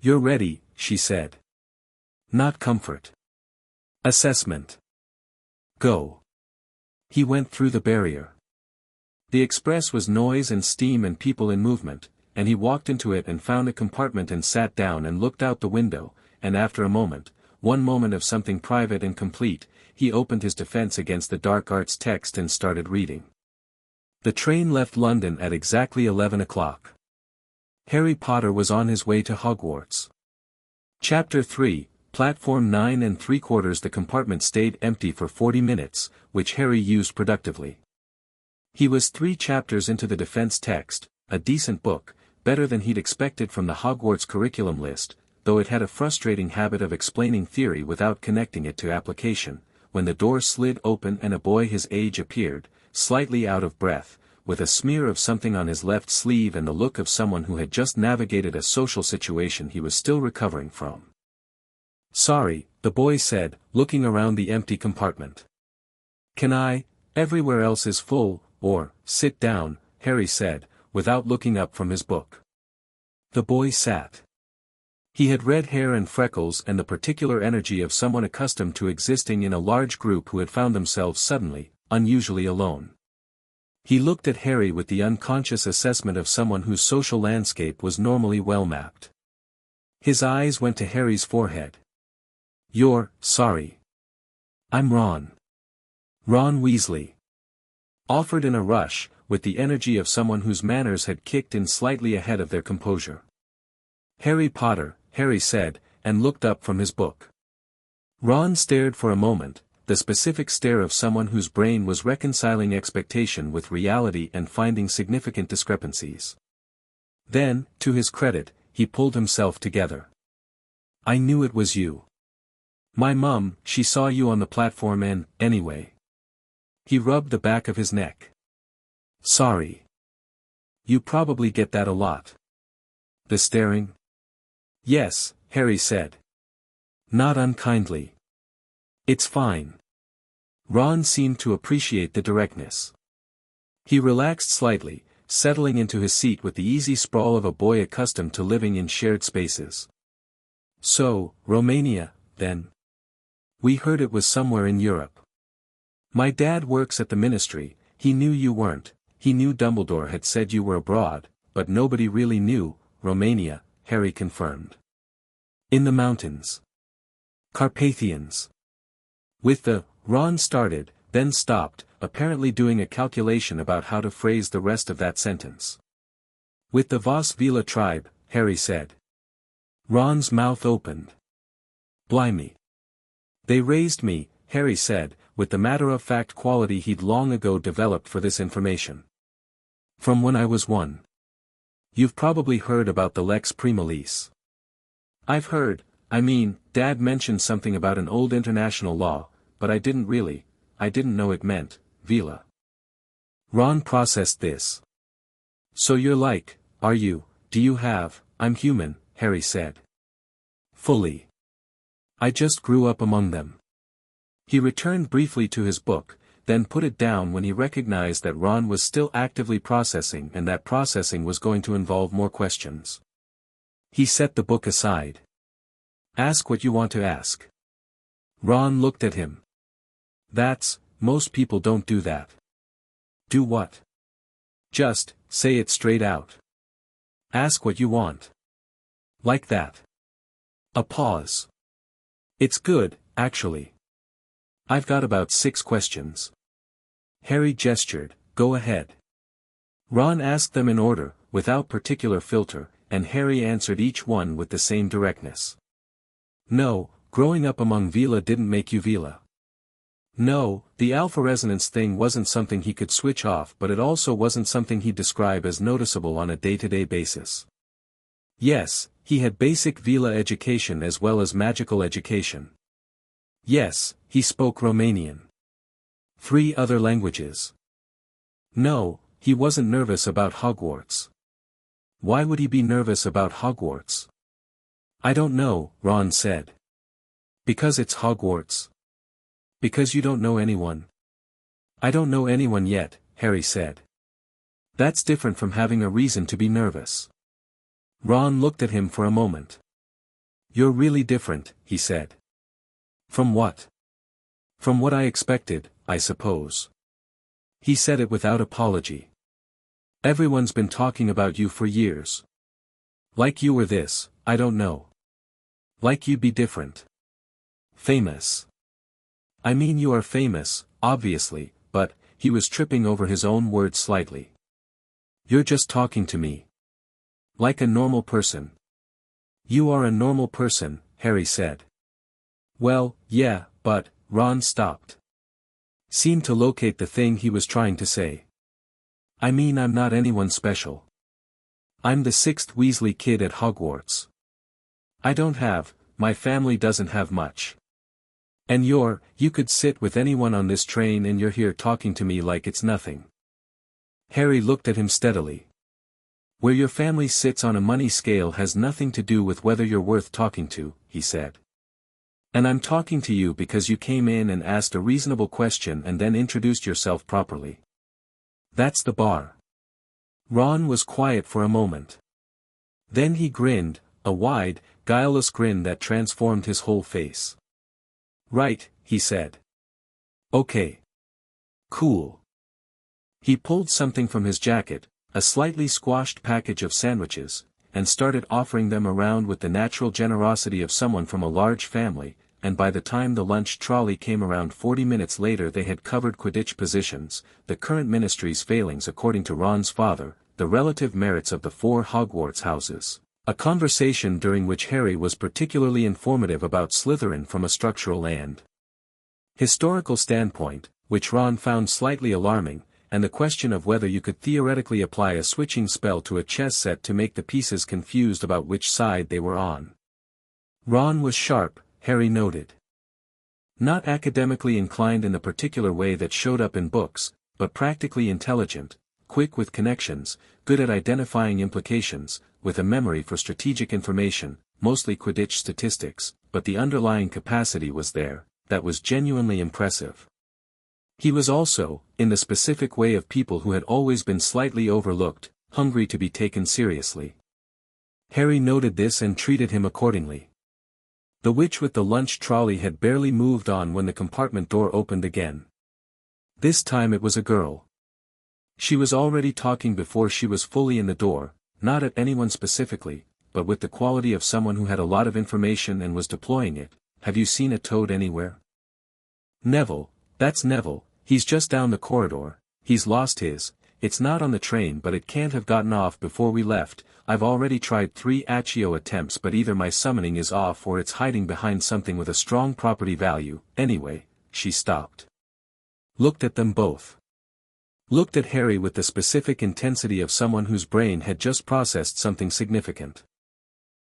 "You're ready," she said. "Not comfort. Assessment. Go." He went through the barrier. The express was noise and steam and people in movement, and he walked into it and found a compartment and sat down and looked out the window, and after a moment, one moment of something private and complete, he opened his Defense Against the Dark Arts text and started reading. The train left London at exactly 11 o'clock. Harry Potter was on his way to Hogwarts. Chapter 3, Platform 9 3/4. The compartment stayed empty for 40 minutes, which Harry used productively. He was 3 chapters into the defense text, a decent book, better than he'd expected from the Hogwarts curriculum list, though it had a frustrating habit of explaining theory without connecting it to application, when the door slid open and a boy his age appeared, slightly out of breath, with a smear of something on his left sleeve and the look of someone who had just navigated a social situation he was still recovering from. "Sorry," the boy said, looking around the empty compartment. "Can I? Everywhere else is full," or, "Sit down," Harry said, without looking up from his book. The boy sat. He had red hair and freckles and the particular energy of someone accustomed to existing in a large group who had found themselves suddenly, unusually alone. He looked at Harry with the unconscious assessment of someone whose social landscape was normally well mapped. His eyes went to Harry's forehead. "You're sorry. I'm Ron. Ron Weasley." Offered in a rush, with the energy of someone whose manners had kicked in slightly ahead of their composure. "Harry Potter," Harry said, and looked up from his book. Ron stared for a moment, the specific stare of someone whose brain was reconciling expectation with reality and finding significant discrepancies. Then, to his credit, he pulled himself together. "I knew it was you. My mum, she saw you on the platform and, anyway." He rubbed the back of his neck. "Sorry. You probably get that a lot." "The staring?" "Yes," Harry said. Not unkindly. "It's fine." Ron seemed to appreciate the directness. He relaxed slightly, settling into his seat with the easy sprawl of a boy accustomed to living in shared spaces. "So, Romania, then?" "We heard it was somewhere in Europe. My dad works at the ministry. He knew you weren't. He knew Dumbledore had said you were abroad, but nobody really knew." "Romania," Harry confirmed. "In the mountains. Carpathians." With the, Ron started, then stopped, apparently doing a calculation about how to phrase the rest of that sentence. "With the Veela tribe," Harry said. Ron's mouth opened. "Blimey. They raised me," Harry said, with the matter-of-fact quality he'd long ago developed for this information. "From when I was 1. You've probably heard about the Lex Primalis." "I've heard, Dad mentioned something about an old international law, but I didn't know it meant, Veela." Ron processed this. "So you're like, do you have, I'm human," Harry said. "Fully. I just grew up among them." He returned briefly to his book, then put it down when he recognized that Ron was still actively processing and that processing was going to involve more questions. He set the book aside. "Ask what you want to ask." Ron looked at him. Most people don't do that." "Do what?" "Just, say it straight out. Ask what you want." "Like that." A pause. "It's good, actually. I've got about 6 questions." Harry gestured, "Go ahead." Ron asked them in order, without particular filter, and Harry answered each one with the same directness. "No, growing up among Veela didn't make you Veela." "No, the alpha resonance thing wasn't something he could switch off, but it also wasn't something he'd describe as noticeable on a day-to-day basis." "Yes, he had basic Veela education as well as magical education." "Yes, he spoke Romanian." 3 other languages." "No, he wasn't nervous about Hogwarts." "Why would he be nervous about Hogwarts?" "I don't know," Ron said. "Because it's Hogwarts?" "Because you don't know anyone." "I don't know anyone yet," Harry said. "That's different from having a reason to be nervous." Ron looked at him for a moment. "You're really different," he said. "From what?" "From what I expected, I suppose." He said it without apology. "Everyone's been talking about you for years. Like you were this, I don't know. Like you'd be different. Famous. You are famous, obviously, but," he was tripping over his own words slightly. "You're just talking to me. Like a normal person." "You are a normal person," Harry said. "Well, yeah, but," Ron stopped. Seemed to locate the thing he was trying to say. I'm not anyone special. I'm the 6th Weasley kid at Hogwarts. My family doesn't have much. And you could sit with anyone on this train and you're here talking to me like it's nothing." Harry looked at him steadily. "Where your family sits on a money scale has nothing to do with whether you're worth talking to," he said. "And I'm talking to you because you came in and asked a reasonable question and then introduced yourself properly. That's the bar." Ron was quiet for a moment. Then he grinned, a wide, guileless grin that transformed his whole face. "Right," he said. "Okay. Cool." He pulled something from his jacket, a slightly squashed package of sandwiches, and started offering them around with the natural generosity of someone from a large family, and by the time the lunch trolley came around 40 minutes later they had covered Quidditch positions, the current ministry's failings according to Ron's father, the relative merits of the 4 Hogwarts houses, a conversation during which Harry was particularly informative about Slytherin from a structural and Historical standpoint, which Ron found slightly alarming, and the question of whether you could theoretically apply a switching spell to a chess set to make the pieces confused about which side they were on. Ron was sharp, Harry noted. Not academically inclined in the particular way that showed up in books, but practically intelligent, quick with connections, good at identifying implications, with a memory for strategic information, mostly Quidditch statistics, but the underlying capacity was there, that was genuinely impressive. He was also, in the specific way of people who had always been slightly overlooked, hungry to be taken seriously. Harry noted this and treated him accordingly. The witch with the lunch trolley had barely moved on when the compartment door opened again. This time it was a girl. She was already talking before she was fully in the door, not at anyone specifically, but with the quality of someone who had a lot of information and was deploying it. Have you seen a toad anywhere? Neville, that's Neville, he's just down the corridor, he's lost his, it's not on the train but it can't have gotten off before we left. I've already tried 3 Accio attempts but either my summoning is off or it's hiding behind something with a strong property value. Anyway, she stopped. Looked at them both. Looked at Harry with the specific intensity of someone whose brain had just processed something significant.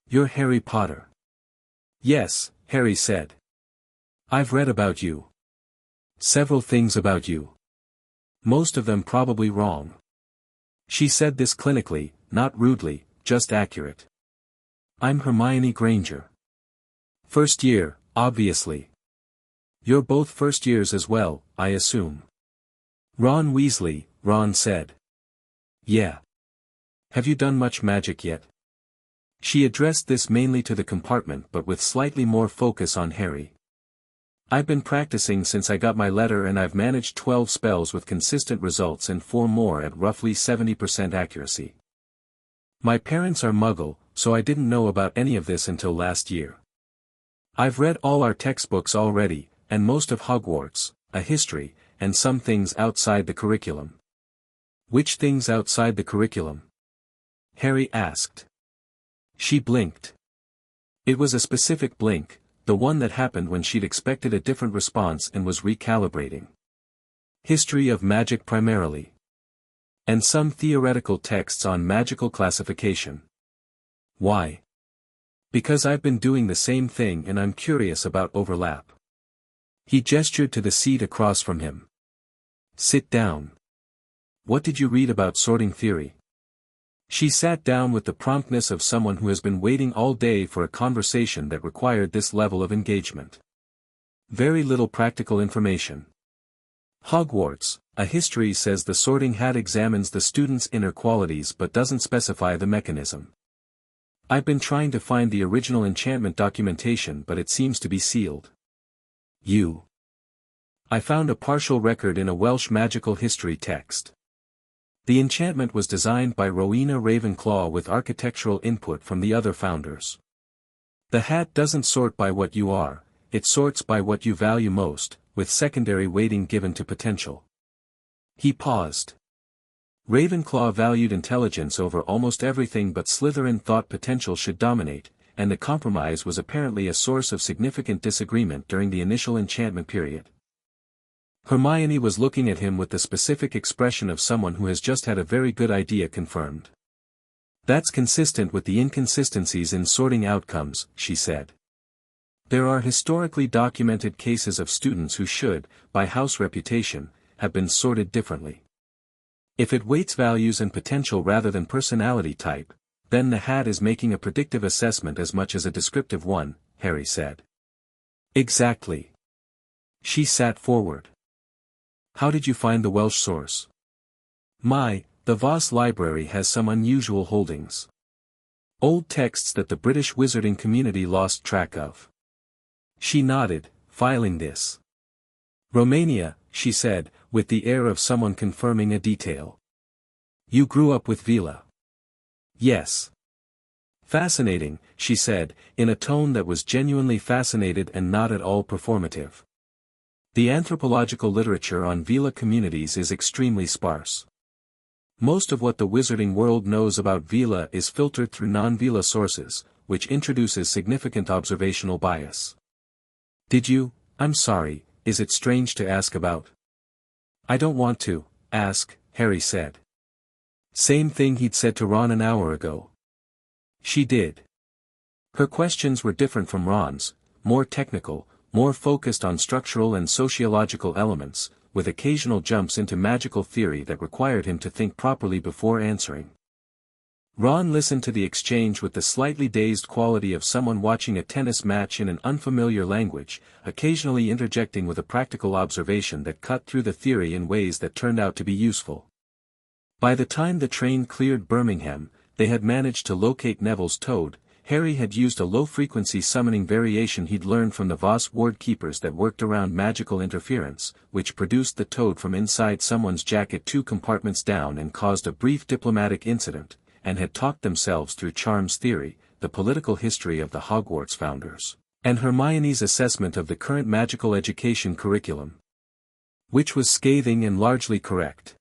You're Harry Potter. Yes, Harry said. I've read about you. Several things about you. Most of them probably wrong. She said this clinically, not rudely, just accurate. I'm Hermione Granger. First year, obviously. You're both first years as well, I assume. Ron Weasley, Ron said. Yeah. Have you done much magic yet? She addressed this mainly to the compartment but with slightly more focus on Harry. I've been practicing since I got my letter and I've managed 12 spells with consistent results and 4 more at roughly 70% accuracy. My parents are Muggle, so I didn't know about any of this until last year. I've read all our textbooks already, and most of Hogwarts, a history, and some things outside the curriculum. Which things outside the curriculum? Harry asked. She blinked. It was a specific blink, the one that happened when she'd expected a different response and was recalibrating. History of magic primarily. And some theoretical texts on magical classification. Why? Because I've been doing the same thing and I'm curious about overlap. He gestured to the seat across from him. Sit down. What did you read about sorting theory? She sat down with the promptness of someone who has been waiting all day for a conversation that required this level of engagement. Very little practical information. Hogwarts, a history says the sorting hat examines the student's inner qualities but doesn't specify the mechanism. I've been trying to find the original enchantment documentation but it seems to be sealed. I found a partial record in a Welsh magical history text. The enchantment was designed by Rowena Ravenclaw with architectural input from the other founders. The hat doesn't sort by what you are, it sorts by what you value most, with secondary weighting given to potential. He paused. Ravenclaw valued intelligence over almost everything but Slytherin thought potential should dominate, and the compromise was apparently a source of significant disagreement during the initial enchantment period. Hermione was looking at him with the specific expression of someone who has just had a very good idea confirmed. That's consistent with the inconsistencies in sorting outcomes, she said. There are historically documented cases of students who should, by house reputation, have been sorted differently. If it weights values and potential rather than personality type, then the hat is making a predictive assessment as much as a descriptive one, Harry said. Exactly. She sat forward. How did you find the Welsh source? The Voss Library has some unusual holdings. Old texts that the British wizarding community lost track of. She nodded, filing this. Romania, she said, with the air of someone confirming a detail. You grew up with Veela. Yes. Fascinating, she said, in a tone that was genuinely fascinated and not at all performative. The anthropological literature on Veela communities is extremely sparse. Most of what the wizarding world knows about Veela is filtered through non-Veela sources, which introduces significant observational bias. I'm sorry, is it strange to ask about? I don't want to ask, Harry said. Same thing he'd said to Ron an hour ago. She did. Her questions were different from Ron's, more technical, more focused on structural and sociological elements, with occasional jumps into magical theory that required him to think properly before answering. Ron listened to the exchange with the slightly dazed quality of someone watching a tennis match in an unfamiliar language, occasionally interjecting with a practical observation that cut through the theory in ways that turned out to be useful. By the time the train cleared Birmingham, they had managed to locate Neville's toad. Harry had used a low-frequency summoning variation he'd learned from the Voss ward keepers that worked around magical interference, which produced the toad from inside someone's jacket 2 compartments down and caused a brief diplomatic incident, and had talked themselves through Charm's theory, the political history of the Hogwarts founders, and Hermione's assessment of the current magical education curriculum, which was scathing and largely correct.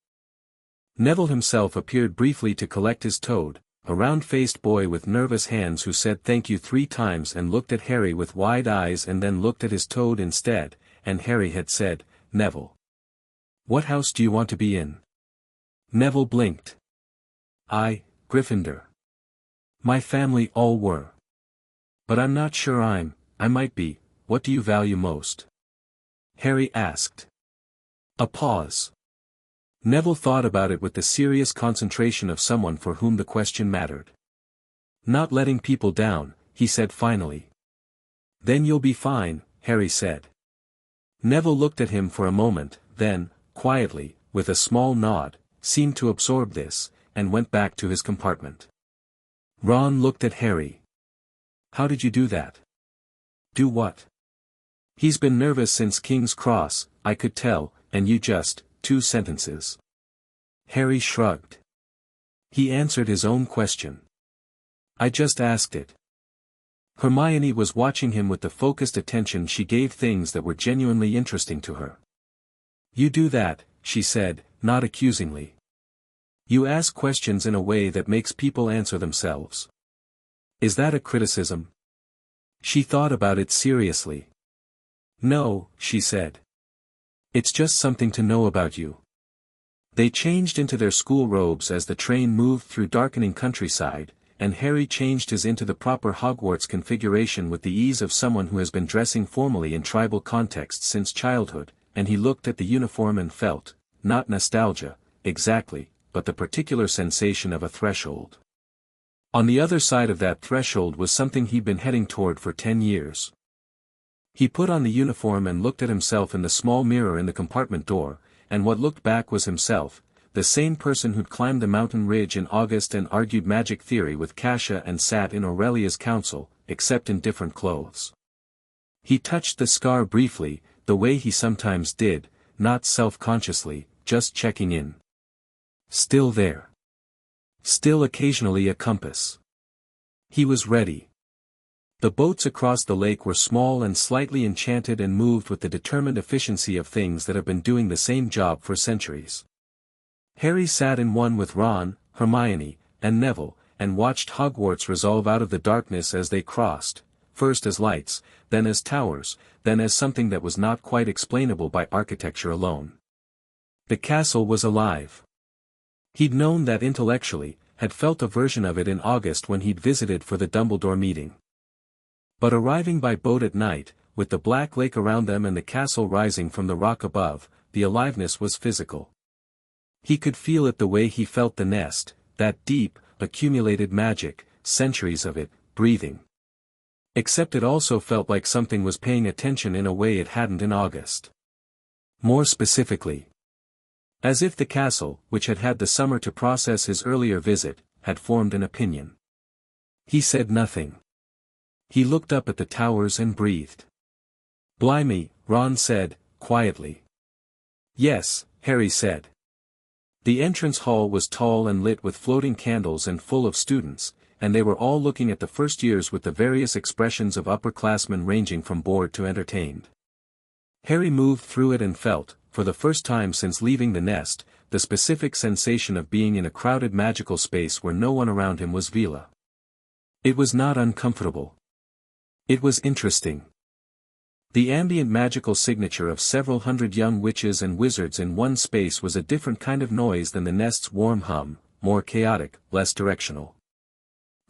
Neville himself appeared briefly to collect his toad, a round-faced boy with nervous hands who said thank you 3 times and looked at Harry with wide eyes and then looked at his toad instead, and Harry had said, "Neville, what house do you want to be in?" Neville blinked. Gryffindor. My family all were. But I'm not sure I might be. What do you value most? Harry asked. A pause. Neville thought about it with the serious concentration of someone for whom the question mattered. Not letting people down, he said finally. Then you'll be fine, Harry said. Neville looked at him for a moment, then, quietly, with a small nod, seemed to absorb this, and went back to his compartment. Ron looked at Harry. How did you do that? Do what? He's been nervous since King's Cross, I could tell, and you just, 2 sentences. Harry shrugged. He answered his own question. I just asked it. Hermione was watching him with the focused attention she gave things that were genuinely interesting to her. You do that, she said, not accusingly. You ask questions in a way that makes people answer themselves. Is that a criticism? She thought about it seriously. No, she said. It's just something to know about you. They changed into their school robes as the train moved through darkening countryside, and Harry changed his into the proper Hogwarts configuration with the ease of someone who has been dressing formally in tribal contexts since childhood, and he looked at the uniform and felt, not nostalgia, exactly, but the particular sensation of a threshold. On the other side of that threshold was something he'd been heading toward for 10 years. He put on the uniform and looked at himself in the small mirror in the compartment door, and what looked back was himself, the same person who'd climbed the mountain ridge in August and argued magic theory with Kasia and sat in Aurelia's council, except in different clothes. He touched the scar briefly, the way he sometimes did, not self-consciously, just checking in. Still there. Still occasionally a compass. He was ready. The boats across the lake were small and slightly enchanted and moved with the determined efficiency of things that have been doing the same job for centuries. Harry sat in one with Ron, Hermione, and Neville, and watched Hogwarts resolve out of the darkness as they crossed, first as lights, then as towers, then as something that was not quite explainable by architecture alone. The castle was alive. He'd known that intellectually, had felt a version of it in August when he'd visited for the Dumbledore meeting. But arriving by boat at night, with the black lake around them and the castle rising from the rock above, the aliveness was physical. He could feel it the way he felt the nest, that deep, accumulated magic, centuries of it, breathing. Except it also felt like something was paying attention in a way it hadn't in August. More specifically, as if the castle, which had had the summer to process his earlier visit, had formed an opinion. He said nothing. He looked up at the towers and breathed. Blimey, Ron said, quietly. Yes, Harry said. The entrance hall was tall and lit with floating candles and full of students, and they were all looking at the first years with the various expressions of upperclassmen ranging from bored to entertained. Harry moved through it and felt, for the first time since leaving the nest, the specific sensation of being in a crowded magical space where no one around him was Veela. It was not uncomfortable. It was interesting. The ambient magical signature of several hundred young witches and wizards in one space was a different kind of noise than the nest's warm hum, more chaotic, less directional.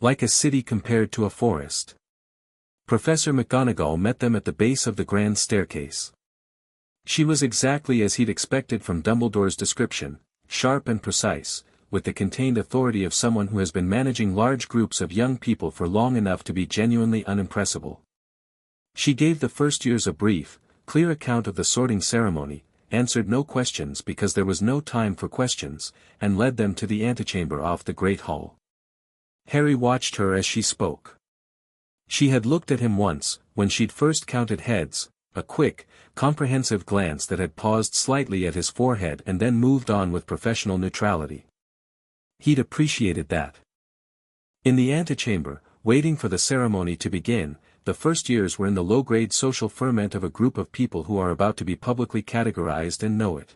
Like a city compared to a forest. Professor McGonagall met them at the base of the grand staircase. She was exactly as he'd expected from Dumbledore's description, sharp and precise, with the contained authority of someone who has been managing large groups of young people for long enough to be genuinely unimpressible. She gave the first years a brief, clear account of the sorting ceremony, answered no questions because there was no time for questions, and led them to the antechamber off the Great Hall. Harry watched her as she spoke. She had looked at him once, when she'd first counted heads, a quick, comprehensive glance that had paused slightly at his forehead and then moved on with professional neutrality. He'd appreciated that. In the antechamber, waiting for the ceremony to begin, the first years were in the low-grade social ferment of a group of people who are about to be publicly categorized and know it.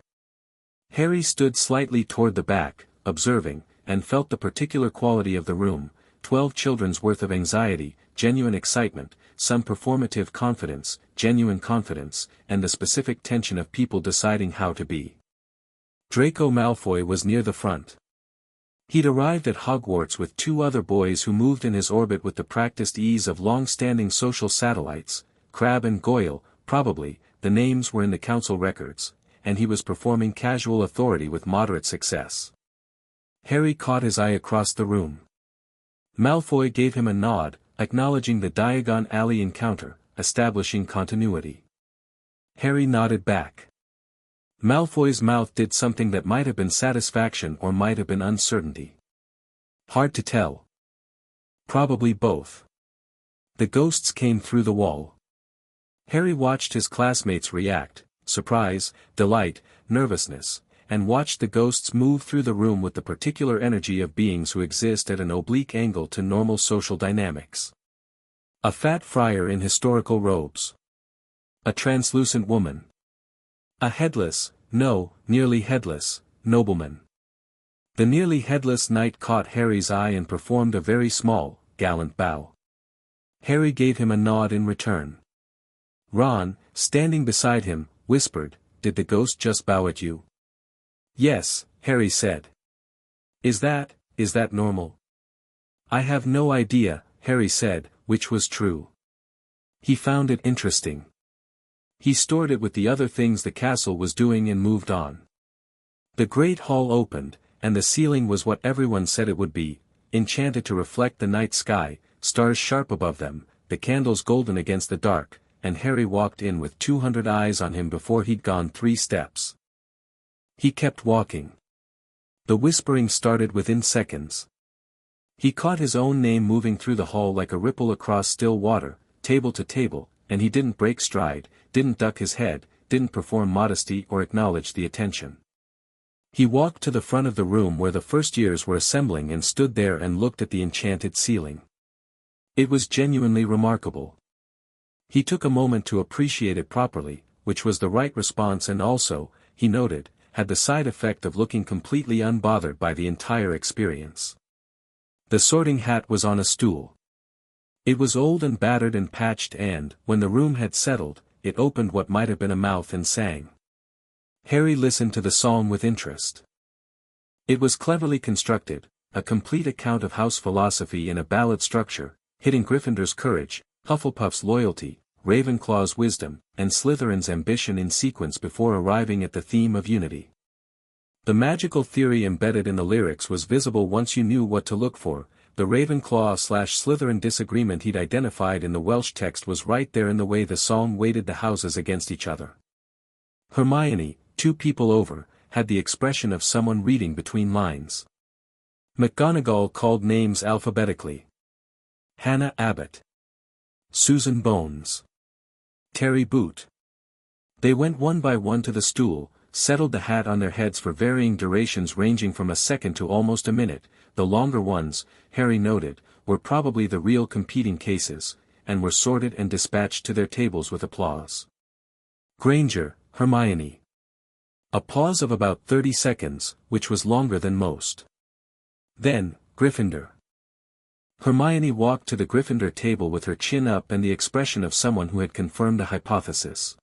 Harry stood slightly toward the back, observing, and felt the particular quality of the room, 12 children's worth of anxiety, genuine excitement, some performative confidence, genuine confidence, and the specific tension of people deciding how to be. Draco Malfoy was near the front. He'd arrived at Hogwarts with 2 other boys who moved in his orbit with the practiced ease of long-standing social satellites, Crabbe and Goyle, probably, the names were in the council records, and he was performing casual authority with moderate success. Harry caught his eye across the room. Malfoy gave him a nod, acknowledging the Diagon Alley encounter, establishing continuity. Harry nodded back. Malfoy's mouth did something that might have been satisfaction or might have been uncertainty. Hard to tell. Probably both. The ghosts came through the wall. Harry watched his classmates react, surprise, delight, nervousness, and watched the ghosts move through the room with the particular energy of beings who exist at an oblique angle to normal social dynamics. A fat friar in historical robes. A translucent woman. A headless, no, nearly headless, nobleman. The nearly headless knight caught Harry's eye and performed a very small, gallant bow. Harry gave him a nod in return. Ron, standing beside him, whispered, "Did the ghost just bow at you?" "Yes," Harry said. Is that normal?" "I have no idea," Harry said, which was true. He found it interesting. He stored it with the other things the castle was doing and moved on. The great hall opened, and the ceiling was what everyone said it would be, enchanted to reflect the night sky, stars sharp above them, the candles golden against the dark, and Harry walked in with 200 eyes on him before he'd gone 3 steps. He kept walking. The whispering started within seconds. He caught his own name moving through the hall like a ripple across still water, table to table, and he didn't break stride, didn't duck his head, didn't perform modesty or acknowledge the attention. He walked to the front of the room where the first years were assembling and stood there and looked at the enchanted ceiling. It was genuinely remarkable. He took a moment to appreciate it properly, which was the right response and also, he noted, had the side effect of looking completely unbothered by the entire experience. The sorting hat was on a stool. It was old and battered and patched and, when the room had settled, it opened what might have been a mouth and sang. Harry listened to the song with interest. It was cleverly constructed, a complete account of house philosophy in a ballad structure, hitting Gryffindor's courage, Hufflepuff's loyalty, Ravenclaw's wisdom, and Slytherin's ambition in sequence before arriving at the theme of unity. The magical theory embedded in the lyrics was visible once you knew what to look for. The Ravenclaw/Slytherin disagreement he'd identified in the Welsh text was right there in the way the song weighted the houses against each other. Hermione, 2 people over, had the expression of someone reading between lines. McGonagall called names alphabetically. Hannah Abbott. Susan Bones. Terry Boot. They went one by one to the stool, settled the hat on their heads for varying durations ranging from a second to almost a minute. The longer ones, Harry noted, were probably the real competing cases, and were sorted and dispatched to their tables with applause. Granger, Hermione. A pause of about 30 seconds, which was longer than most. Then, Gryffindor. Hermione walked to the Gryffindor table with her chin up and the expression of someone who had confirmed a hypothesis.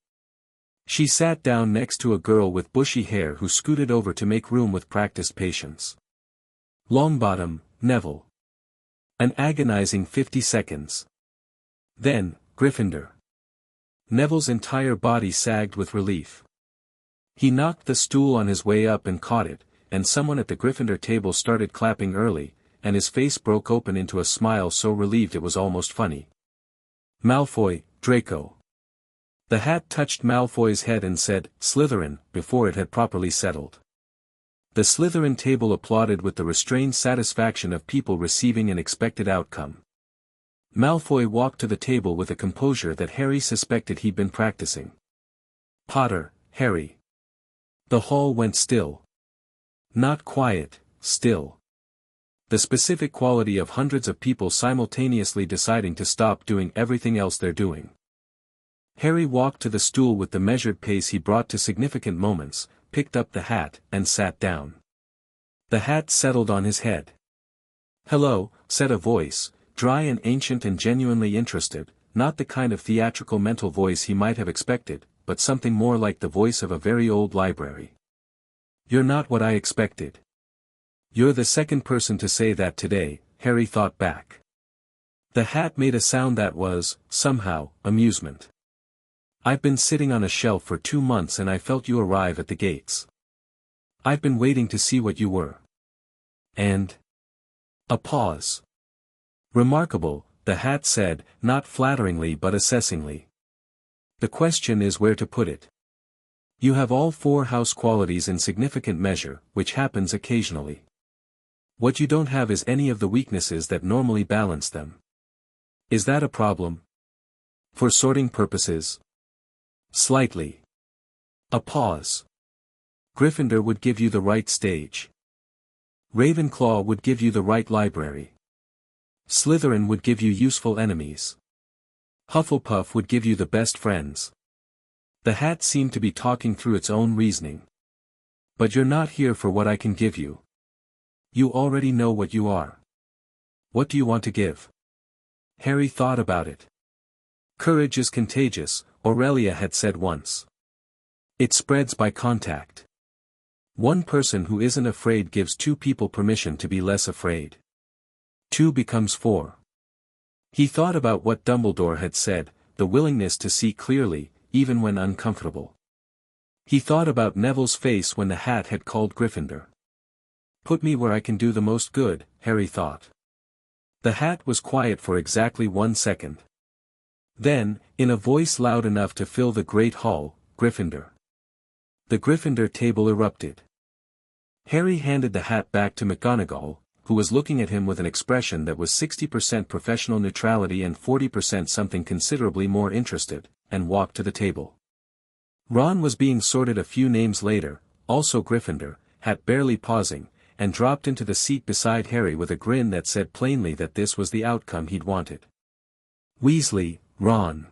She sat down next to a girl with bushy hair who scooted over to make room with practiced patience. Longbottom, Neville. An agonizing 50 seconds. Then, Gryffindor. Neville's entire body sagged with relief. He knocked the stool on his way up and caught it, and someone at the Gryffindor table started clapping early, and his face broke open into a smile so relieved it was almost funny. Malfoy, Draco. The hat touched Malfoy's head and said, Slytherin, before it had properly settled. The Slytherin table applauded with the restrained satisfaction of people receiving an expected outcome. Malfoy walked to the table with a composure that Harry suspected he'd been practicing. Potter, Harry. The hall went still. Not quiet, still. The specific quality of hundreds of people simultaneously deciding to stop doing everything else they're doing. Harry walked to the stool with the measured pace he brought to significant moments, picked up the hat, and sat down. The hat settled on his head. Hello, said a voice, dry and ancient and genuinely interested, not the kind of theatrical mental voice he might have expected, but something more like the voice of a very old library. You're not what I expected. You're the second person to say that today, Harry thought back. The hat made a sound that was, somehow, amusement. I've been sitting on a shelf for 2 months and I felt you arrive at the gates. I've been waiting to see what you were. And? A pause. Remarkable, the hat said, not flatteringly but assessingly. The question is where to put it. You have all 4 house qualities in significant measure, which happens occasionally. What you don't have is any of the weaknesses that normally balance them. Is that a problem? For sorting purposes? Slightly. A pause. Gryffindor would give you the right stage. Ravenclaw would give you the right library. Slytherin would give you useful enemies. Hufflepuff would give you the best friends. The hat seemed to be talking through its own reasoning. But you're not here for what I can give you. You already know what you are. What do you want to give? Harry thought about it. Courage is contagious, Aurelia had said once. It spreads by contact. One person who isn't afraid gives 2 people permission to be less afraid. 2 becomes 4. He thought about what Dumbledore had said, the willingness to see clearly, even when uncomfortable. He thought about Neville's face when the hat had called Gryffindor. Put me where I can do the most good, Harry thought. The hat was quiet for exactly 1 second. Then, in a voice loud enough to fill the great hall, Gryffindor. The Gryffindor table erupted. Harry handed the hat back to McGonagall, who was looking at him with an expression that was 60% professional neutrality and 40% something considerably more interested, and walked to the table. Ron was being sorted a few names later, also Gryffindor, hat barely pausing, and dropped into the seat beside Harry with a grin that said plainly that this was the outcome he'd wanted. Weasley, Ron.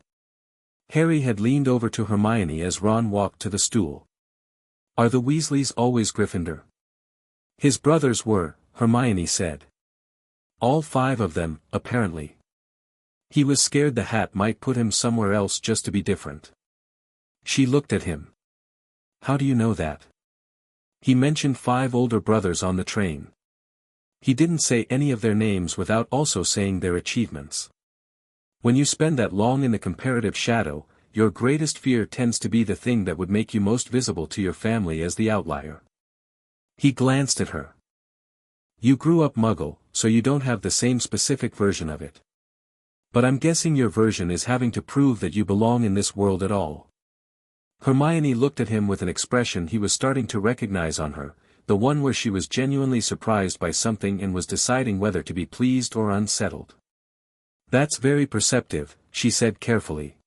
Harry had leaned over to Hermione as Ron walked to the stool. Are the Weasleys always Gryffindor? His brothers were, Hermione said. All 5 of them, apparently. He was scared the hat might put him somewhere else just to be different. She looked at him. How do you know that? He mentioned 5 older brothers on the train. He didn't say any of their names without also saying their achievements. When you spend that long in the comparative shadow, your greatest fear tends to be the thing that would make you most visible to your family as the outlier. He glanced at her. You grew up Muggle, so you don't have the same specific version of it. But I'm guessing your version is having to prove that you belong in this world at all. Hermione looked at him with an expression he was starting to recognize on her, the one where she was genuinely surprised by something and was deciding whether to be pleased or unsettled. That's very perceptive, she said carefully.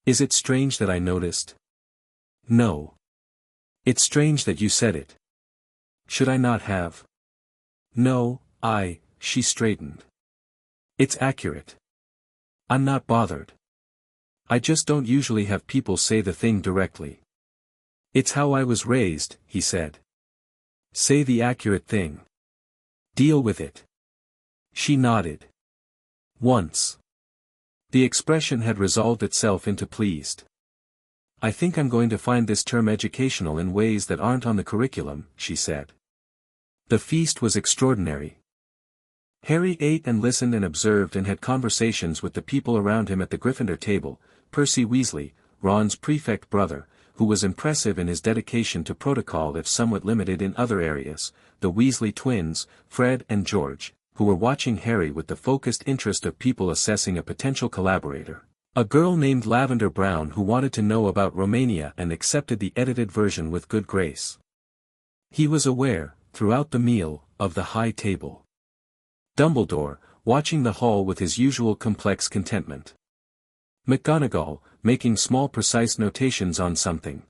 Is it strange that I noticed? No. It's strange that you said it. Should I not have? No, she straightened. It's accurate. I'm not bothered. I just don't usually have people say the thing directly. It's how I was raised, he said. Say the accurate thing. Deal with it. She nodded. Once. The expression had resolved itself into pleased. I think I'm going to find this term educational in ways that aren't on the curriculum, she said. The feast was extraordinary. Harry ate and listened and observed and had conversations with the people around him at the Gryffindor table. Percy Weasley, Ron's prefect brother, who was impressive in his dedication to protocol if somewhat limited in other areas, the Weasley twins, Fred and George, who were watching Harry with the focused interest of people assessing a potential collaborator. A girl named Lavender Brown who wanted to know about Romania and accepted the edited version with good grace. He was aware, throughout the meal, of the high table. Dumbledore, watching the hall with his usual complex contentment. McGonagall, making small precise notations on something.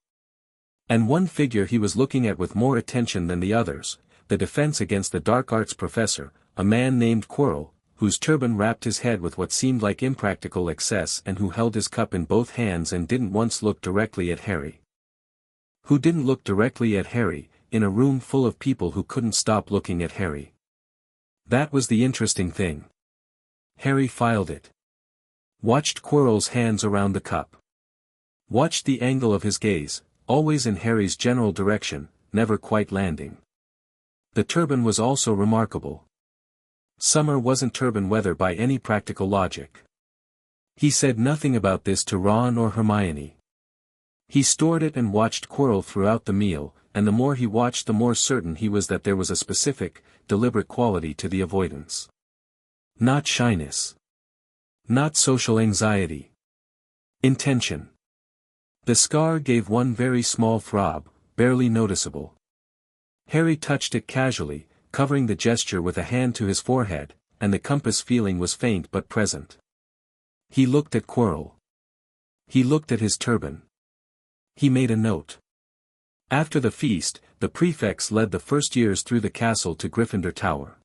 And one figure he was looking at with more attention than the others, the Defense Against the Dark Arts professor, a man named Quirrell, whose turban wrapped his head with what seemed like impractical excess and who held his cup in both hands and didn't once look directly at Harry. Who didn't look directly at Harry, in a room full of people who couldn't stop looking at Harry. That was the interesting thing. Harry filed it. Watched Quirrell's hands around the cup. Watched the angle of his gaze, always in Harry's general direction, never quite landing. The turban was also remarkable. Summer wasn't turban weather by any practical logic. He said nothing about this to Ron or Hermione. He stored it and watched Quirrell throughout the meal, and the more he watched the more certain he was that there was a specific, deliberate quality to the avoidance. Not shyness. Not social anxiety. Intention. The scar gave one very small throb, barely noticeable. Harry touched it casually, covering the gesture with a hand to his forehead, and the compass feeling was faint but present. He looked at Quirrell. He looked at his turban. He made a note. After the feast, the prefects led the first years through the castle to Gryffindor Tower.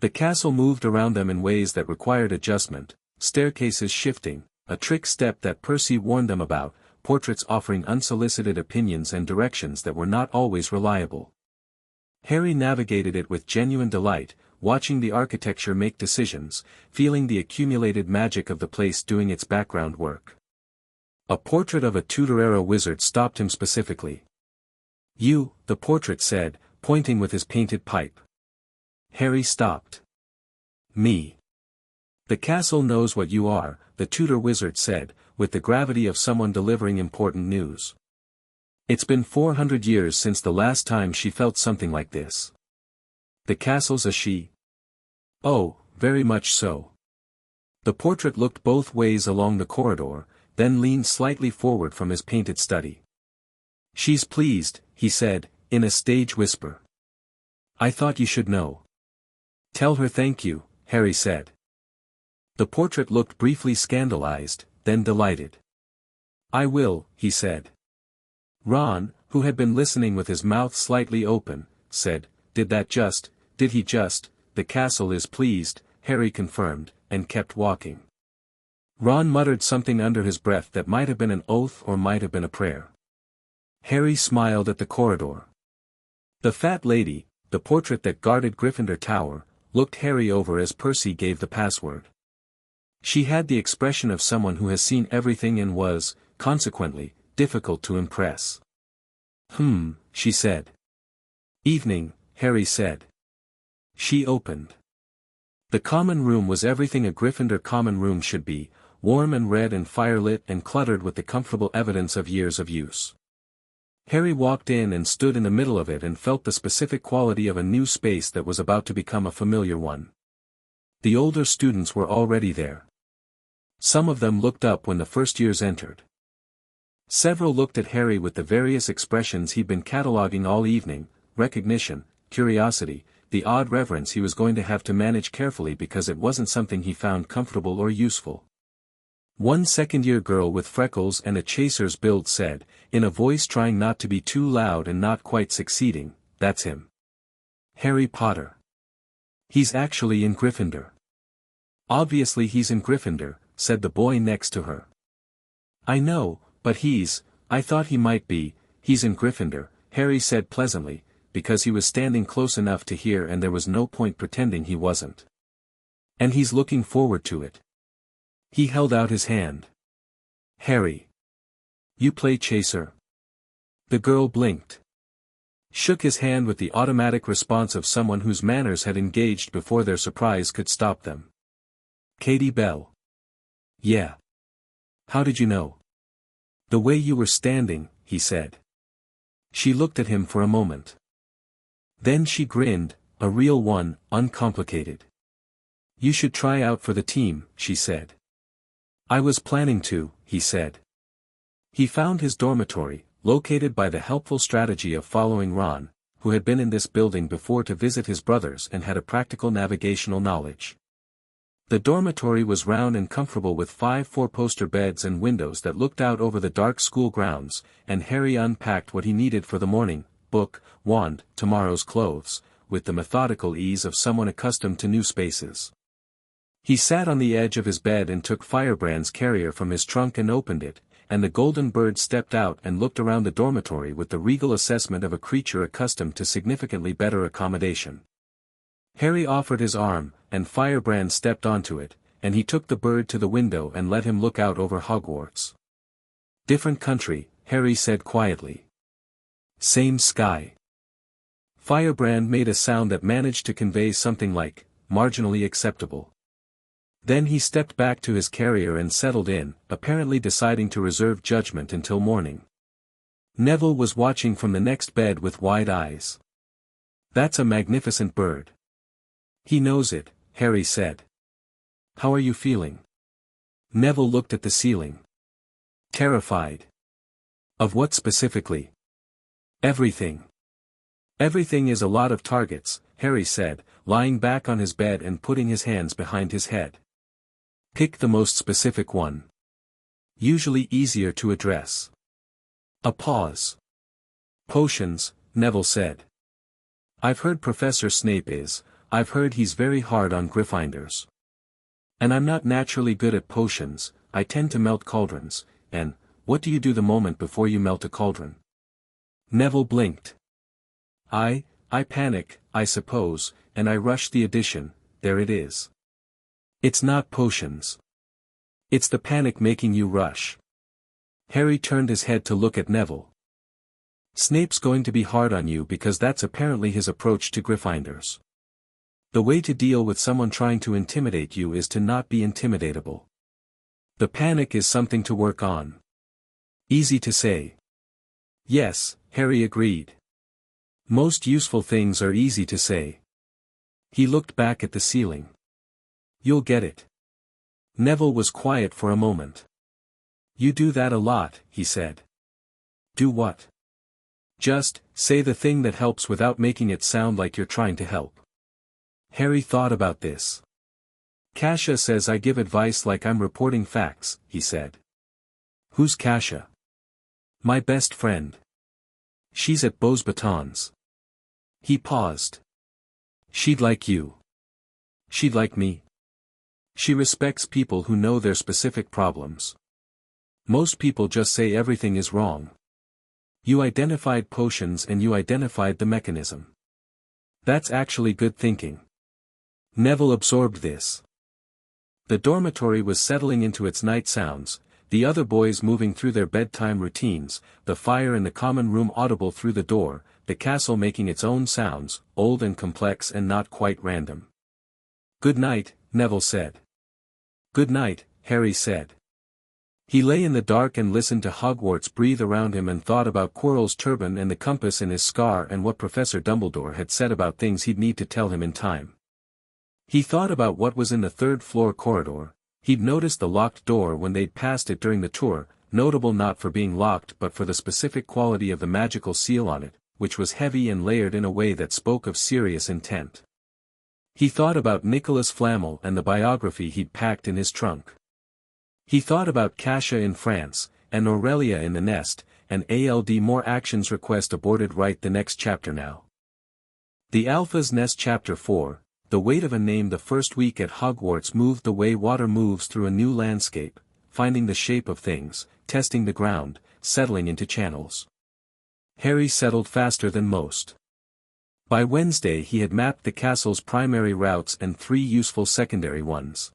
The castle moved around them in ways that required adjustment, staircases shifting, a trick step that Percy warned them about, portraits offering unsolicited opinions and directions that were not always reliable. Harry navigated it with genuine delight, watching the architecture make decisions, feeling the accumulated magic of the place doing its background work. A portrait of a Tudor-era wizard stopped him specifically. You, the portrait said, pointing with his painted pipe. Harry stopped. Me. The castle knows what you are, the Tudor wizard said, with the gravity of someone delivering important news. It's been 400 years since the last time she felt something like this. The castle's a she? Oh, very much so. The portrait looked both ways along the corridor, then leaned slightly forward from his painted study. She's pleased, he said, in a stage whisper. I thought you should know. Tell her thank you, Harry said. The portrait looked briefly scandalized, then delighted. I will, he said. Ron, who had been listening with his mouth slightly open, said, Did he just, the castle is pleased, Harry confirmed, and kept walking. Ron muttered something under his breath that might have been an oath or might have been a prayer. Harry smiled at the corridor. The fat lady, the portrait that guarded Gryffindor Tower, looked Harry over as Percy gave the password. She had the expression of someone who has seen everything and was, consequently, difficult to impress. She said. Evening, Harry said. She opened. The common room was everything a Gryffindor common room should be, warm and red and firelit and cluttered with the comfortable evidence of years of use. Harry walked in and stood in the middle of it and felt the specific quality of a new space that was about to become a familiar one. The older students were already there. Some of them looked up when the first years entered. Several looked at Harry with the various expressions he'd been cataloging all evening, recognition, curiosity, the odd reverence he was going to have to manage carefully because it wasn't something he found comfortable or useful. One second-year girl with freckles and a chaser's build said, in a voice trying not to be too loud and not quite succeeding, That's him. Harry Potter. He's actually in Gryffindor. Obviously he's in Gryffindor, said the boy next to her. I know, but I thought he might be, he's in Gryffindor, Harry said pleasantly, because he was standing close enough to hear and there was no point pretending he wasn't. And he's looking forward to it. He held out his hand. Harry. You play chaser? The girl blinked. Shook his hand with the automatic response of someone whose manners had engaged before their surprise could stop them. Katie Bell. Yeah. How did you know? The way you were standing, he said. She looked at him for a moment. Then she grinned, a real one, uncomplicated. You should try out for the team, she said. I was planning to, he said. He found his dormitory, located by the helpful strategy of following Ron, who had been in this building before to visit his brothers and had a practical navigational knowledge. The dormitory was round and comfortable with 5 four-poster beds and windows that looked out over the dark school grounds, and Harry unpacked what he needed for the morning, book, wand, tomorrow's clothes, with the methodical ease of someone accustomed to new spaces. He sat on the edge of his bed and took Firebrand's carrier from his trunk and opened it, and the golden bird stepped out and looked around the dormitory with the regal assessment of a creature accustomed to significantly better accommodation. Harry offered his arm, and Firebrand stepped onto it, and he took the bird to the window and let him look out over Hogwarts. Different country, Harry said quietly. Same sky. Firebrand made a sound that managed to convey something like, marginally acceptable. Then he stepped back to his carrier and settled in, apparently deciding to reserve judgment until morning. Neville was watching from the next bed with wide eyes. That's a magnificent bird. He knows it, Harry said. How are you feeling? Neville looked at the ceiling. Terrified. Of what specifically? Everything. Everything is a lot of targets, Harry said, lying back on his bed and putting his hands behind his head. Pick the most specific one. Usually easier to address. A pause. Potions, Neville said. I've heard Professor Snape is, I've heard he's very hard on Gryffindors. And I'm not naturally good at potions, I tend to melt cauldrons, and, what do you do the moment before you melt a cauldron? Neville blinked. I panic, I suppose, and I rush the addition, there it is. It's not potions. It's the panic making you rush. Harry turned his head to look at Neville. Snape's going to be hard on you because that's apparently his approach to Gryffindors. The way to deal with someone trying to intimidate you is to not be intimidatable. The panic is something to work on. Easy to say. Yes, Harry agreed. Most useful things are easy to say. He looked back at the ceiling. You'll get it. Neville was quiet for a moment. You do that a lot, he said. Do what? Just, say the thing that helps without making it sound like you're trying to help. Harry thought about this. Kasia says I give advice like I'm reporting facts, he said. Who's Kasia? My best friend. She's at Beau's Batons. He paused. She'd like you. She'd like me. She respects people who know their specific problems. Most people just say everything is wrong. You identified potions and you identified the mechanism. That's actually good thinking. Neville absorbed this. The dormitory was settling into its night sounds, the other boys moving through their bedtime routines, the fire in the common room audible through the door, the castle making its own sounds, old and complex and not quite random. Good night, Neville said. Good night, Harry said. He lay in the dark and listened to Hogwarts breathe around him and thought about Quirrell's turban and the compass in his scar and what Professor Dumbledore had said about things he'd need to tell him in time. He thought about what was in the third-floor corridor. He'd noticed the locked door when they'd passed it during the tour, notable not for being locked but for the specific quality of the magical seal on it, which was heavy and layered in a way that spoke of serious intent. He thought about Nicholas Flamel and the biography he'd packed in his trunk. He thought about Kasia in France, and Aurelia in the nest, and ALD more actions request aborted write the next chapter now. The Alpha's Nest Chapter 4, The weight of a name. The first week at Hogwarts moved the way water moves through a new landscape, finding the shape of things, testing the ground, settling into channels. Harry settled faster than most. By Wednesday he had mapped the castle's primary routes and 3 useful secondary ones.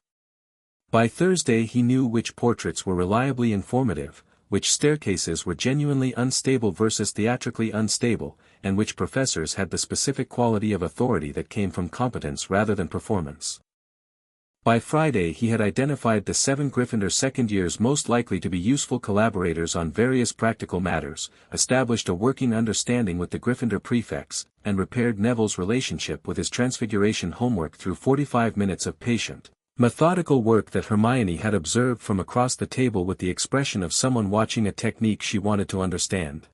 By Thursday he knew which portraits were reliably informative, which staircases were genuinely unstable versus theatrically unstable, and which professors had the specific quality of authority that came from competence rather than performance. By Friday he had identified the 7 Gryffindor second years most likely to be useful collaborators on various practical matters, established a working understanding with the Gryffindor prefects, and repaired Neville's relationship with his Transfiguration homework through 45 minutes of patient, methodical work that Hermione had observed from across the table with the expression of someone watching a technique she wanted to understand.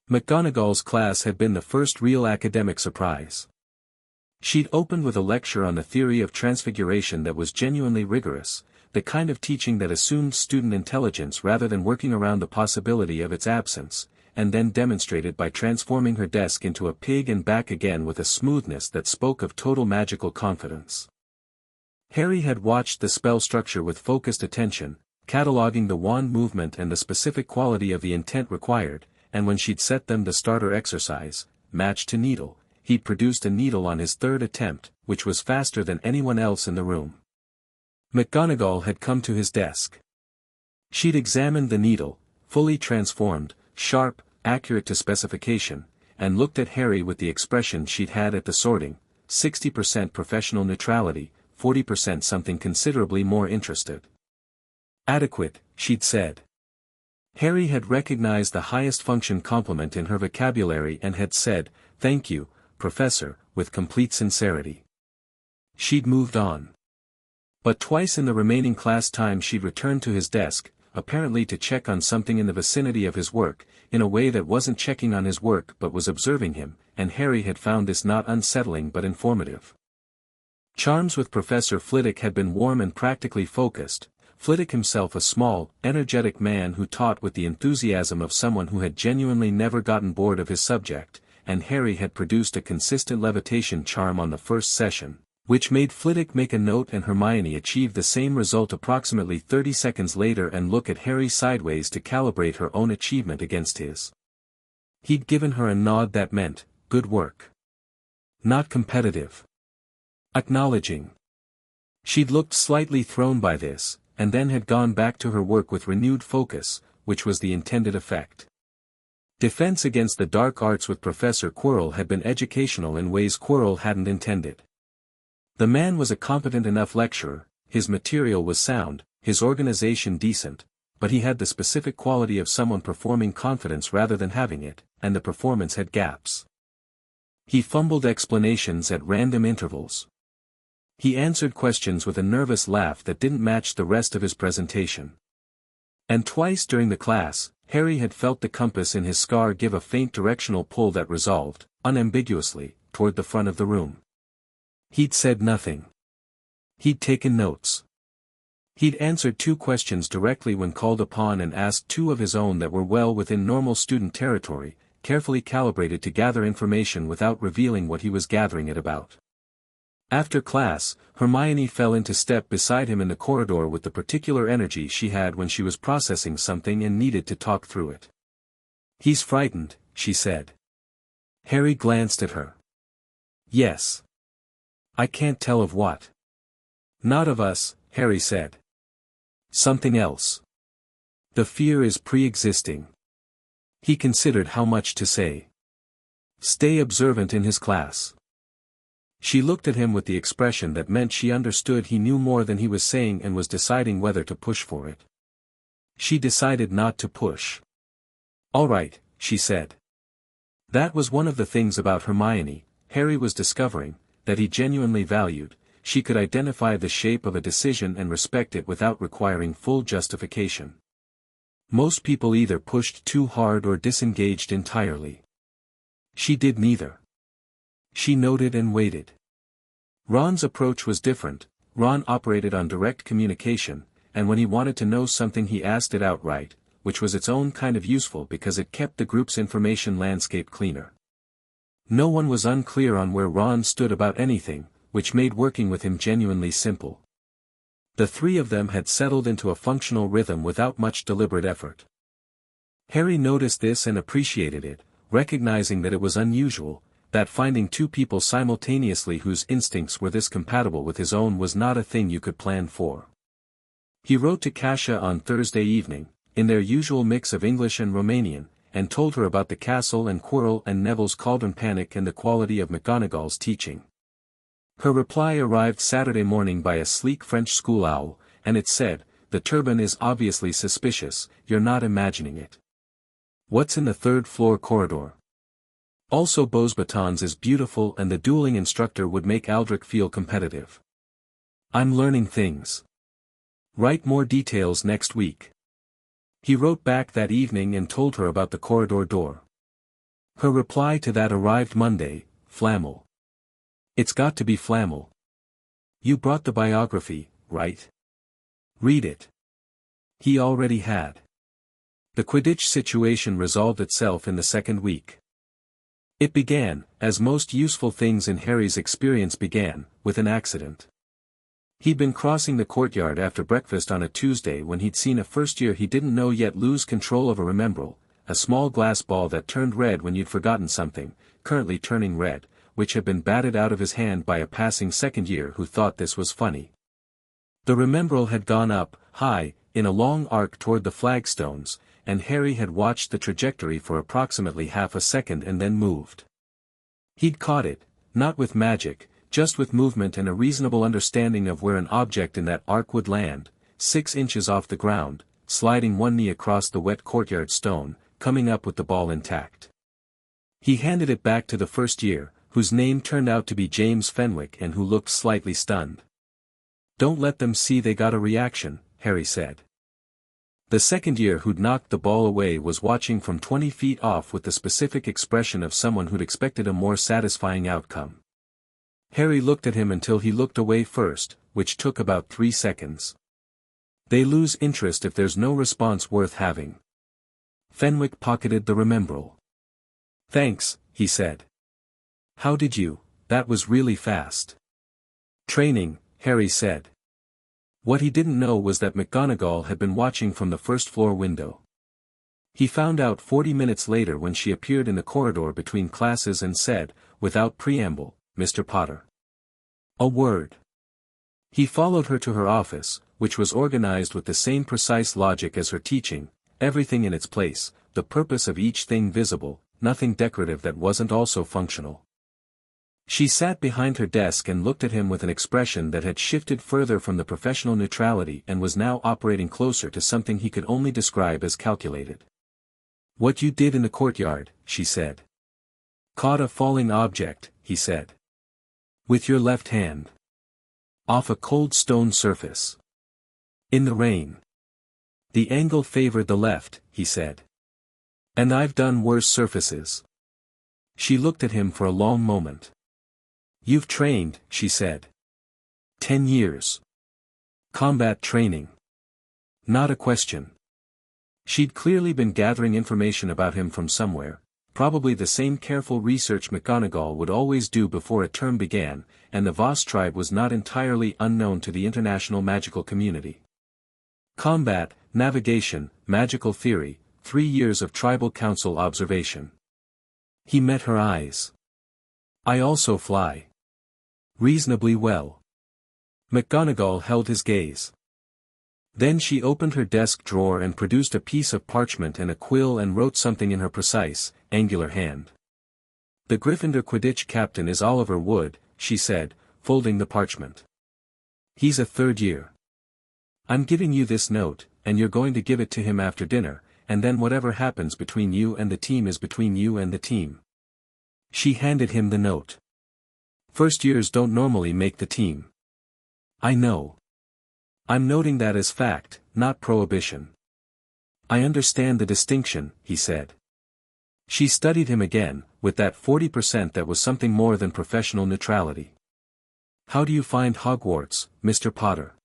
McGonagall's class had been the first real academic surprise. She'd opened with a lecture on the theory of transfiguration that was genuinely rigorous, the kind of teaching that assumed student intelligence rather than working around the possibility of its absence, and then demonstrated by transforming her desk into a pig and back again with a smoothness that spoke of total magical confidence. Harry had watched the spell structure with focused attention, cataloging the wand movement and the specific quality of the intent required, and when she'd set them the starter exercise, match to needle, he'd produced a needle on his 3rd attempt, which was faster than anyone else in the room. McGonagall had come to his desk. She'd examined the needle, fully transformed, sharp, accurate to specification, and looked at Harry with the expression she'd had at the sorting, 60% professional neutrality, 40% something considerably more interested. Adequate, she'd said. Harry had recognized the highest function compliment in her vocabulary and had said, "Thank you, Professor," with complete sincerity. She'd moved on. But twice in the remaining class time she'd returned to his desk, apparently to check on something in the vicinity of his work, in a way that wasn't checking on his work but was observing him, and Harry had found this not unsettling but informative. Charms with Professor Flitwick had been warm and practically focused, Flitwick himself a small, energetic man who taught with the enthusiasm of someone who had genuinely never gotten bored of his subject, and Harry had produced a consistent levitation charm on the first session, which made Flitwick make a note and Hermione achieve the same result approximately 30 seconds later and look at Harry sideways to calibrate her own achievement against his. He'd given her a nod that meant, good work. Not competitive. Acknowledging. She'd looked slightly thrown by this, and then had gone back to her work with renewed focus, which was the intended effect. Defense against the dark arts with Professor Quirrell had been educational in ways Quirrell hadn't intended. The man was a competent enough lecturer, his material was sound, his organization decent, but he had the specific quality of someone performing confidence rather than having it, and the performance had gaps. He fumbled explanations at random intervals. He answered questions with a nervous laugh that didn't match the rest of his presentation. And twice during the class, Harry had felt the compass in his scar give a faint directional pull that resolved, unambiguously, toward the front of the room. He'd said nothing. He'd taken notes. He'd answered 2 questions directly when called upon and asked 2 of his own that were well within normal student territory, carefully calibrated to gather information without revealing what he was gathering it about. After class, Hermione fell into step beside him in the corridor with the particular energy she had when she was processing something and needed to talk through it. "He's frightened," she said. Harry glanced at her. "Yes. I can't tell of what." "Not of us," Harry said. "Something else. The fear is pre-existing." He considered how much to say. "Stay observant in his class." She looked at him with the expression that meant she understood he knew more than he was saying and was deciding whether to push for it. She decided not to push. "All right," she said. That was one of the things about Hermione, Harry was discovering, that he genuinely valued. She could identify the shape of a decision and respect it without requiring full justification. Most people either pushed too hard or disengaged entirely. She did neither. She noted and waited. Ron's approach was different. Ron operated on direct communication, and when he wanted to know something he asked it outright, which was its own kind of useful because it kept the group's information landscape cleaner. No one was unclear on where Ron stood about anything, which made working with him genuinely simple. The 3 of them had settled into a functional rhythm without much deliberate effort. Harry noticed this and appreciated it, recognizing that it was unusual, that finding two people simultaneously whose instincts were this compatible with his own was not a thing you could plan for. He wrote to Kasia on Thursday evening, in their usual mix of English and Romanian, and told her about the castle and Quirrell and Neville's cauldron panic and the quality of McGonagall's teaching. Her reply arrived Saturday morning by a sleek French school owl, and it said, "The turban is obviously suspicious, you're not imagining it. What's in the third-floor corridor? Also Beauxbatons is beautiful and the dueling instructor would make Aldrich feel competitive. I'm learning things. Write more details next week." He wrote back that evening and told her about the corridor door. Her reply to that arrived Monday, "Flammel. It's got to be Flammel. You brought the biography, right? Read it." He already had. The Quidditch situation resolved itself in the second week. It began, as most useful things in Harry's experience began, with an accident. He'd been crossing the courtyard after breakfast on a Tuesday when he'd seen a first-year he didn't know yet lose control of a Remembrall, a small glass ball that turned red when you'd forgotten something, currently turning red, which had been batted out of his hand by a passing second-year who thought this was funny. The Remembrall had gone up, high, in a long arc toward the flagstones, and Harry had watched the trajectory for approximately half a second and then moved. He'd caught it, not with magic, just with movement and a reasonable understanding of where an object in that arc would land, 6 inches off the ground, sliding one knee across the wet courtyard stone, coming up with the ball intact. He handed it back to the first year, whose name turned out to be James Fenwick and who looked slightly stunned. "Don't let them see they got a reaction," Harry said. The second year who'd knocked the ball away was watching from 20 feet off with the specific expression of someone who'd expected a more satisfying outcome. Harry looked at him until he looked away first, which took about 3 seconds. They lose interest if there's no response worth having. Fenwick pocketed the Remembrall. "Thanks," he said. "How did you? That was really fast." "Training," Harry said. What he didn't know was that McGonagall had been watching from the first-floor window. He found out 40 minutes later when she appeared in the corridor between classes and said, without preamble, "Mr. Potter." A word. He followed her to her office, which was organized with the same precise logic as her teaching, everything in its place, the purpose of each thing visible, nothing decorative that wasn't also functional. She sat behind her desk and looked at him with an expression that had shifted further from the professional neutrality and was now operating closer to something he could only describe as calculated. "What you did in the courtyard," she said. "Caught a falling object," he said. "With your left hand. Off a cold stone surface. In the rain. The angle favored the left," he said. "And I've done worse surfaces." She looked at him for a long moment. "You've trained," she said. 10 years. Combat training. Not a question. She'd clearly been gathering information about him from somewhere, probably the same careful research McGonagall would always do before a term began, and the Voss tribe was not entirely unknown to the international magical community. Combat, navigation, magical theory, 3 years of tribal council observation. He met her eyes. "I also fly. Reasonably well." McGonagall held his gaze. Then she opened her desk drawer and produced a piece of parchment and a quill and wrote something in her precise, angular hand. "The Gryffindor Quidditch captain is Oliver Wood," she said, folding the parchment. "He's a 3rd year. I'm giving you this note, and you're going to give it to him after dinner, and then whatever happens between you and the team is between you and the team." She handed him the note. "First years don't normally make the team." "I know. I'm noting that as fact, not prohibition." "I understand the distinction," he said. She studied him again, with that 40% that was something more than professional neutrality. "How do you find Hogwarts, Mr. Potter?"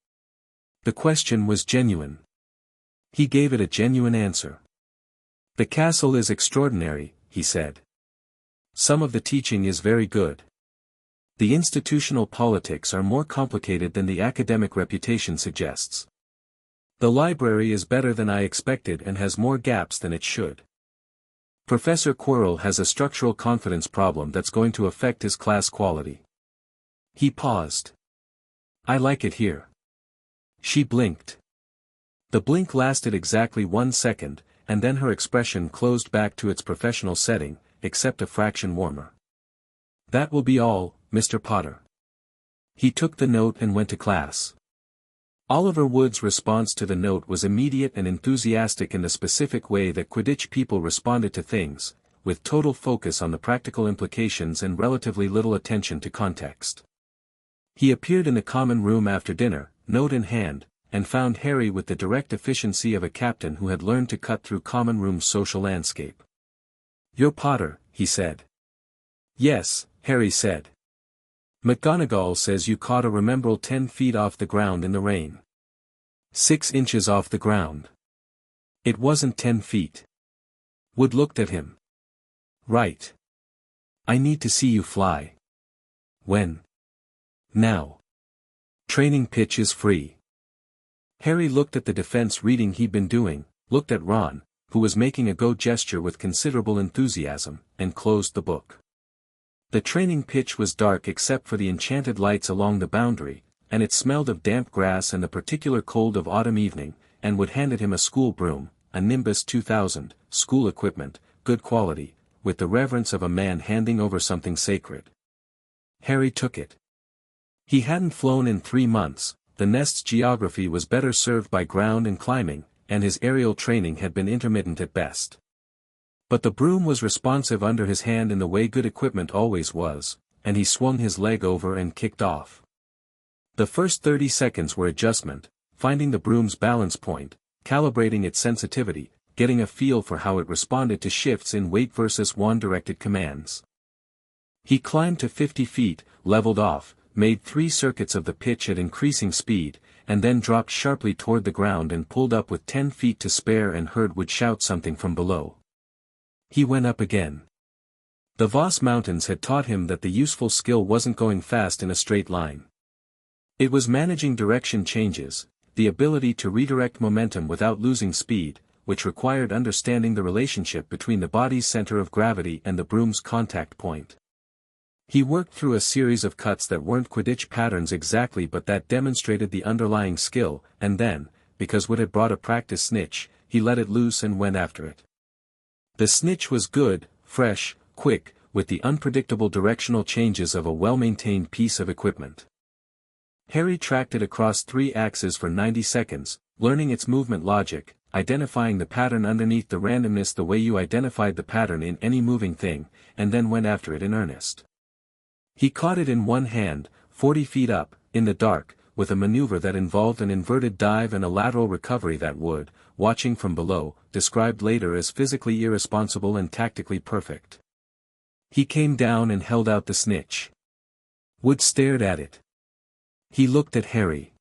The question was genuine. He gave it a genuine answer. "The castle is extraordinary," he said. "Some of the teaching is very good. The institutional politics are more complicated than the academic reputation suggests. The library is better than I expected and has more gaps than it should. Professor Quirrell has a structural confidence problem that's going to affect his class quality. He paused. I like it here. She blinked. The blink lasted exactly 1 second, and then her expression closed back to its professional setting, except a fraction warmer. That will be all, Mr. Potter. He took the note and went to class. Oliver Wood's response to the note was immediate and enthusiastic in the specific way that Quidditch people responded to things, with total focus on the practical implications and relatively little attention to context. He appeared in the common room after dinner, note in hand, and found Harry with the direct efficiency of a captain who had learned to cut through common room's social landscape. "You're Potter," he said. "Yes," Harry said. "McGonagall says you caught a Remembrall 10 feet off the ground in the rain. 6 inches off the ground. It wasn't 10 feet. Wood looked at him. "Right. I need to see you fly." "When?" "Now. Training pitch is free." Harry looked at the defense reading he'd been doing, looked at Ron, who was making a go gesture with considerable enthusiasm, and closed the book. The training pitch was dark except for the enchanted lights along the boundary, and it smelled of damp grass and the particular cold of autumn evening, and Wood handed him a school broom, a Nimbus 2000, school equipment, good quality, with the reverence of a man handing over something sacred. Harry took it. He hadn't flown in 3 months, the nest's geography was better served by ground and climbing, and his aerial training had been intermittent at best. But the broom was responsive under his hand in the way good equipment always was, and he swung his leg over and kicked off. The first 30 seconds were adjustment, finding the broom's balance point, calibrating its sensitivity, getting a feel for how it responded to shifts in weight versus wand-directed commands. He climbed to 50 feet, leveled off, made 3 circuits of the pitch at increasing speed, and then dropped sharply toward the ground and pulled up with 10 feet to spare and heard Wood shout something from below. He went up again. The Voss Mountains had taught him that the useful skill wasn't going fast in a straight line. It was managing direction changes, the ability to redirect momentum without losing speed, which required understanding the relationship between the body's center of gravity and the broom's contact point. He worked through a series of cuts that weren't Quidditch patterns exactly but that demonstrated the underlying skill, and then, because Wood had brought a practice snitch, he let it loose and went after it. The snitch was good, fresh, quick, with the unpredictable directional changes of a well-maintained piece of equipment. Harry tracked it across 3 axes for 90 seconds, learning its movement logic, identifying the pattern underneath the randomness the way you identified the pattern in any moving thing, and then went after it in earnest. He caught it in one hand, 40 feet up, in the dark, with a maneuver that involved an inverted dive and a lateral recovery that Wood, watching from below, described later as physically irresponsible and tactically perfect. He came down and held out the snitch. Wood stared at it. He looked at Harry.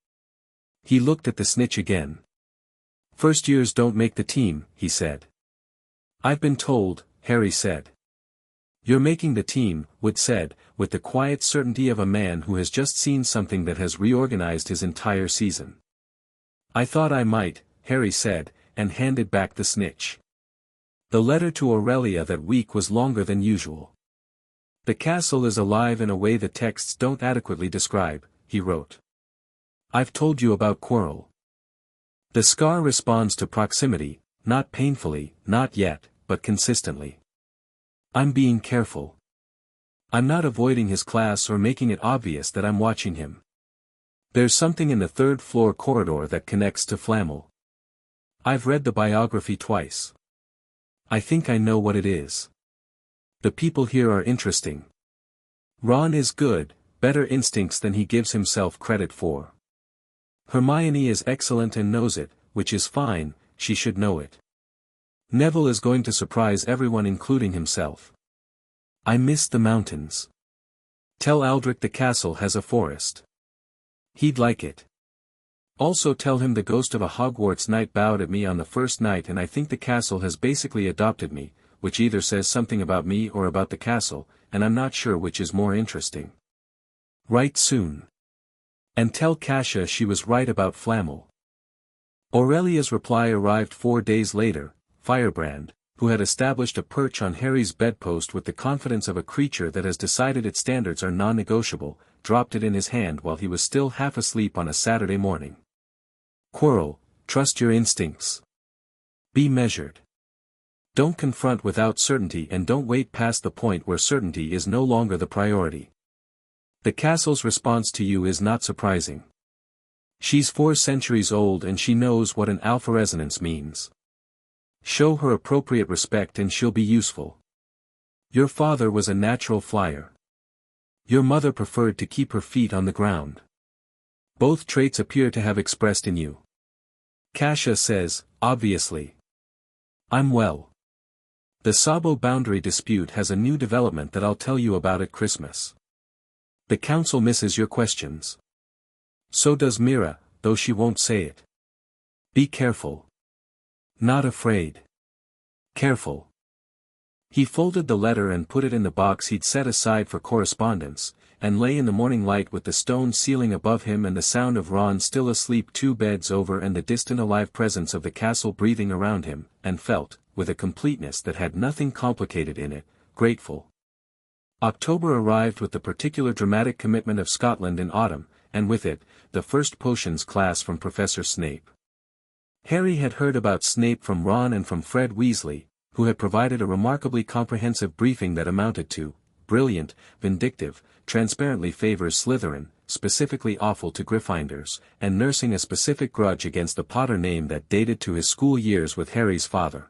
He looked at the snitch again. "First years don't make the team," he said. "I've been told," Harry said. "You're making the team," Wood said, with the quiet certainty of a man who has just seen something that has reorganized his entire season. "I thought I might," Harry said, and handed back the snitch. The letter to Aurelia that week was longer than usual. "The castle is alive in a way the texts don't adequately describe," he wrote. "I've told you about Quirrell. The scar responds to proximity, not painfully, not yet, but consistently. I'm being careful. I'm not avoiding his class or making it obvious that I'm watching him. There's something in the 3rd floor corridor that connects to Flamel. I've read the biography twice. I think I know what it is. The people here are interesting. Ron is good, better instincts than he gives himself credit for. Hermione is excellent and knows it, which is fine, she should know it. Neville is going to surprise everyone including himself. I miss the mountains. Tell Aldrich the castle has a forest. He'd like it. Also tell him the ghost of a Hogwarts night bowed at me on the first night and I think the castle has basically adopted me, which either says something about me or about the castle, and I'm not sure which is more interesting. Write soon. And tell Kasia she was right about Flamel." Aurelia's reply arrived 4 days later, Firebrand, who had established a perch on Harry's bedpost with the confidence of a creature that has decided its standards are non-negotiable, dropped it in his hand while he was still half asleep on a Saturday morning. Quirrell, trust your instincts. Be measured. Don't confront without certainty and don't wait past the point where certainty is no longer the priority. The castle's response to you is not surprising. She's 4 centuries old and she knows what an alpha resonance means. Show her appropriate respect and she'll be useful. Your father was a natural flyer. Your mother preferred to keep her feet on the ground. Both traits appear to have expressed in you. Kasia says, obviously. I'm well. The Sabo boundary dispute has a new development that I'll tell you about at Christmas. The council misses your questions. So does Mira, though she won't say it. Be careful. Not afraid. Careful. He folded the letter and put it in the box he'd set aside for correspondence, and lay in the morning light with the stone ceiling above him and the sound of Ron still asleep 2 beds over and the distant alive presence of the castle breathing around him, and felt, with a completeness that had nothing complicated in it, grateful. October arrived with the particular dramatic commitment of Scotland in autumn, and with it, the first potions class from Professor Snape. Harry had heard about Snape from Ron and from Fred Weasley, who had provided a remarkably comprehensive briefing that amounted to, brilliant, vindictive, transparently favors Slytherin, specifically awful to Gryffindors, and nursing a specific grudge against the Potter name that dated to his school years with Harry's father.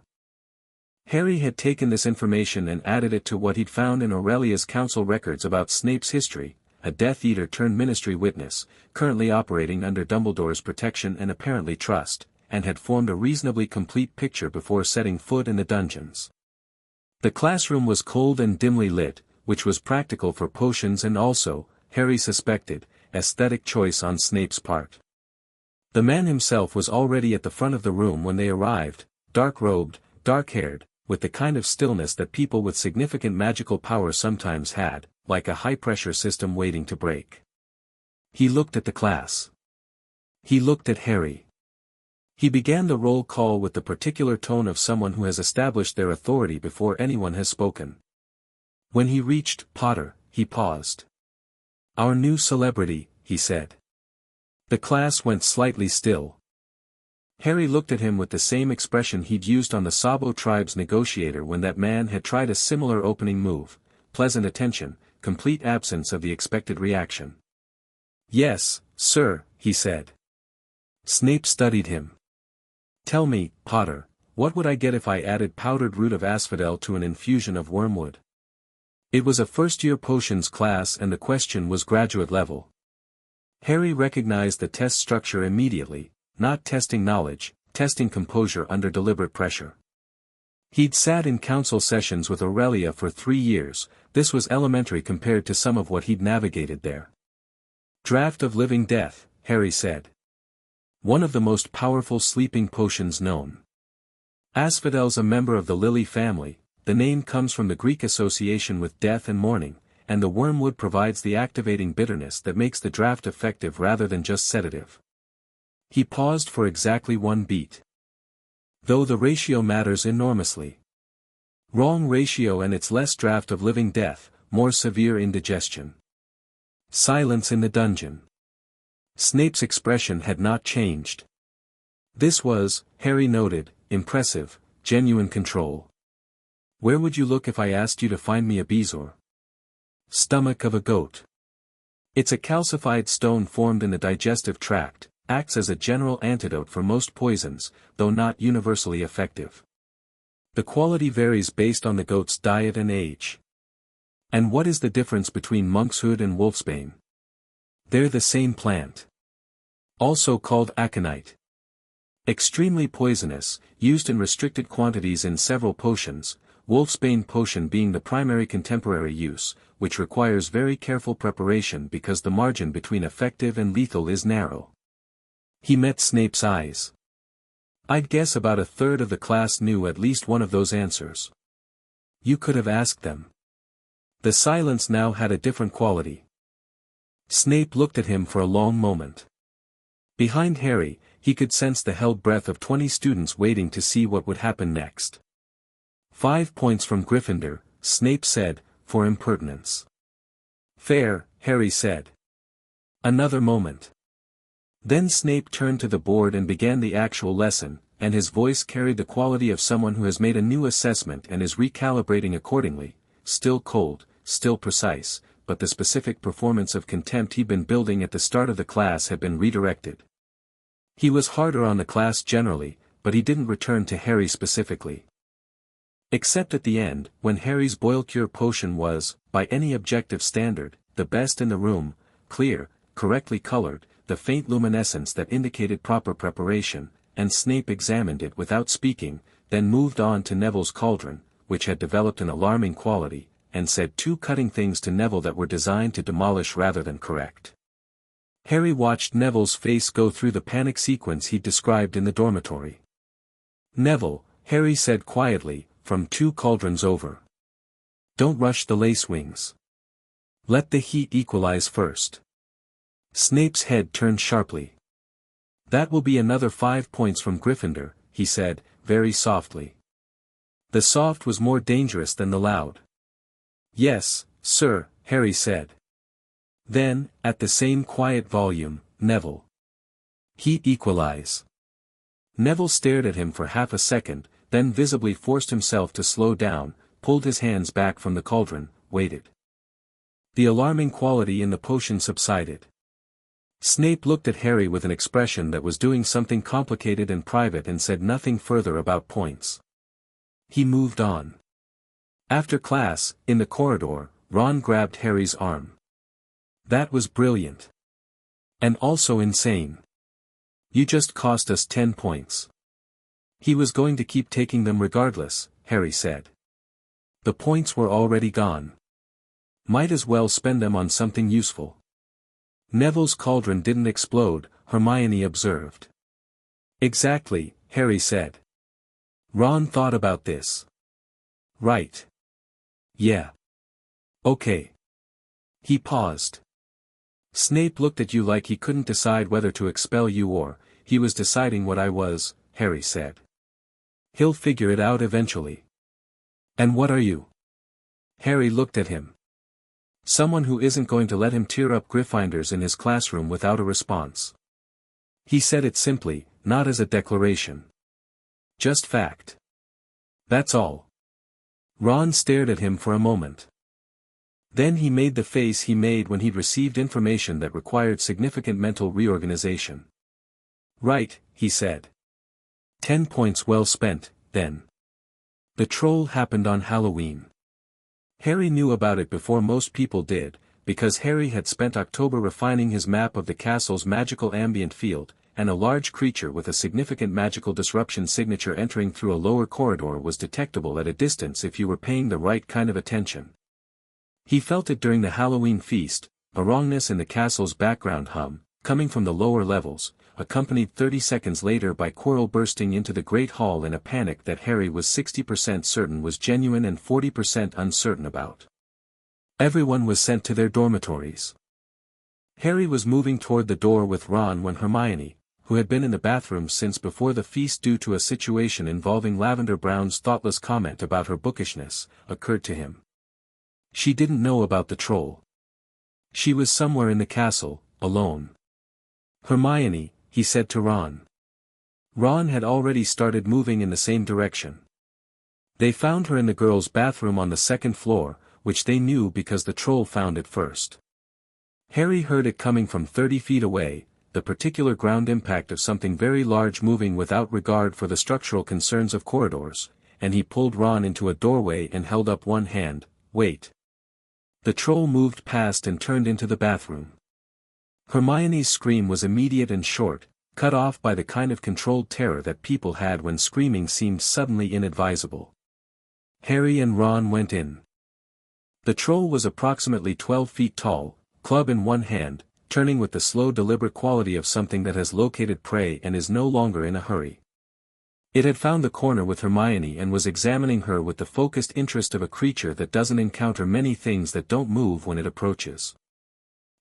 Harry had taken this information and added it to what he'd found in Aurelia's council records about Snape's history, a Death Eater turned ministry witness, currently operating under Dumbledore's protection and apparently trust, and had formed a reasonably complete picture before setting foot in the dungeons. The classroom was cold and dimly lit, which was practical for potions and also, Harry suspected, aesthetic choice on Snape's part. The man himself was already at the front of the room when they arrived, dark-robed, dark-haired, with the kind of stillness that people with significant magical power sometimes had, like a high-pressure system waiting to break. He looked at the class. He looked at Harry. He began the roll call with the particular tone of someone who has established their authority before anyone has spoken. When he reached Potter, he paused. Our new celebrity, he said. The class went slightly still. Harry looked at him with the same expression he'd used on the Sabo tribe's negotiator when that man had tried a similar opening move, pleasant attention, complete absence of the expected reaction. Yes, sir, he said. Snape studied him. Tell me, Potter, what would I get if I added powdered root of asphodel to an infusion of wormwood? It was a first-year potions class and the question was graduate level. Harry recognized the test structure immediately, not testing knowledge, testing composure under deliberate pressure. He'd sat in council sessions with Aurelia for 3 years, this was elementary compared to some of what he'd navigated there. Draft of Living Death, Harry said. One of the most powerful sleeping potions known. Asphodel's a member of the lily family, the name comes from the Greek association with death and mourning, and the wormwood provides the activating bitterness that makes the draft effective rather than just sedative. He paused for exactly 1 beat. Though the ratio matters enormously. Wrong ratio and it's less draft of living death, more severe indigestion. Silence in the dungeon. Snape's expression had not changed. This was, Harry noted, impressive, genuine control. Where would you look if I asked you to find me a bezoar? Stomach of a goat. It's a calcified stone formed in the digestive tract, acts as a general antidote for most poisons, though not universally effective. The quality varies based on the goat's diet and age. And what is the difference between monkshood and wolfsbane? They're the same plant. Also called aconite. Extremely poisonous, used in restricted quantities in several potions, wolfsbane potion being the primary contemporary use, which requires very careful preparation because the margin between effective and lethal is narrow. He met Snape's eyes. I'd guess about 1/3 of the class knew at least one of those answers. You could have asked them. The silence now had a different quality. Snape looked at him for a long moment. Behind Harry, he could sense the held breath of 20 students waiting to see what would happen next. 5 points from Gryffindor, Snape said, for impertinence. Fair, Harry said. Another moment. Then Snape turned to the board and began the actual lesson, and his voice carried the quality of someone who has made a new assessment and is recalibrating accordingly, still cold, still precise, but the specific performance of contempt he'd been building at the start of the class had been redirected. He was harder on the class generally, but he didn't return to Harry specifically. Except at the end, when Harry's Boil-Cure potion was, by any objective standard, the best in the room, clear, correctly colored, the faint luminescence that indicated proper preparation, and Snape examined it without speaking, then moved on to Neville's cauldron, which had developed an alarming quality, and said 2 cutting things to Neville that were designed to demolish rather than correct. Harry watched Neville's face go through the panic sequence he'd described in the dormitory. Neville, Harry said quietly, from 2 cauldrons over. Don't rush the lace wings. Let the heat equalize first. Snape's head turned sharply. That will be another 5 points from Gryffindor, he said, very softly. The soft was more dangerous than the loud. Yes, sir, Harry said. Then, at the same quiet volume, Neville. Heat equalize. Neville stared at him for half a second, then visibly forced himself to slow down, pulled his hands back from the cauldron, waited. The alarming quality in the potion subsided. Snape looked at Harry with an expression that was doing something complicated and private and said nothing further about points. He moved on. After class, in the corridor, Ron grabbed Harry's arm. That was brilliant. And also insane. You just cost us 10 points. He was going to keep taking them regardless, Harry said. The points were already gone. Might as well spend them on something useful. Neville's cauldron didn't explode, Hermione observed. Exactly, Harry said. Ron thought about this. Right. Yeah. Okay. He paused. Snape looked at you like he couldn't decide whether to expel you or, he was deciding what I was, Harry said. He'll figure it out eventually. And what are you? Harry looked at him. Someone who isn't going to let him tear up Gryffindors in his classroom without a response. He said it simply, not as a declaration. Just fact. That's all. Ron stared at him for a moment. Then he made the face he made when he'd received information that required significant mental reorganization. Right, he said. 10 points well spent, then. The troll happened on Halloween. Harry knew about it before most people did, because Harry had spent October refining his map of the castle's magical ambient field, and a large creature with a significant magical disruption signature entering through a lower corridor was detectable at a distance if you were paying the right kind of attention. He felt it during the Halloween feast, a wrongness in the castle's background hum, coming from the lower levels, accompanied 30 seconds later by Quirrell bursting into the Great Hall in a panic that Harry was 60% certain was genuine and 40% uncertain about. Everyone was sent to their dormitories. Harry was moving toward the door with Ron when Hermione, who had been in the bathroom since before the feast due to a situation involving Lavender Brown's thoughtless comment about her bookishness, occurred to him. She didn't know about the troll. She was somewhere in the castle, alone. Hermione, he said to Ron. Ron had already started moving in the same direction. They found her in the girls' bathroom on the 2nd floor, which they knew because the troll found it first. Harry heard it coming from 30 feet away, the particular ground impact of something very large moving without regard for the structural concerns of corridors, and he pulled Ron into a doorway and held up one hand. Wait. The troll moved past and turned into the bathroom. Hermione's scream was immediate and short, cut off by the kind of controlled terror that people had when screaming seemed suddenly inadvisable. Harry and Ron went in. The troll was approximately 12 feet tall, club in one hand, turning with the slow deliberate quality of something that has located prey and is no longer in a hurry. It had found the corner with Hermione and was examining her with the focused interest of a creature that doesn't encounter many things that don't move when it approaches.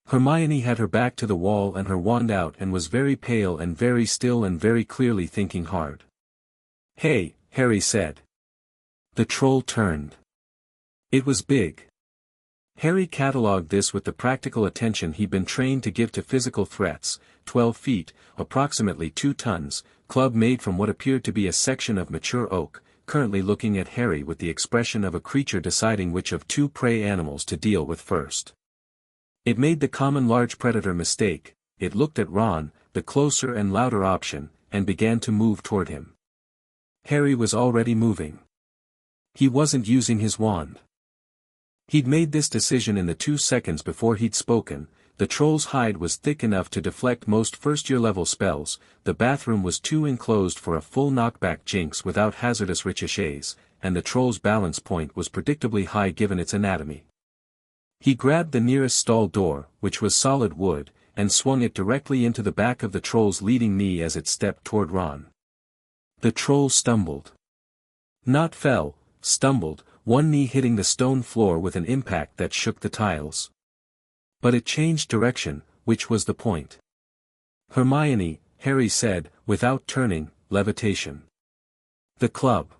Hermione had her back to the wall and her wand out and was very pale and very still and very clearly thinking hard. Hey, Harry said. The troll turned. It was big. Harry catalogued this with the practical attention he'd been trained to give to physical threats: 12 feet, approximately 2 tons, club made from what appeared to be a section of mature oak, currently looking at Harry with the expression of a creature deciding which of two prey animals to deal with first. It made the common large predator mistake. It looked at Ron, the closer and louder option, and began to move toward him. Harry was already moving. He wasn't using his wand. He'd made this decision in the 2 seconds before he'd spoken. The troll's hide was thick enough to deflect most first-year level spells, the bathroom was too enclosed for a full knockback jinx without hazardous ricochets, and the troll's balance point was predictably high given its anatomy. He grabbed the nearest stall door, which was solid wood, and swung it directly into the back of the troll's leading knee as it stepped toward Ron. The troll stumbled. Not fell, stumbled, one knee hitting the stone floor with an impact that shook the tiles. But it changed direction, which was the point. Hermione, Harry said, without turning, levitation. The club.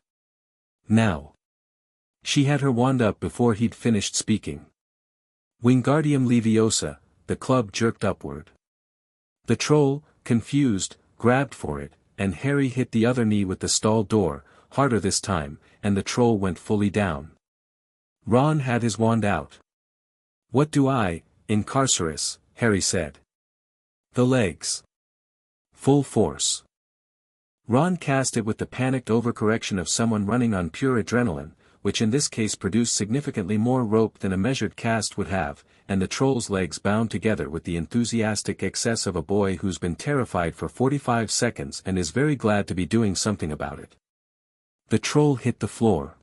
Now. She had her wand up before he'd finished speaking. Wingardium Leviosa, the club jerked upward. The troll, confused, grabbed for it, and Harry hit the other knee with the stall door, harder this time, and the troll went fully down. Ron had his wand out. "What do I, Incarcerus?" Harry said. "The legs. Full force." Ron cast it with the panicked overcorrection of someone running on pure adrenaline, which in this case produced significantly more rope than a measured cast would have, and the troll's legs bound together with the enthusiastic excess of a boy who's been terrified for 45 seconds and is very glad to be doing something about it. The troll hit the floor.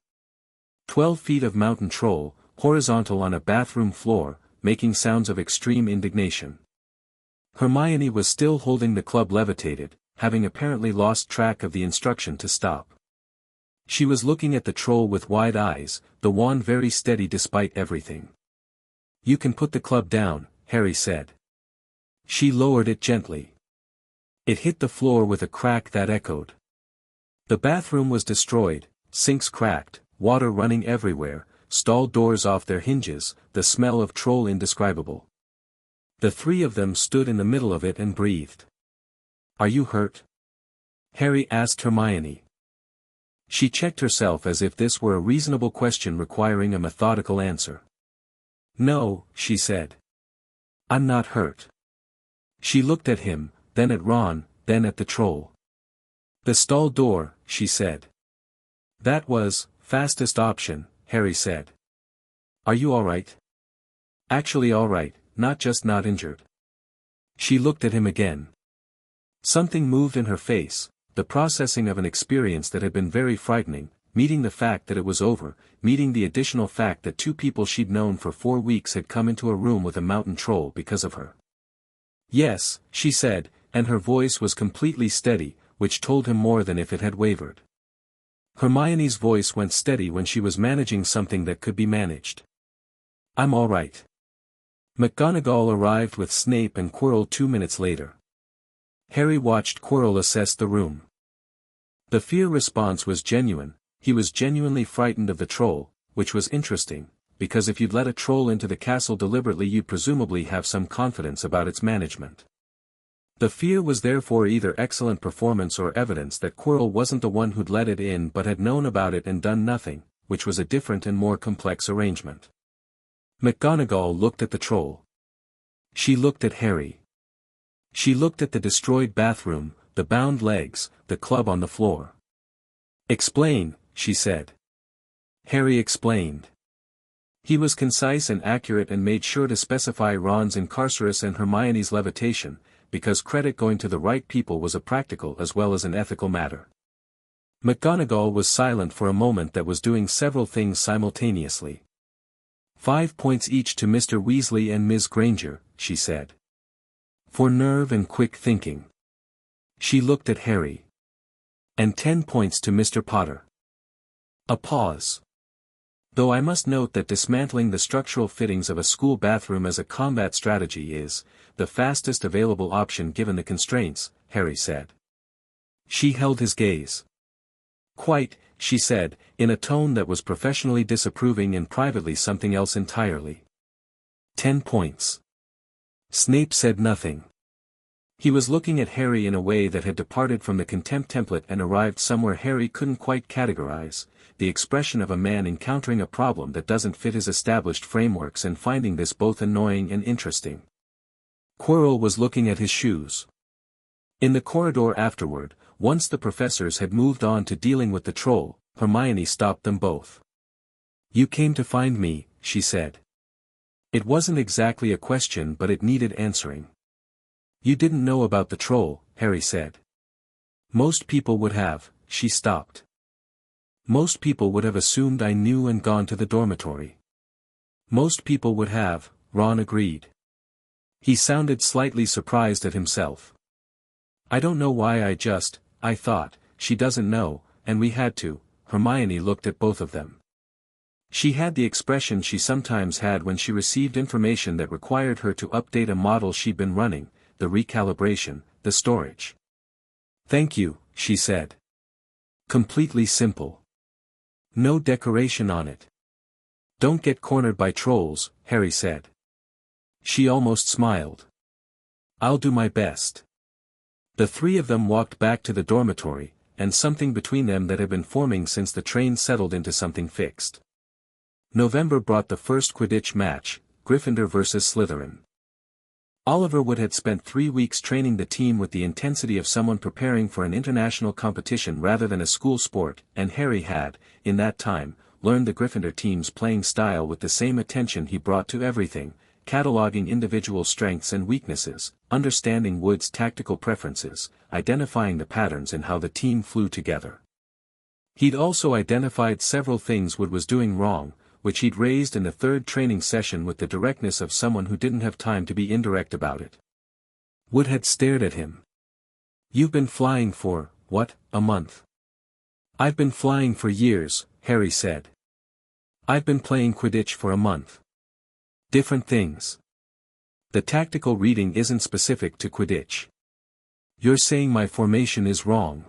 12 feet of mountain troll, horizontal on a bathroom floor, making sounds of extreme indignation. Hermione was still holding the club levitated, having apparently lost track of the instruction to stop. She was looking at the troll with wide eyes, the wand very steady despite everything. "You can put the club down," Harry said. She lowered it gently. It hit the floor with a crack that echoed. The bathroom was destroyed, sinks cracked, water running everywhere, stall doors off their hinges, the smell of troll indescribable. The three of them stood in the middle of it and breathed. "Are you hurt?" Harry asked Hermione. She checked herself as if this were a reasonable question requiring a methodical answer. "No," she said. "I'm not hurt." She looked at him, then at Ron, then at the troll. "The stall door," she said. "That was, fastest option," Harry said. "Are you alright?" "Actually alright, not just not injured." She looked at him again. Something moved in her face, the processing of an experience that had been very frightening, meeting the fact that it was over, meeting the additional fact that 2 people she'd known for 4 weeks had come into a room with a mountain troll because of her. "Yes," she said, and her voice was completely steady, which told him more than if it had wavered. Hermione's voice went steady when she was managing something that could be managed. "I'm all right." McGonagall arrived with Snape and Quirrell 2 minutes later. Harry watched Quirrell assess the room. The fear response was genuine. He was genuinely frightened of the troll, which was interesting, because if you'd let a troll into the castle deliberately you'd presumably have some confidence about its management. The fear was therefore either excellent performance or evidence that Quirrell wasn't the one who'd let it in but had known about it and done nothing, which was a different and more complex arrangement. McGonagall looked at the troll. She looked at Harry. She looked at the destroyed bathroom, the bound legs, the club on the floor. "Explain," she said. Harry explained. He was concise and accurate and made sure to specify Ron's Incarcerus and Hermione's levitation, because credit going to the right people was a practical as well as an ethical matter. McGonagall was silent for a moment that was doing several things simultaneously. 5 points each to Mr. Weasley and Ms. Granger, she said. For nerve and quick thinking. She looked at Harry. And 10 points to Mr. Potter. A pause. Though I must note that dismantling the structural fittings of a school bathroom as a combat strategy is the fastest available option given the constraints, Harry said. She held his gaze. Quite, she said, in a tone that was professionally disapproving and privately something else entirely. 10 points. Snape said nothing. He was looking at Harry in a way that had departed from the contempt template and arrived somewhere Harry couldn't quite categorize, the expression of a man encountering a problem that doesn't fit his established frameworks and finding this both annoying and interesting. Quirrell was looking at his shoes. In the corridor afterward, once the professors had moved on to dealing with the troll, Hermione stopped them both. "You came to find me," she said. It wasn't exactly a question but it needed answering. "You didn't know about the troll," Harry said. "Most people would have," she stopped. "Most people would have assumed I knew and gone to the dormitory." "Most people would have," Ron agreed. He sounded slightly surprised at himself. "I don't know why I thought, she doesn't know, and we had to." Hermione looked at both of them. She had the expression she sometimes had when she received information that required her to update a model she'd been running, the recalibration, the storage. "Thank you," she said. "Completely simple. No decoration on it." "Don't get cornered by trolls," Harry said. She almost smiled. "I'll do my best." The three of them walked back to the dormitory, and something between them that had been forming since the train settled into something fixed. November brought the first Quidditch match, Gryffindor versus Slytherin. Oliver Wood had spent 3 weeks training the team with the intensity of someone preparing for an international competition rather than a school sport, and Harry had, in that time, learned the Gryffindor team's playing style with the same attention he brought to everything, cataloging individual strengths and weaknesses, understanding Wood's tactical preferences, identifying the patterns in how the team flew together. He'd also identified several things Wood was doing wrong, which he'd raised in the third training session with the directness of someone who didn't have time to be indirect about it. Wood had stared at him. "You've been flying for, what, a month?" "I've been flying for years," Harry said. "I've been playing Quidditch for a month." Different things. The tactical reading isn't specific to Quidditch. "You're saying my formation is wrong."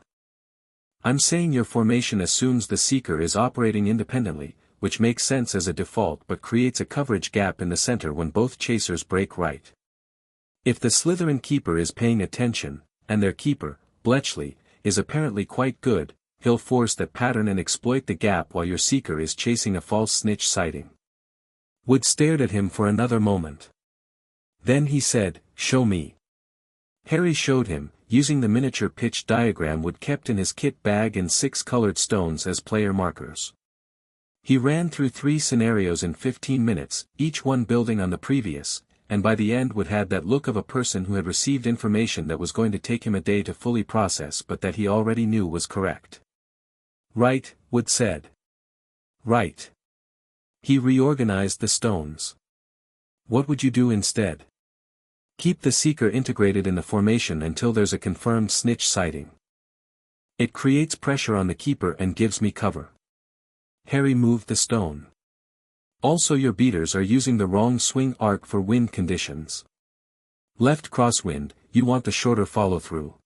"I'm saying your formation assumes the seeker is operating independently, which makes sense as a default but creates a coverage gap in the center when both chasers break right. If the Slytherin keeper is paying attention, and their keeper, Bletchley, is apparently quite good, he'll force that pattern and exploit the gap while your seeker is chasing a false snitch sighting." Wood stared at him for another moment. Then he said, "Show me." Harry showed him, using the miniature pitch diagram Wood kept in his kit bag and 6 colored stones as player markers. He ran through 3 scenarios in 15 minutes, each one building on the previous, and by the end Wood had that look of a person who had received information that was going to take him a day to fully process but that he already knew was correct. "Right," Wood said. "Right." He reorganized the stones. "What would you do instead?" "Keep the seeker integrated in the formation until there's a confirmed snitch sighting. It creates pressure on the keeper and gives me cover." Harry moved the stone. "Also your beaters are using the wrong swing arc for wind conditions. Left crosswind, you want the shorter follow-through."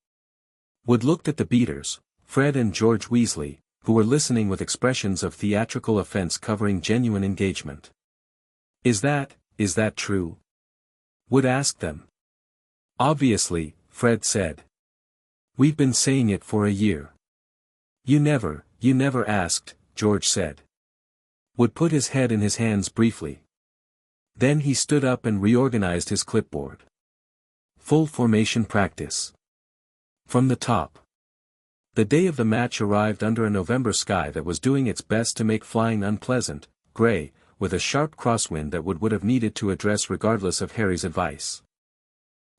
Wood looked at the beaters, Fred and George Weasley, who were listening with expressions of theatrical offense covering genuine engagement. Is that true?" Wood asked them. "Obviously," Fred said. "We've been saying it for a year." You never asked," George said. Wood put his head in his hands briefly. Then he stood up and reorganized his clipboard. Full formation practice. From the top. The day of the match arrived under a November sky that was doing its best to make flying unpleasant, gray, with a sharp crosswind that Wood would have needed to address regardless of Harry's advice.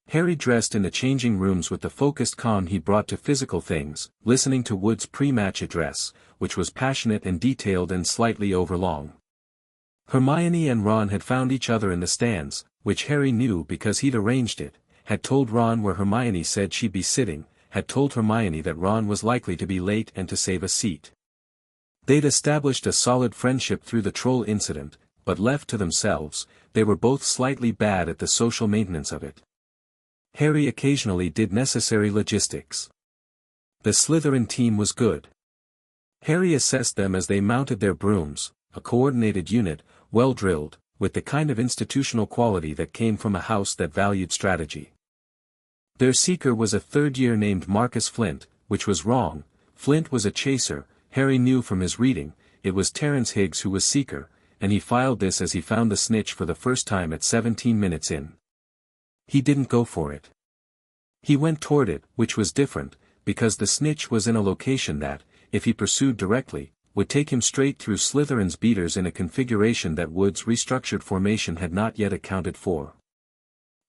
Harry dressed in the changing rooms with the focused calm he brought to physical things, listening to Wood's pre-match address, which was passionate and detailed and slightly overlong. Hermione and Ron had found each other in the stands, which Harry knew because he'd arranged it, had told Ron where Hermione said she'd be sitting, had told Hermione that Ron was likely to be late and to save a seat. They'd established a solid friendship through the troll incident, but left to themselves, they were both slightly bad at the social maintenance of it. Harry occasionally did necessary logistics. The Slytherin team was good. Harry assessed them as they mounted their brooms, a coordinated unit, well drilled, with the kind of institutional quality that came from a house that valued strategy. Their seeker was a third-year named Marcus Flint, which was wrong. Flint was a chaser. Harry knew from his reading, it was Terence Higgs who was seeker, and he filed this as he found the snitch for the first time at 17 minutes in. He didn't go for it. He went toward it, which was different, because the snitch was in a location that, if he pursued directly, would take him straight through Slytherin's beaters in a configuration that Wood's restructured formation had not yet accounted for.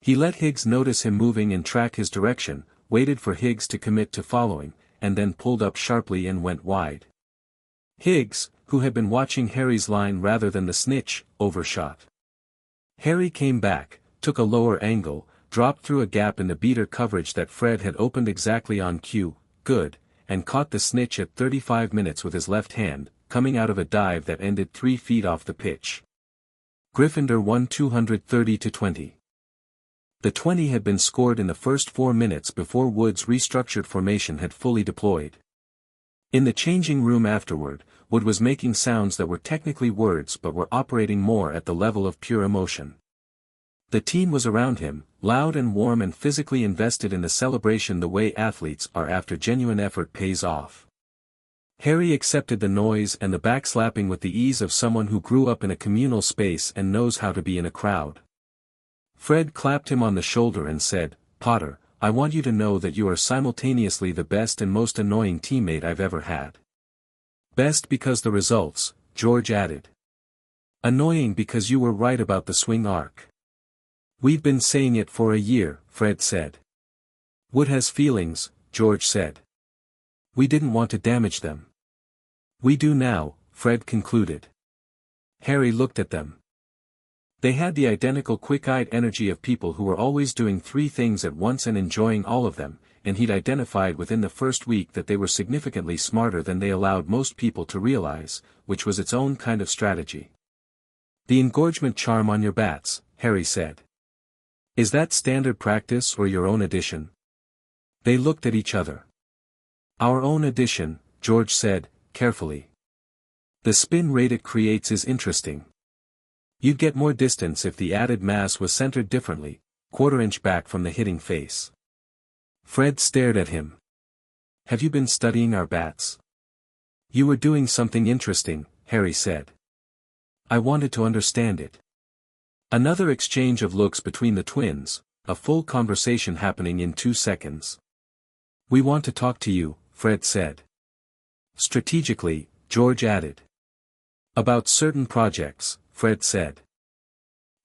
He let Higgs notice him moving and track his direction, waited for Higgs to commit to following, and then pulled up sharply and went wide. Higgs, who had been watching Harry's line rather than the snitch, overshot. Harry came back, took a lower angle, dropped through a gap in the beater coverage that Fred had opened exactly on cue, good, and caught the snitch at 35 minutes with his left hand, coming out of a dive that ended 3 feet off the pitch. Gryffindor won 230-20. The 20 had been scored in the first 4 minutes before Wood's restructured formation had fully deployed. In the changing room afterward, Wood was making sounds that were technically words but were operating more at the level of pure emotion. The team was around him, loud and warm and physically invested in the celebration the way athletes are after genuine effort pays off. Harry accepted the noise and the backslapping with the ease of someone who grew up in a communal space and knows how to be in a crowd. Fred clapped him on the shoulder and said, "Potter, I want you to know that you are simultaneously the best and most annoying teammate I've ever had." "Best because the results," George added. "Annoying because you were right about the swing arc." "We've been saying it for a year," Fred said. "Wood has feelings," George said. "We didn't want to damage them." "We do now," Fred concluded. Harry looked at them. They had the identical quick-eyed energy of people who were always doing 3 things at once and enjoying all of them, and he'd identified within the first week that they were significantly smarter than they allowed most people to realize, which was its own kind of strategy. "The engorgement charm on your bats," Harry said. "Is that standard practice or your own addition?" They looked at each other. "Our own addition," George said, carefully. "The spin rate it creates is interesting. You'd get more distance if the added mass was centered differently, quarter-inch back from the hitting face." Fred stared at him. "Have you been studying our bats?" "You were doing something interesting," Harry said. "I wanted to understand it." Another exchange of looks between the twins, a full conversation happening in 2 seconds. "We want to talk to you," Fred said. "Strategically," George added. "About certain projects," Fred said.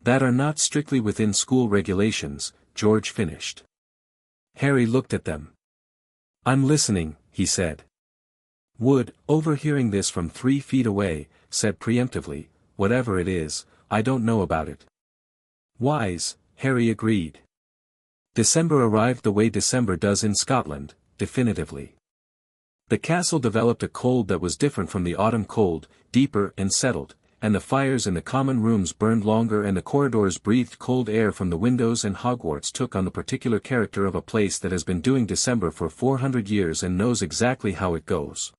"That are not strictly within school regulations," George finished. Harry looked at them. "I'm listening," he said. Wood, overhearing this from 3 feet away, said preemptively, "Whatever it is, I don't know about it." "Wise," Harry agreed. December arrived the way December does in Scotland, definitively. The castle developed a cold that was different from the autumn cold, deeper and settled, and the fires in the common rooms burned longer and the corridors breathed cold air from the windows, and Hogwarts took on the particular character of a place that has been doing December for 400 years and knows exactly how it goes.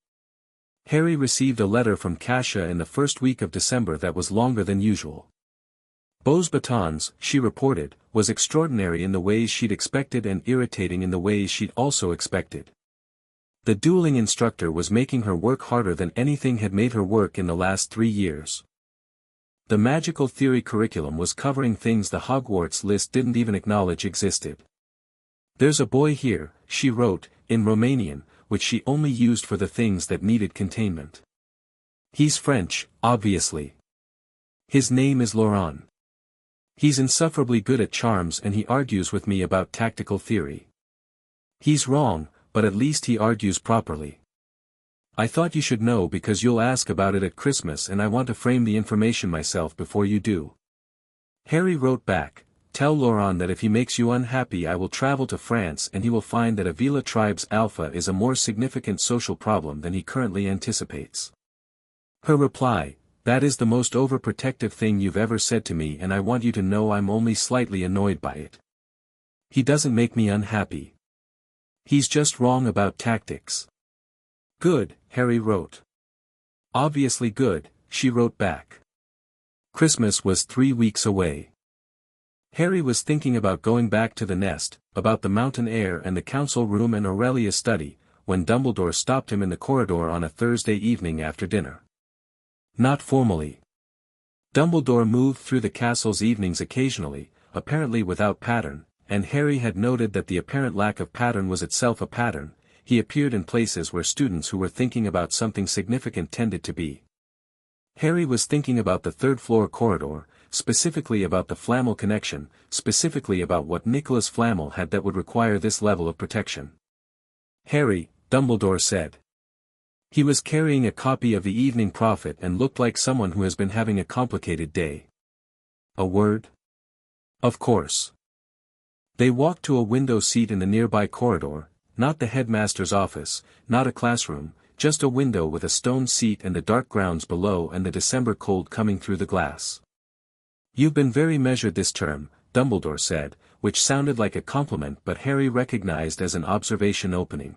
Harry received a letter from Kasia in the first week of December that was longer than usual. Beau's batons, she reported, was extraordinary in the ways she'd expected and irritating in the ways she'd also expected. The dueling instructor was making her work harder than anything had made her work in the last 3 years. The magical theory curriculum was covering things the Hogwarts list didn't even acknowledge existed. "There's a boy here," she wrote, in Romanian, which she only used for the things that needed containment. "He's French, obviously. His name is Laurent. He's insufferably good at charms and he argues with me about tactical theory. He's wrong, but at least he argues properly. I thought you should know because you'll ask about it at Christmas and I want to frame the information myself before you do." Harry wrote back, "Tell Laurent that if he makes you unhappy I will travel to France and he will find that a Veela tribe's alpha is a more significant social problem than he currently anticipates." Her reply, "That is the most overprotective thing you've ever said to me and I want you to know I'm only slightly annoyed by it. He doesn't make me unhappy. He's just wrong about tactics." "Good," Harry wrote. Obviously good, she wrote back. Christmas was 3 weeks away. Harry was thinking about going back to the nest, about the mountain air and the council room and Aurelia's study, when Dumbledore stopped him in the corridor on a Thursday evening after dinner. Not formally. Dumbledore moved through the castle's evenings occasionally, apparently without pattern, and Harry had noted that the apparent lack of pattern was itself a pattern. He appeared in places where students who were thinking about something significant tended to be. Harry was thinking about the third-floor corridor, specifically about the Flamel connection, specifically about what Nicholas Flamel had that would require this level of protection. Harry, Dumbledore said. He was carrying a copy of the Evening Prophet and looked like someone who has been having a complicated day. A word? Of course. They walked to a window seat in the nearby corridor, not the headmaster's office, not a classroom, just a window with a stone seat and the dark grounds below and the December cold coming through the glass. You've been very measured this term, Dumbledore said, which sounded like a compliment but Harry recognized as an observation opening.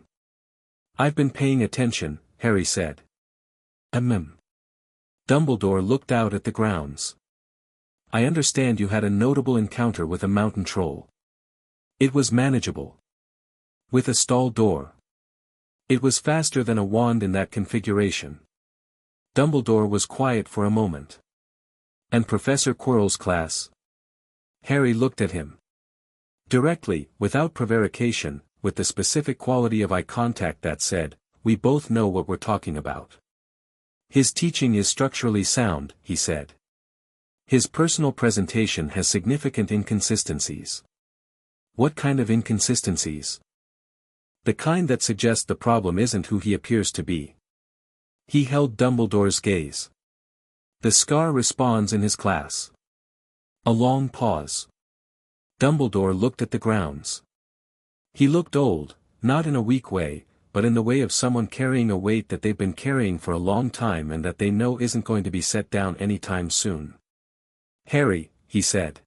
I've been paying attention, Harry said. Dumbledore looked out at the grounds. I understand you had a notable encounter with a mountain troll. It was manageable. With a stall door. It was faster than a wand in that configuration. Dumbledore was quiet for a moment. And Professor Quirrell's class? Harry looked at him. Directly, without prevarication, with the specific quality of eye contact that said, we both know what we're talking about. His teaching is structurally sound, he said. His personal presentation has significant inconsistencies. What kind of inconsistencies? The kind that suggest the problem isn't who he appears to be. He held Dumbledore's gaze. The scar responds in his class. A long pause. Dumbledore looked at the grounds. He looked old, not in a weak way, but in the way of someone carrying a weight that they've been carrying for a long time and that they know isn't going to be set down anytime soon. Harry, he said.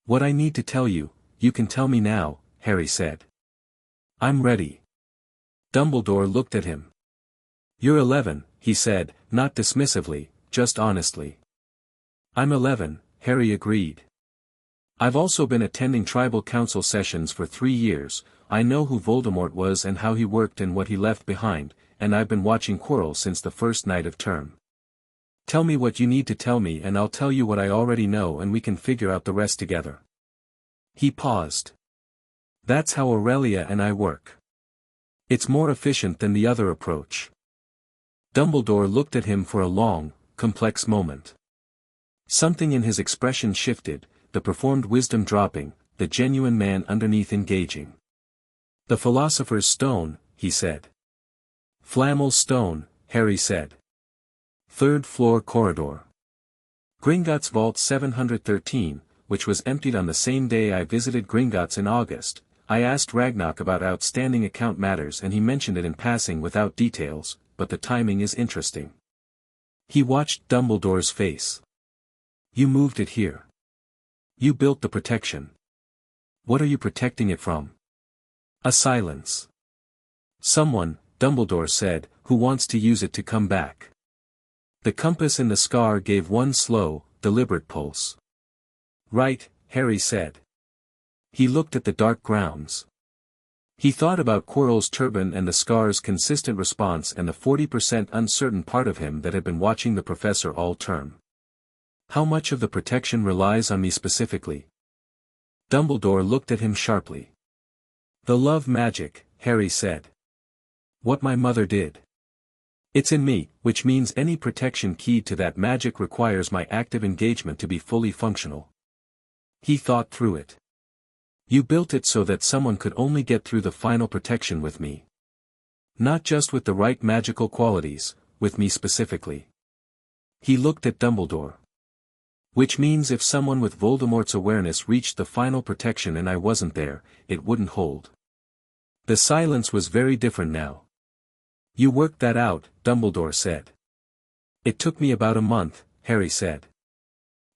What I need to tell you, you can tell me now, Harry said. I'm ready. Dumbledore looked at him. You're 11, he said, not dismissively, just honestly. I'm 11, Harry agreed. I've also been attending tribal council sessions for 3 years, I know who Voldemort was and how he worked and what he left behind, and I've been watching Quirrell since the first night of term. Tell me what you need to tell me and I'll tell you what I already know and we can figure out the rest together. He paused. That's how Aurelia and I work. It's more efficient than the other approach. Dumbledore looked at him for a long, complex moment. Something in his expression shifted, the performed wisdom dropping, the genuine man underneath engaging. The Philosopher's Stone, he said. Flamel's Stone, Harry said. Third floor corridor. Gringotts Vault 713, which was emptied on the same day I visited Gringotts in August. I asked Ragnarok about outstanding account matters and he mentioned it in passing without details, but the timing is interesting. He watched Dumbledore's face. You moved it here. You built the protection. What are you protecting it from? A silence. Someone, Dumbledore said, who wants to use it to come back. The compass in the scar gave one slow, deliberate pulse. Right, Harry said. He looked at the dark grounds. He thought about Quirrell's turban and the scar's consistent response and the 40% uncertain part of him that had been watching the professor all term. How much of the protection relies on me specifically? Dumbledore looked at him sharply. The love magic, Harry said. What my mother did. It's in me, which means any protection keyed to that magic requires my active engagement to be fully functional. He thought through it. You built it so that someone could only get through the final protection with me. Not just with the right magical qualities, with me specifically. He looked at Dumbledore. Which means if someone with Voldemort's awareness reached the final protection and I wasn't there, it wouldn't hold. The silence was very different now. You worked that out, Dumbledore said. It took me about a month, Harry said.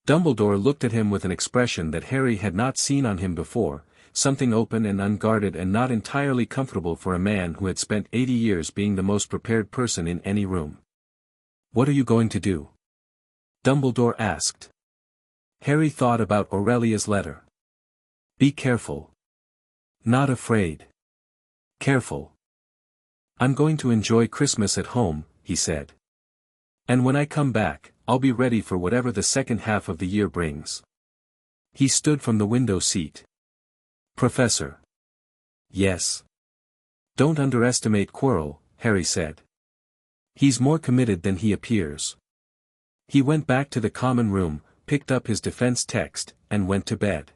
Dumbledore looked at him with an expression that Harry had not seen on him before, something open and unguarded and not entirely comfortable for a man who had spent 80 years being the most prepared person in any room. What are you going to do? Dumbledore asked. Harry thought about Aurelia's letter. Be careful. Not afraid. Careful. I'm going to enjoy Christmas at home, he said. And when I come back, I'll be ready for whatever the second half of the year brings. He stood from the window seat. Professor. Yes. Don't underestimate Quirrell, Harry said. He's more committed than he appears. He went back to the common room, picked up his defense text, and went to bed.